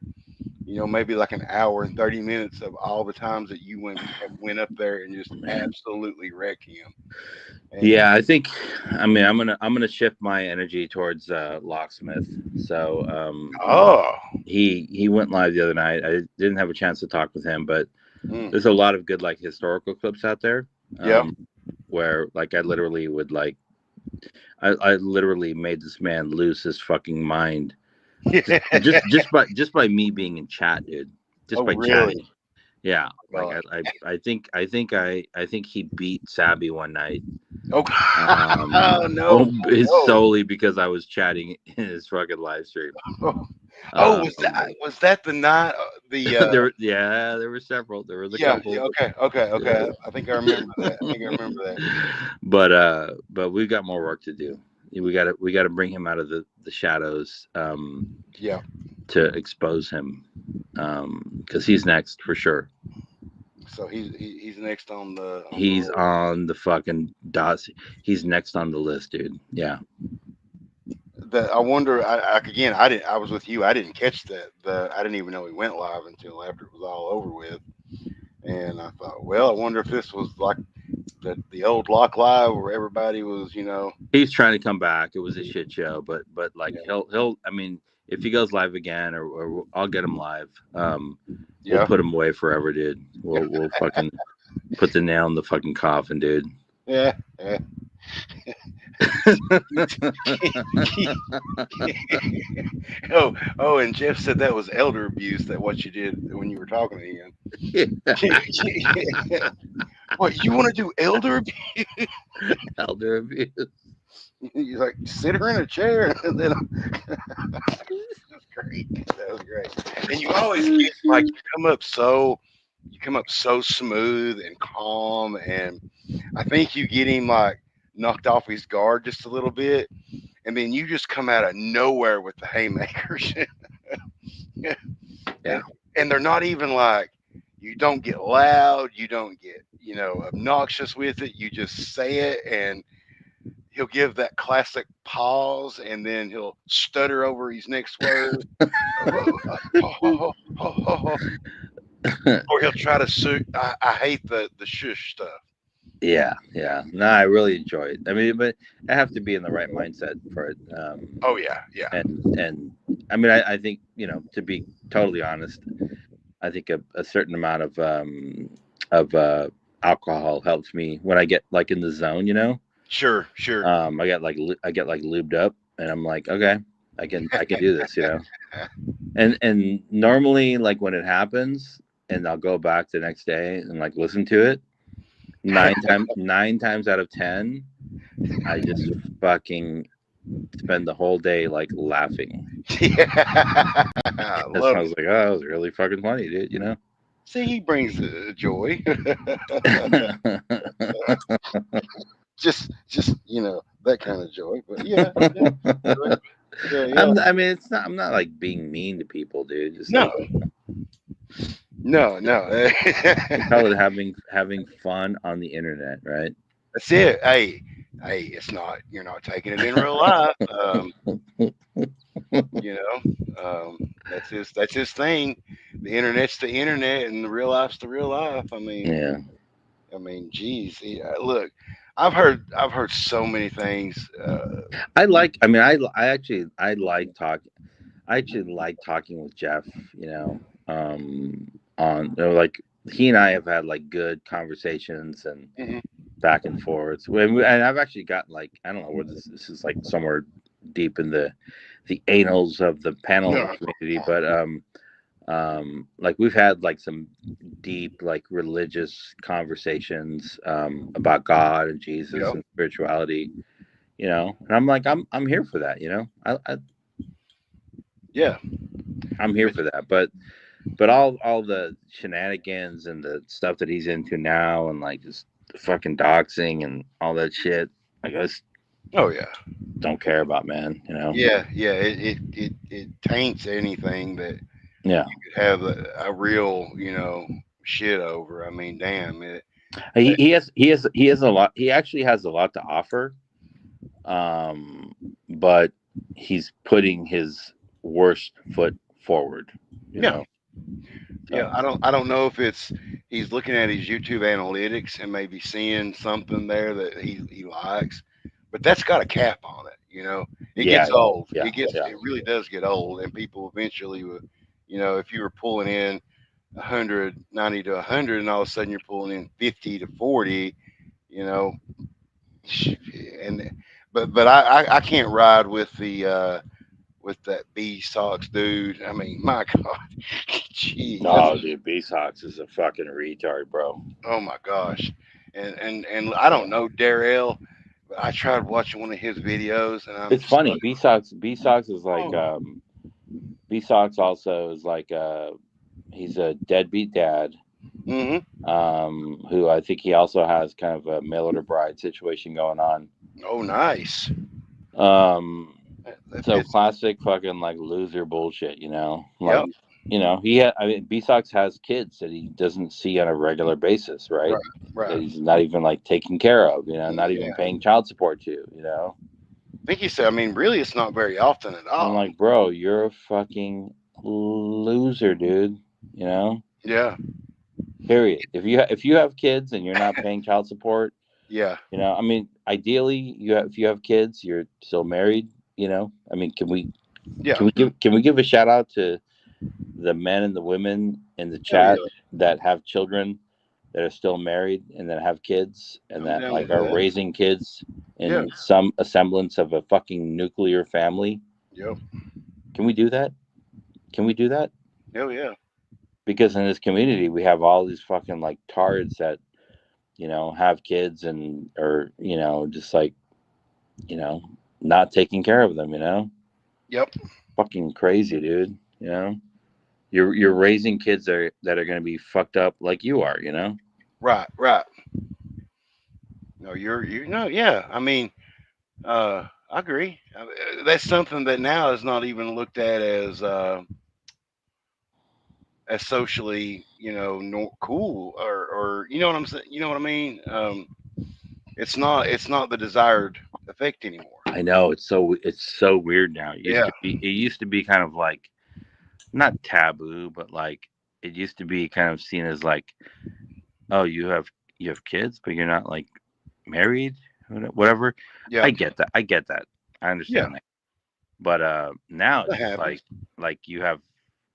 Maybe like an hour and 30 minutes of all the times that you went up there and just Man. absolutely wreck him. And Yeah, I think. I mean, I'm gonna shift my energy towards Locksmith. So oh, he went live the other night. I didn't have a chance to talk with him, but mm, there's a lot of good like historical clips out there. yeah, Where like I literally would like I literally made this man lose his fucking mind just by me being in chat, dude. Just oh by really? chatting. Yeah. Like God. I think he beat Sabby one night. Oh, oh no, It's no. solely because I was chatting in his fucking live stream. Oh, oh, was that Um was that the night? The there were several. There was a yeah, yeah. couple. Okay, okay, Yeah. okay. I think I remember that. I think I remember that. But we've got more work to do. We gotta bring him out of the shadows Yeah. to expose him because he's next for sure. So he's next on the He's roll. on the fucking dots. He's next on the list, dude. Yeah. I wonder. Again, I didn't. I was with you. I didn't catch that. I didn't even know he went live until after it was all over with. And I thought, well, I wonder if this was like the old Lock Live where everybody was, He's trying to come back. It was a shit show, but like yeah, he'll. I mean, if he goes live again, or I'll get him live. We'll yeah, put him away forever, dude. We'll fucking put the nail in the fucking coffin, dude. yeah, yeah. Oh, oh, and Jeff said that was elder abuse. That what you did when you were talking to him. What you want to do, elder abuse? Elder abuse. You like sit her in a chair, and then that's great. That was great. And you always get like you come up so smooth and calm, and I think you get him like knocked off his guard just a little bit, and then you just come out of nowhere with the haymakers. and Yeah. and they're not even like you don't get loud, you don't get obnoxious with it. You just say it, and he'll give that classic pause, and then he'll stutter over his next word, or he'll try to sue. I hate the shush stuff. Yeah, yeah. No, I really enjoy it. I mean, but I have to be in the right mindset for it. Oh yeah, yeah, And I mean, I think, to be totally honest, I think a certain amount of alcohol helps me when I get like in the zone. sure, sure. I get like lubed up, and I'm like, okay, I can do this. And normally, like when it happens, and I'll go back the next day and like listen to it. Nine times out of 10, I just fucking spend the whole day like laughing. Yeah, I That's love I it. was like, oh, that was really fucking funny, dude. See, he brings joy. Just that kind of joy. But yeah, yeah, right. Yeah, yeah. I mean, it's not. I'm not like being mean to people, dude. Just No, like no, no. we call it having fun on the internet, right? That's it. Hey, hey, it's not. You're not taking it in real life. You that's his thing. The internet's the internet, and the real life's the real life. Yeah, Geez. Yeah, look, I've heard so many things. I like. I mean, I actually I like talking. I actually like talking with Jeff. On like he and I have had like good conversations and Mhm. back and forth. And I've actually gotten like I don't know where this is like somewhere deep in the annals of the panel No, community, but like we've had like some deep like religious conversations about God and Jesus yep, and spirituality. And I'm like I'm here for that. yeah, I'm here for that, but all the shenanigans and the stuff that he's into now, and like just fucking doxing and all that shit, I guess oh yeah, don't care about, man. yeah, yeah. It taints anything that Yeah, could have a real shit over. Damn it. he has a lot. He actually has a lot to offer, but he's putting his worst foot forward. You Yeah, know, yeah. so I don't know if it's he's looking at his YouTube analytics and maybe seeing something there that he likes, but that's got a cap on it. It yeah, gets old. yeah, yeah. It really does get old, and people eventually will. If you were pulling in 190 to 100, and all of a sudden you're pulling in 50 to 40, you know, and but I can't ride with that B socks dude. My God, gee, No, dude, B Sox is a fucking retard, bro. oh my gosh, and I don't know Darrell, but I tried watching one of his videos, and I'm It's just funny. like, B Sox is like oh, B Sox also is like he's a deadbeat dad. mm-hmm. Who I think he also has kind of a mail order bride situation going on. Oh, nice. Um, That so fits. classic fucking like loser bullshit, Yep. like I mean, B Sox has kids that he doesn't see on a regular basis, right? Right. That Right. he's not even like taking care of, not even Yeah. paying child support to. I think he said. Really, it's not very often at I'm all. like, bro, you're a fucking loser, dude. You know, Yeah. period. If you have kids and you're not paying child support, Yeah. I mean, ideally, if you have kids, you're still married. I mean, can we Yeah. give a shout out to the men and the women in the Hell yeah. chat that have children that are still married and that have kids and I'm that down with like are that. raising kids Yeah. in some semblance of a fucking nuclear family? Yep. Can we do that? Can we do that? Hell yeah. Because in this community, we have all these fucking like tards that have kids and or just like you know not taking care of them. Yep. Fucking crazy, dude. You're raising kids that are going to be fucked up like you are. Right. Right. No, you no. Yeah. I agree. That's something that now is not even looked at as socially, cool, or you know what I'm saying. You know what I mean. It's not the desired effect anymore. I know it's so weird now. Yeah, It used to be kind of like not taboo, but like it used to be kind of seen as like, oh, you have kids, but you're not like married, whatever. yeah, I get that. I get that. I yeah. understand that. But now it's That just happens. like you have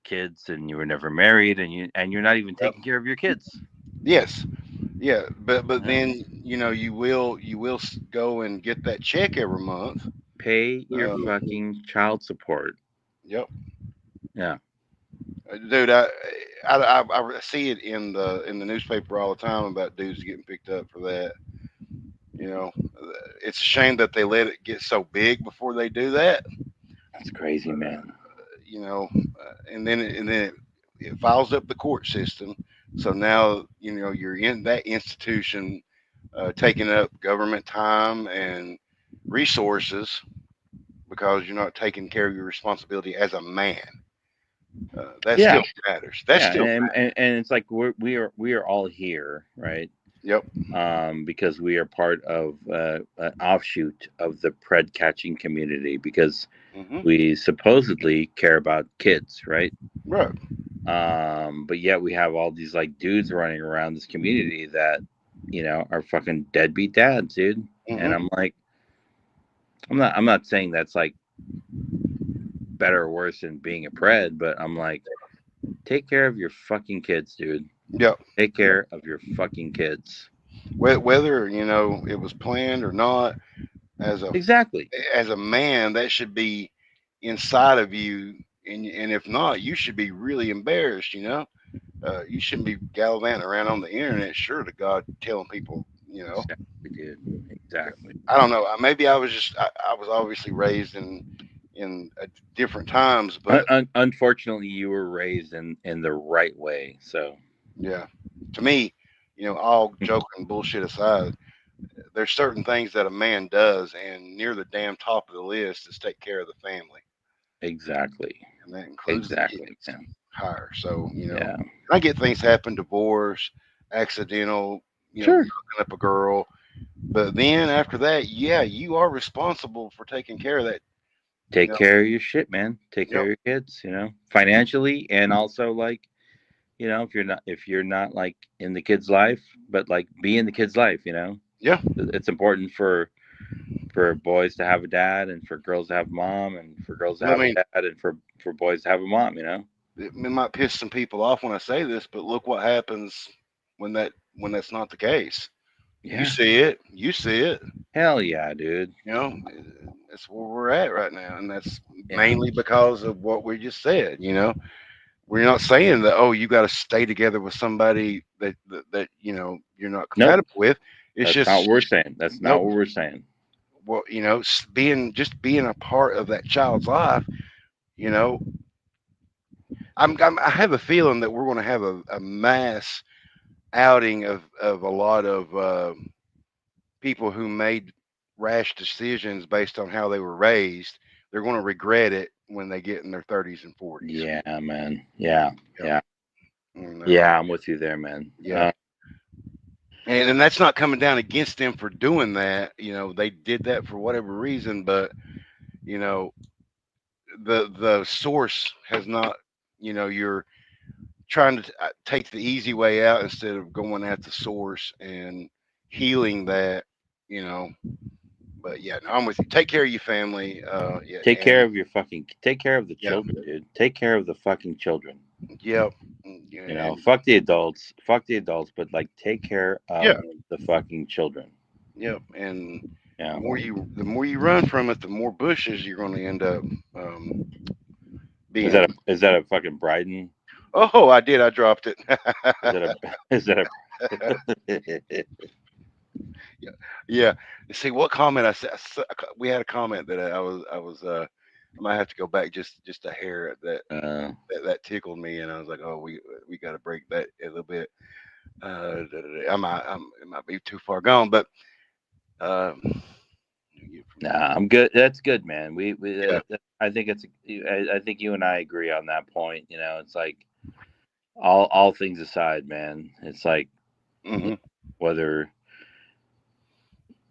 kids and you were never married and you're not even Yep. taking care of your kids. Yes. Yeah, but Yeah. then you will go and get that check every month. Pay your Um, fucking child support. yep, Yeah, dude. I see it in the newspaper all the time about dudes getting picked up for that. You know, it's a shame that they let it get so big before they do that. that's crazy, man. And then it files up the court system. So now you're in that institution, taking up government time and resources because you're not taking care of your responsibility as a man. That Yeah, still matters. That yeah, still and it's like we are all here, right? Yep. Because we are part of an offshoot of the pred catching community because Hmm. we supposedly care about kids, right? Right. But yet we have all these like dudes running around this community that are fucking deadbeat dads, dude. And Hmm. I'm like, I'm not saying that's like better or worse than being a pred, but I'm like, take care of your fucking kids, dude. Yep. Take care of your fucking kids. Whether it was planned or not, as a Exactly. as a man, that should be inside of you, and if not, you should be really embarrassed. You shouldn't be gallivanting around on the internet, sure to God, telling people. Exactly, dude. Exactly. I don't know. Maybe I was obviously raised in different times, but Unfortunately, you were raised in the right way. So, yeah, to me, all joking bullshit aside, there's certain things that a man does, and near the damn top of the list is take care of the family, exactly. and that includes the Exactly, kids man. higher. So, Yeah. I get things happen, divorce, accidental, Sure. hooking up a girl, but then after that, yeah, you are responsible for taking care of that. You Take know, care of your shit, man. Take care yep, of your kids, financially and also like, if you're not like in the kid's life, but like be in the kid's life, yeah. It's important for boys to have a dad and for girls to have a mom and for girls to I have a mean, dad and for boys to have a mom. it might piss some people off when I say this, but look what happens when that's not the case. You Yeah. see it, you see it. Hell yeah, dude. You know, that's where we're at right now, and that's Yeah. mainly because of what we just said. We're not saying that you got to stay together with somebody that you're not Nope. compatible with. It's That's not just what we're saying. That's nope. not what we're saying. Well, being a part of that child's life. You know, I have a feeling that we're going to have a mass outing of a lot of people who made rash decisions based on how they were raised. They're going to regret it when they get in their 30s and 40s. Yeah, man. Yeah. Yeah, Yeah. and, Yeah, I'm with you there, man. yeah, and that's not coming down against them for doing that. They did that for whatever reason, but you know, the source has not. You're trying to take the easy way out instead of going at the source and healing that. You know, but yeah, no, I'm with you. Take care of your family. Yeah, and Take care of the yeah, children, dude. Take care of the fucking children. yep, yeah, and Fuck the adults. Fuck the adults, but like take care yeah, of the fucking children. yep, and Yeah. the more you run from it, the more bushes you're going to end up um, Is that being. a is that a fucking Bryden? Oh, I did. I dropped it. Is that a is that a Yeah. See what comment I said. We had a comment that I might have to go back just a hair that tickled me, and I was like, oh, we got to break that a little bit. It might be too far gone, but um, Nah, I'm good. That's good, man. yeah. I think I think you and I agree on that point. It's like all things aside, man. It's like Hmm. whether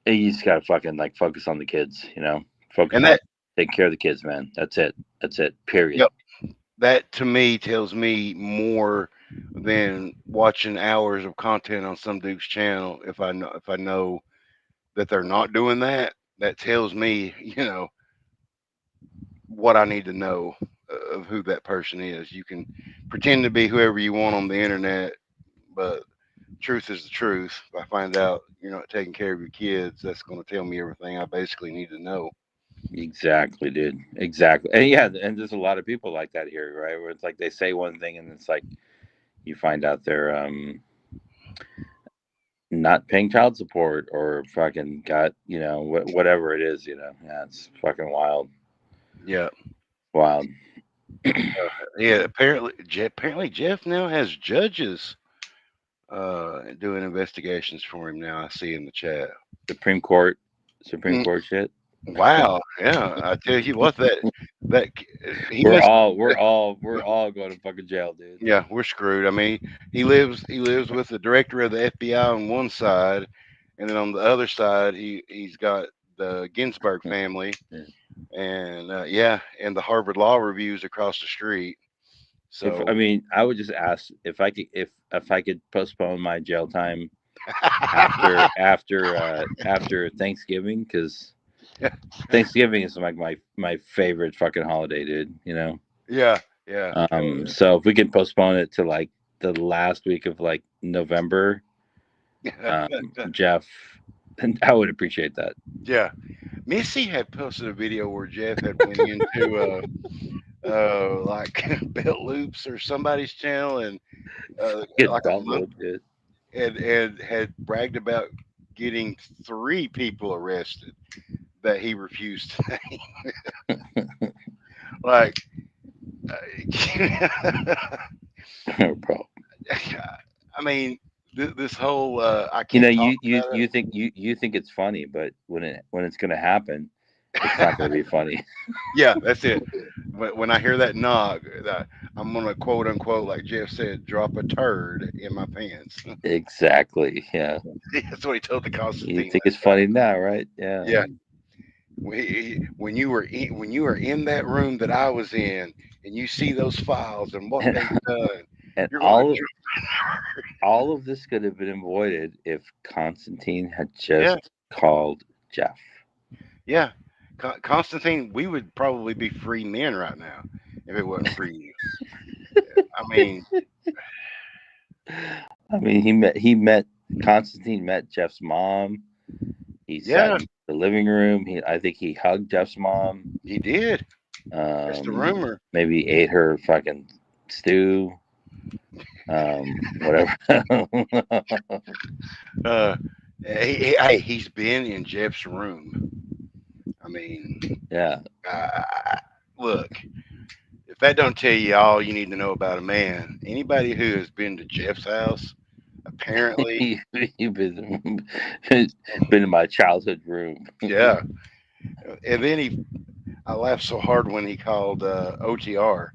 You just gotta fucking like focus on the kids, you know. Focus And on that, taking care of the kids, man. That's it. That's it. Period. yep, that to me tells me more than watching hours of content on some dude's channel. If I know that they're not doing that, that tells me, what I need to know of who that person is. You can pretend to be whoever you want on the internet, but truth is the truth. If I find out you're not taking care of your kids, that's going to tell me everything I basically need to know. Exactly, dude. Exactly. And yeah, and there's a lot of people like that here, right? Where it's like they say one thing and it's like you find out they're not paying child support or fucking got, whatever it is, you know. Yeah, it's fucking wild. Yeah, Wild. yeah. Apparently Jeff now has judges doing investigations for him now. I see in the chat. Supreme Court Supreme Mm, Court shit. wow. Yeah, I tell you what, that he We're must. all we're all we're all going to fucking jail, dude. Yeah, we're screwed. I mean, he lives with the director of the FBI on one side, and then on the other side, he's got the Ginsburg family, Yeah. and yeah, and the Harvard Law Reviews across the street. If So, I mean, I would just ask if I could postpone my jail time after Thanksgiving, because Thanksgiving is like my favorite fucking holiday, dude. You know. yeah, yeah, So if we could postpone it to like the last week of like November, Jeff, I would appreciate that. yeah. Missy had posted a video where Jeff had went into like belt loops or somebody's channel and Get like a belt month loop, dude. and had bragged about getting 3 people arrested that he refused to name. Like, Bro. I mean, this whole I You know, can't talk about it. you think it's funny, but when it's gonna happen, it's not gonna be funny. Yeah, that's it. When I hear that knock, I'm gonna quote unquote, like Jeff said, drop a turd in my pants. Exactly. Yeah. That's what he told the You Constantine think it's last funny time. now, right? Yeah. Yeah, when you were in that room that I was in, and you see those files and what And they've done, and you're gonna. all of this could have been avoided if Constantine had Yeah, just called Jeff. yeah. Constantine, we would probably be free men right now if it wasn't for you. I mean, I mean, he met Constantine met Jeff's mom. He sat yeah, in the living room. I think he hugged Jeff's mom. he did. That's the rumor. Maybe ate her fucking stew. Whatever. Uh, he's been in Jeff's room. I mean, Yeah. uh, look, if that don't tell you all you need to know about a man, anybody who has been to Jeff's house, apparently, You've been in my childhood room. yeah. And then I laughed so hard when he called OTR.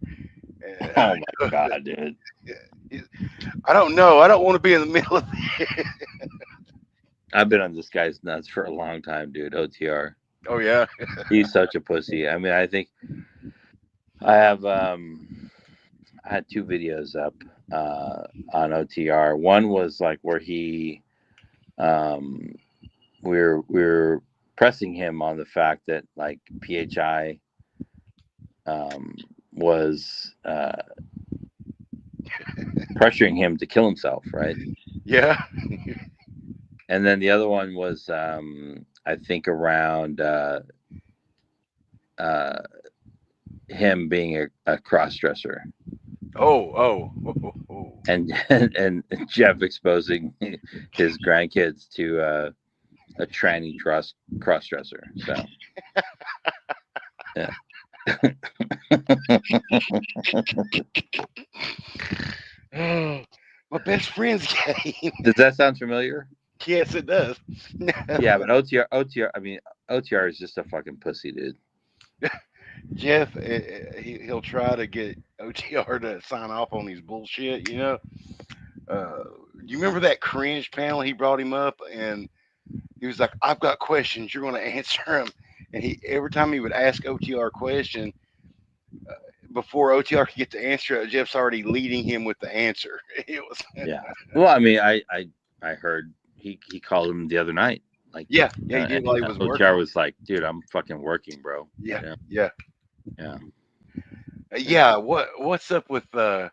Oh my god, dude. I don't know. I don't want to be in the middle of it. I've been on this guy's nuts for a long time, dude. OTR. Oh yeah, He's such a pussy. I mean, I think I have I had 2 videos up on OTR. One was like where he um we're pressing him on the fact that like PHI was pressuring him to kill himself, right? yeah, And then the other one was I think around uh, him being a cross dresser. oh. And Jeff exposing his grandkids to a tranny cross dresser. So yeah. My best friend's game. Does that sound familiar? Yes, it does. Yeah, but OTR. I mean, OTR is just a fucking pussy, dude. Jeff, he'll try to get OTR to sign off on his bullshit. Do you remember that cringe panel he brought him up and he he was like, I've got questions. You're going to answer them. And he every time he would ask OTR a question, before OTR could get the answer, Jeff's already leading him with the answer. It was Yeah. Well, I mean, I heard he called him the other night, like, yeah, yeah. He did and while he was OTR working. was like, "Dude, I'm fucking working, bro." Yeah, Yeah, yeah, yeah, yeah, yeah. What's up with uh,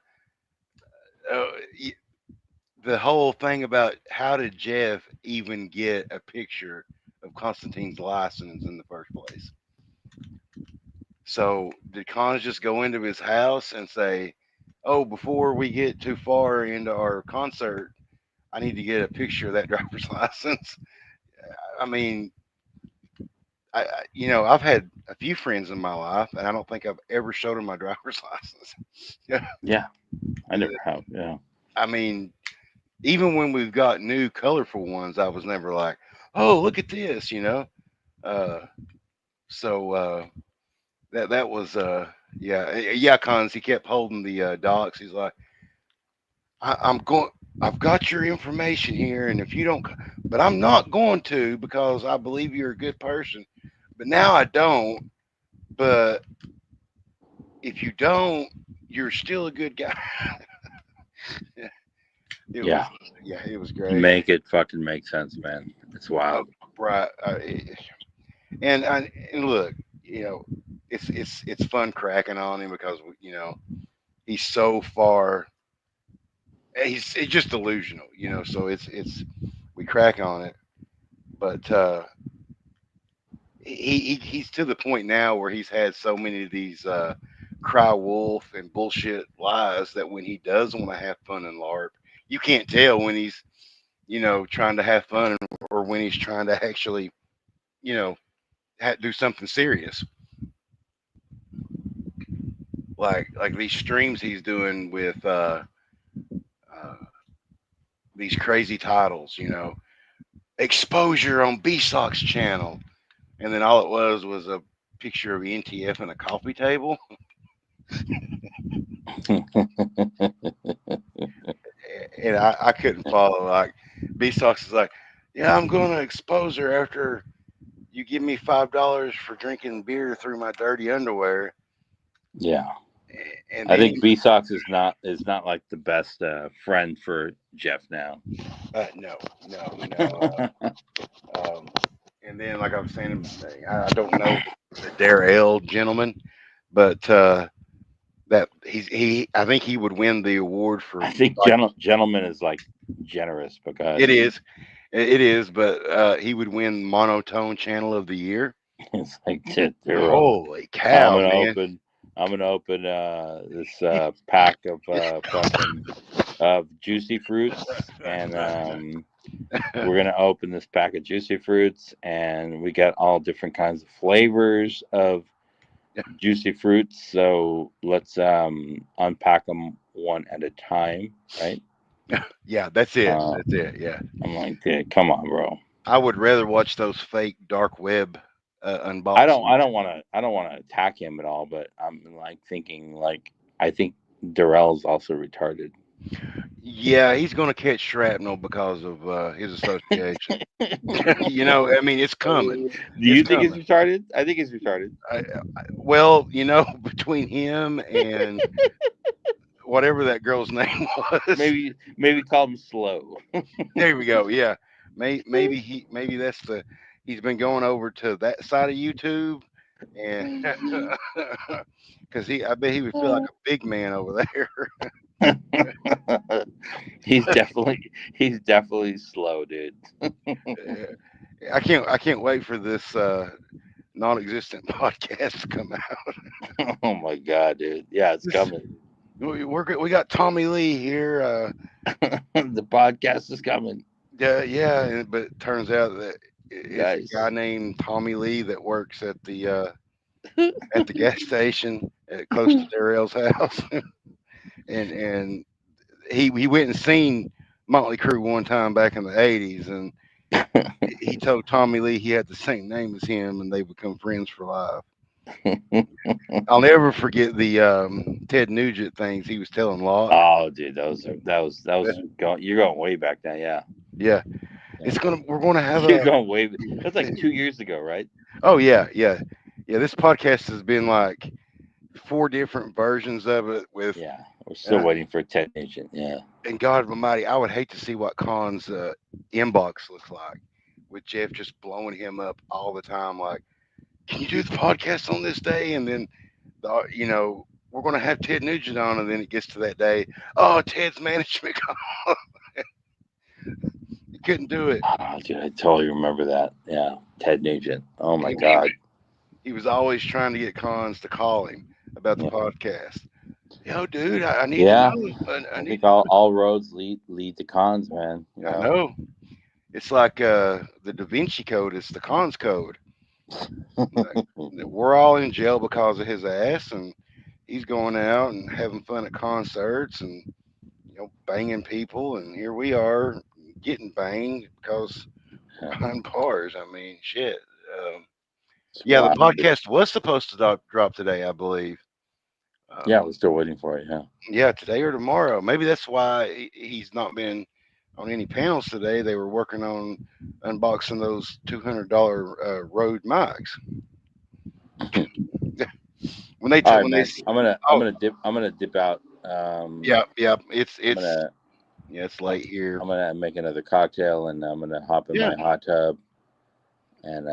the whole thing about how did Jeff even get a picture of Constantine's license in the first place? So did Cons just go into his house and say, "Oh, before we get too far into our concert, I need to get a picture of that driver's license"? I mean, I've had a few friends in my life, and I don't think I've ever showed them my driver's license. Yeah, yeah. I never have. Yeah, I mean, even when we've got new colorful ones, I was never like, "Oh, look at this." Uh, so that was yeah, Cons. He kept holding the docs. He's like, I'm going. I've got your information here, and if you don't, but I'm not going to because I believe you're a good person. But now I don't. But if you don't, you're still a good guy. It yeah. was, yeah, it was great. Make it fucking make sense, man. It's Oh, wild. right. And look, you know, it's fun cracking on him because he's so far. He's just delusional. So it's we crack on it, but he's to the point now where he's had so many of these cry wolf and bullshit lies that when he does want to have fun and larp, you can't tell when he's trying to have fun or when he's trying to actually you know do something serious, like these streams he's doing with uh, these crazy titles, exposure on BSOC's channel, and then all it was a picture of NTF and a coffee table. And I couldn't follow. Like B Sox is like, yeah, I'm going to expose her after you give me $5 for drinking beer through my dirty underwear. Yeah, And I then think B Sox is not like the best friend for Jeff now. no, no, um, and then like I was saying, I don't know the Darrell gentleman, but that I think he would win the award for I think like gentleman is like generous, but go it ahead. is. It is, but he would win monotone channel of the year. It's like, dude, Holy I'm cow, gonna man! open I'm gonna open this pack of fucking of juicy fruits, and we're gonna open this pack of juicy fruits, and we got all different kinds of flavors of juicy fruits. So let's unpack them one at a time, right? Yeah, that's it. Uh, That's it. Yeah, I'm like, dude, come on, bro. I would rather watch those fake dark web I don't unboxings. I don't want to I don't want to attack him at all, but I'm like thinking like I think Darrell's also retarded. Yeah, he's going to catch shrapnel because of his association. I mean, it's coming. Do It's you think he's coming. retarded? I think he's retarded. Well, between him and whatever that girl's name was, Maybe call him slow. there we go. Yeah, maybe that's he's been going over to that side of YouTube, and because I bet he would feel like a big man over there. he's definitely slow, dude. I can't wait for this non-existent podcast to come out. Oh my god, dude. Yeah, it's This, coming. we got Tommy Lee here. The podcast is coming, Yeah, but it turns out that it's a guy guys. named Tommy Lee that works at the gas station close to Darrell's house, and he went and seen Motley Crue one time back in the '80s, and he told Tommy Lee he had the same name as him, and they become friends for life. I'll never forget the Ted Nugent things he was telling Locke. Oh, dude, that was going. You're going way back then, yeah, Yeah, It's gonna. We're gonna have You're a. going way. That's like 2 years ago, right? Oh yeah, yeah, yeah. This podcast has been like four different versions of it with, Yeah, we're still uh, waiting for a Ted Nugent. Yeah. and God Almighty, I would hate to see what Khan's inbox looks like with Jeff just blowing him up all the time. Like, can you do the podcast on this day? And then, we're gonna have Ted Nugent on, and then it gets to that day. Oh, Ted's management, he couldn't do it. Oh, dude, I totally remember that. Yeah, Ted Nugent. Oh And my he God. he was always trying to get Cons to call him about the Yeah, podcast. Yo, dude, I need to yeah. know. I I need think to know. all roads lead to cons, man. You I know. know. It's like the Da Vinci Code. It's the Cons Code. Like, we're all in jail because of his ass, and he's going out and having fun at concerts and banging people, and here we are getting banged because we're Yeah, behind bars. I mean, shit. Um, it's yeah, the wild. podcast was supposed to drop today, I believe. Yeah, Um, we're still waiting for it. Yeah. yeah, today or tomorrow. Maybe that's why he's not been on any panels today. They were working on unboxing those $200 Rode mics. When they All took right, when they man. I'm oh gonna dip. I'm gonna dip out. yeah, yeah, I'm it's gonna yeah, it's I'm, late here. I'm gonna make another cocktail, and I'm gonna hop in Yeah, my hot tub, and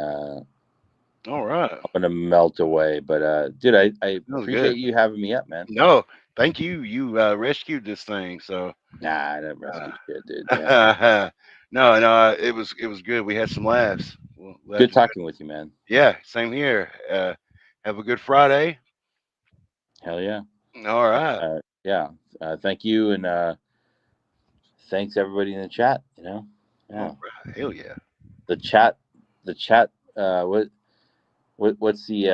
all right, I'm gonna melt away. But dude, I that was good. appreciate you having me up, man. No, thank you. You rescued this thing. So Nah, I didn't uh, rescue shit, dude. Yeah. no, no, it was good. We had some laughs. Well, Good glad you. talking with you, man. Yeah, same here. Have a good Friday. Hell yeah. All right. Yeah. Thank you, and thanks everybody in the chat. Yeah. All right. Hell yeah. The chat. The chat. What's the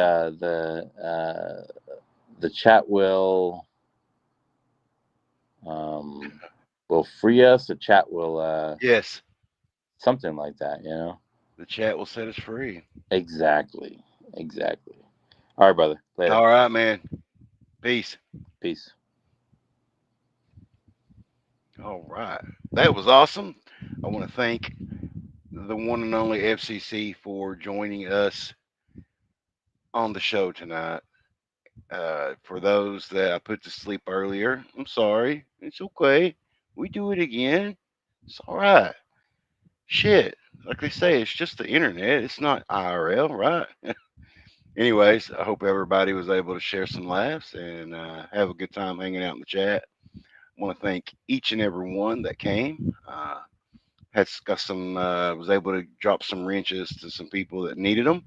chat um will free us. The chat will Yes. something like that. The chat will set us free. Exactly. Exactly. All right, brother. Later. All right, man. Peace. Peace. All right. That was awesome. I want to thank the one and only FCC for joining us on the show tonight. For those that I put to sleep earlier, I'm sorry. It's okay. We do it again. It's all right. Shit. Like they say, it's just the internet. It's not IRL, right? Anyways, I hope everybody was able to share some laughs and have a good time hanging out in the chat. I want to thank each and every one that came. Had got some was able to drop some wrenches to some people that needed them.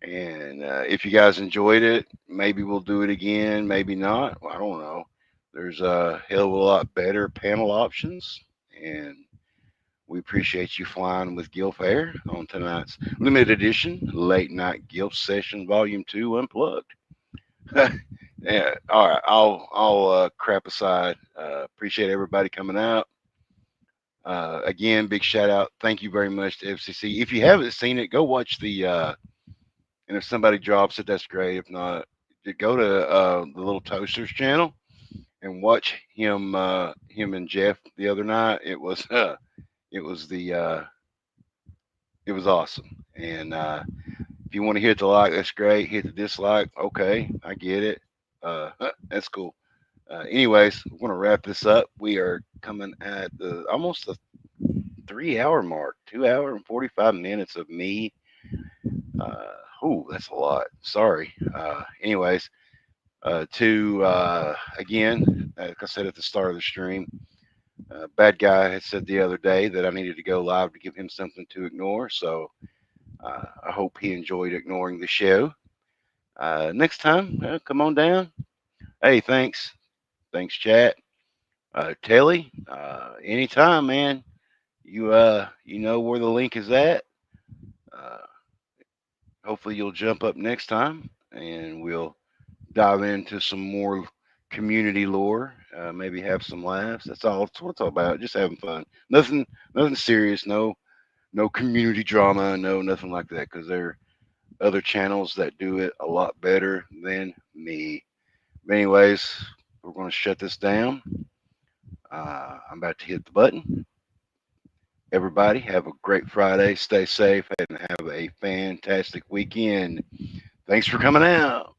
And if you guys enjoyed it, maybe we'll do it again. Maybe not. I don't know. There's a hell of a lot better panel options, and we appreciate you flying with GILF Air on tonight's limited edition late night GILF session, Volume Two, Unplugged. Yeah. All right. I'll crap aside. Appreciate everybody coming out. Again, big shout out. Thank you very much to FCC. If you haven't seen it, go watch the. And if somebody drops it, that's great. If not, go to the little Toasters channel and watch him and Jeff the other night. It was the it was awesome. And if you want to hit the like, that's great. Hit the dislike, okay, I get it. That's cool. Anyways, we're gonna wrap this up. We are coming at the almost the 3 hour mark, 2 hour and 45 minutes of me. That's a lot. Sorry. Anyways, to again, like I said at the start of the stream, bad guy had said the other day that I needed to go live to give him something to ignore. So I hope he enjoyed ignoring the show. Next time, come on down. Hey, thanks, chat. Telly, anytime, man. You know where the link is at. Uh, Hopefully, you'll jump up next time, and we'll dive into some more community lore. Maybe have some laughs. That's what it's all about. Just having fun. Nothing serious. No community drama. No nothing like that. Because there are other channels that do it a lot better than me. But anyways, we're going to shut this down. I'm about to hit the button. Everybody, have a great Friday. Stay safe and have a fantastic weekend. Thanks for coming out.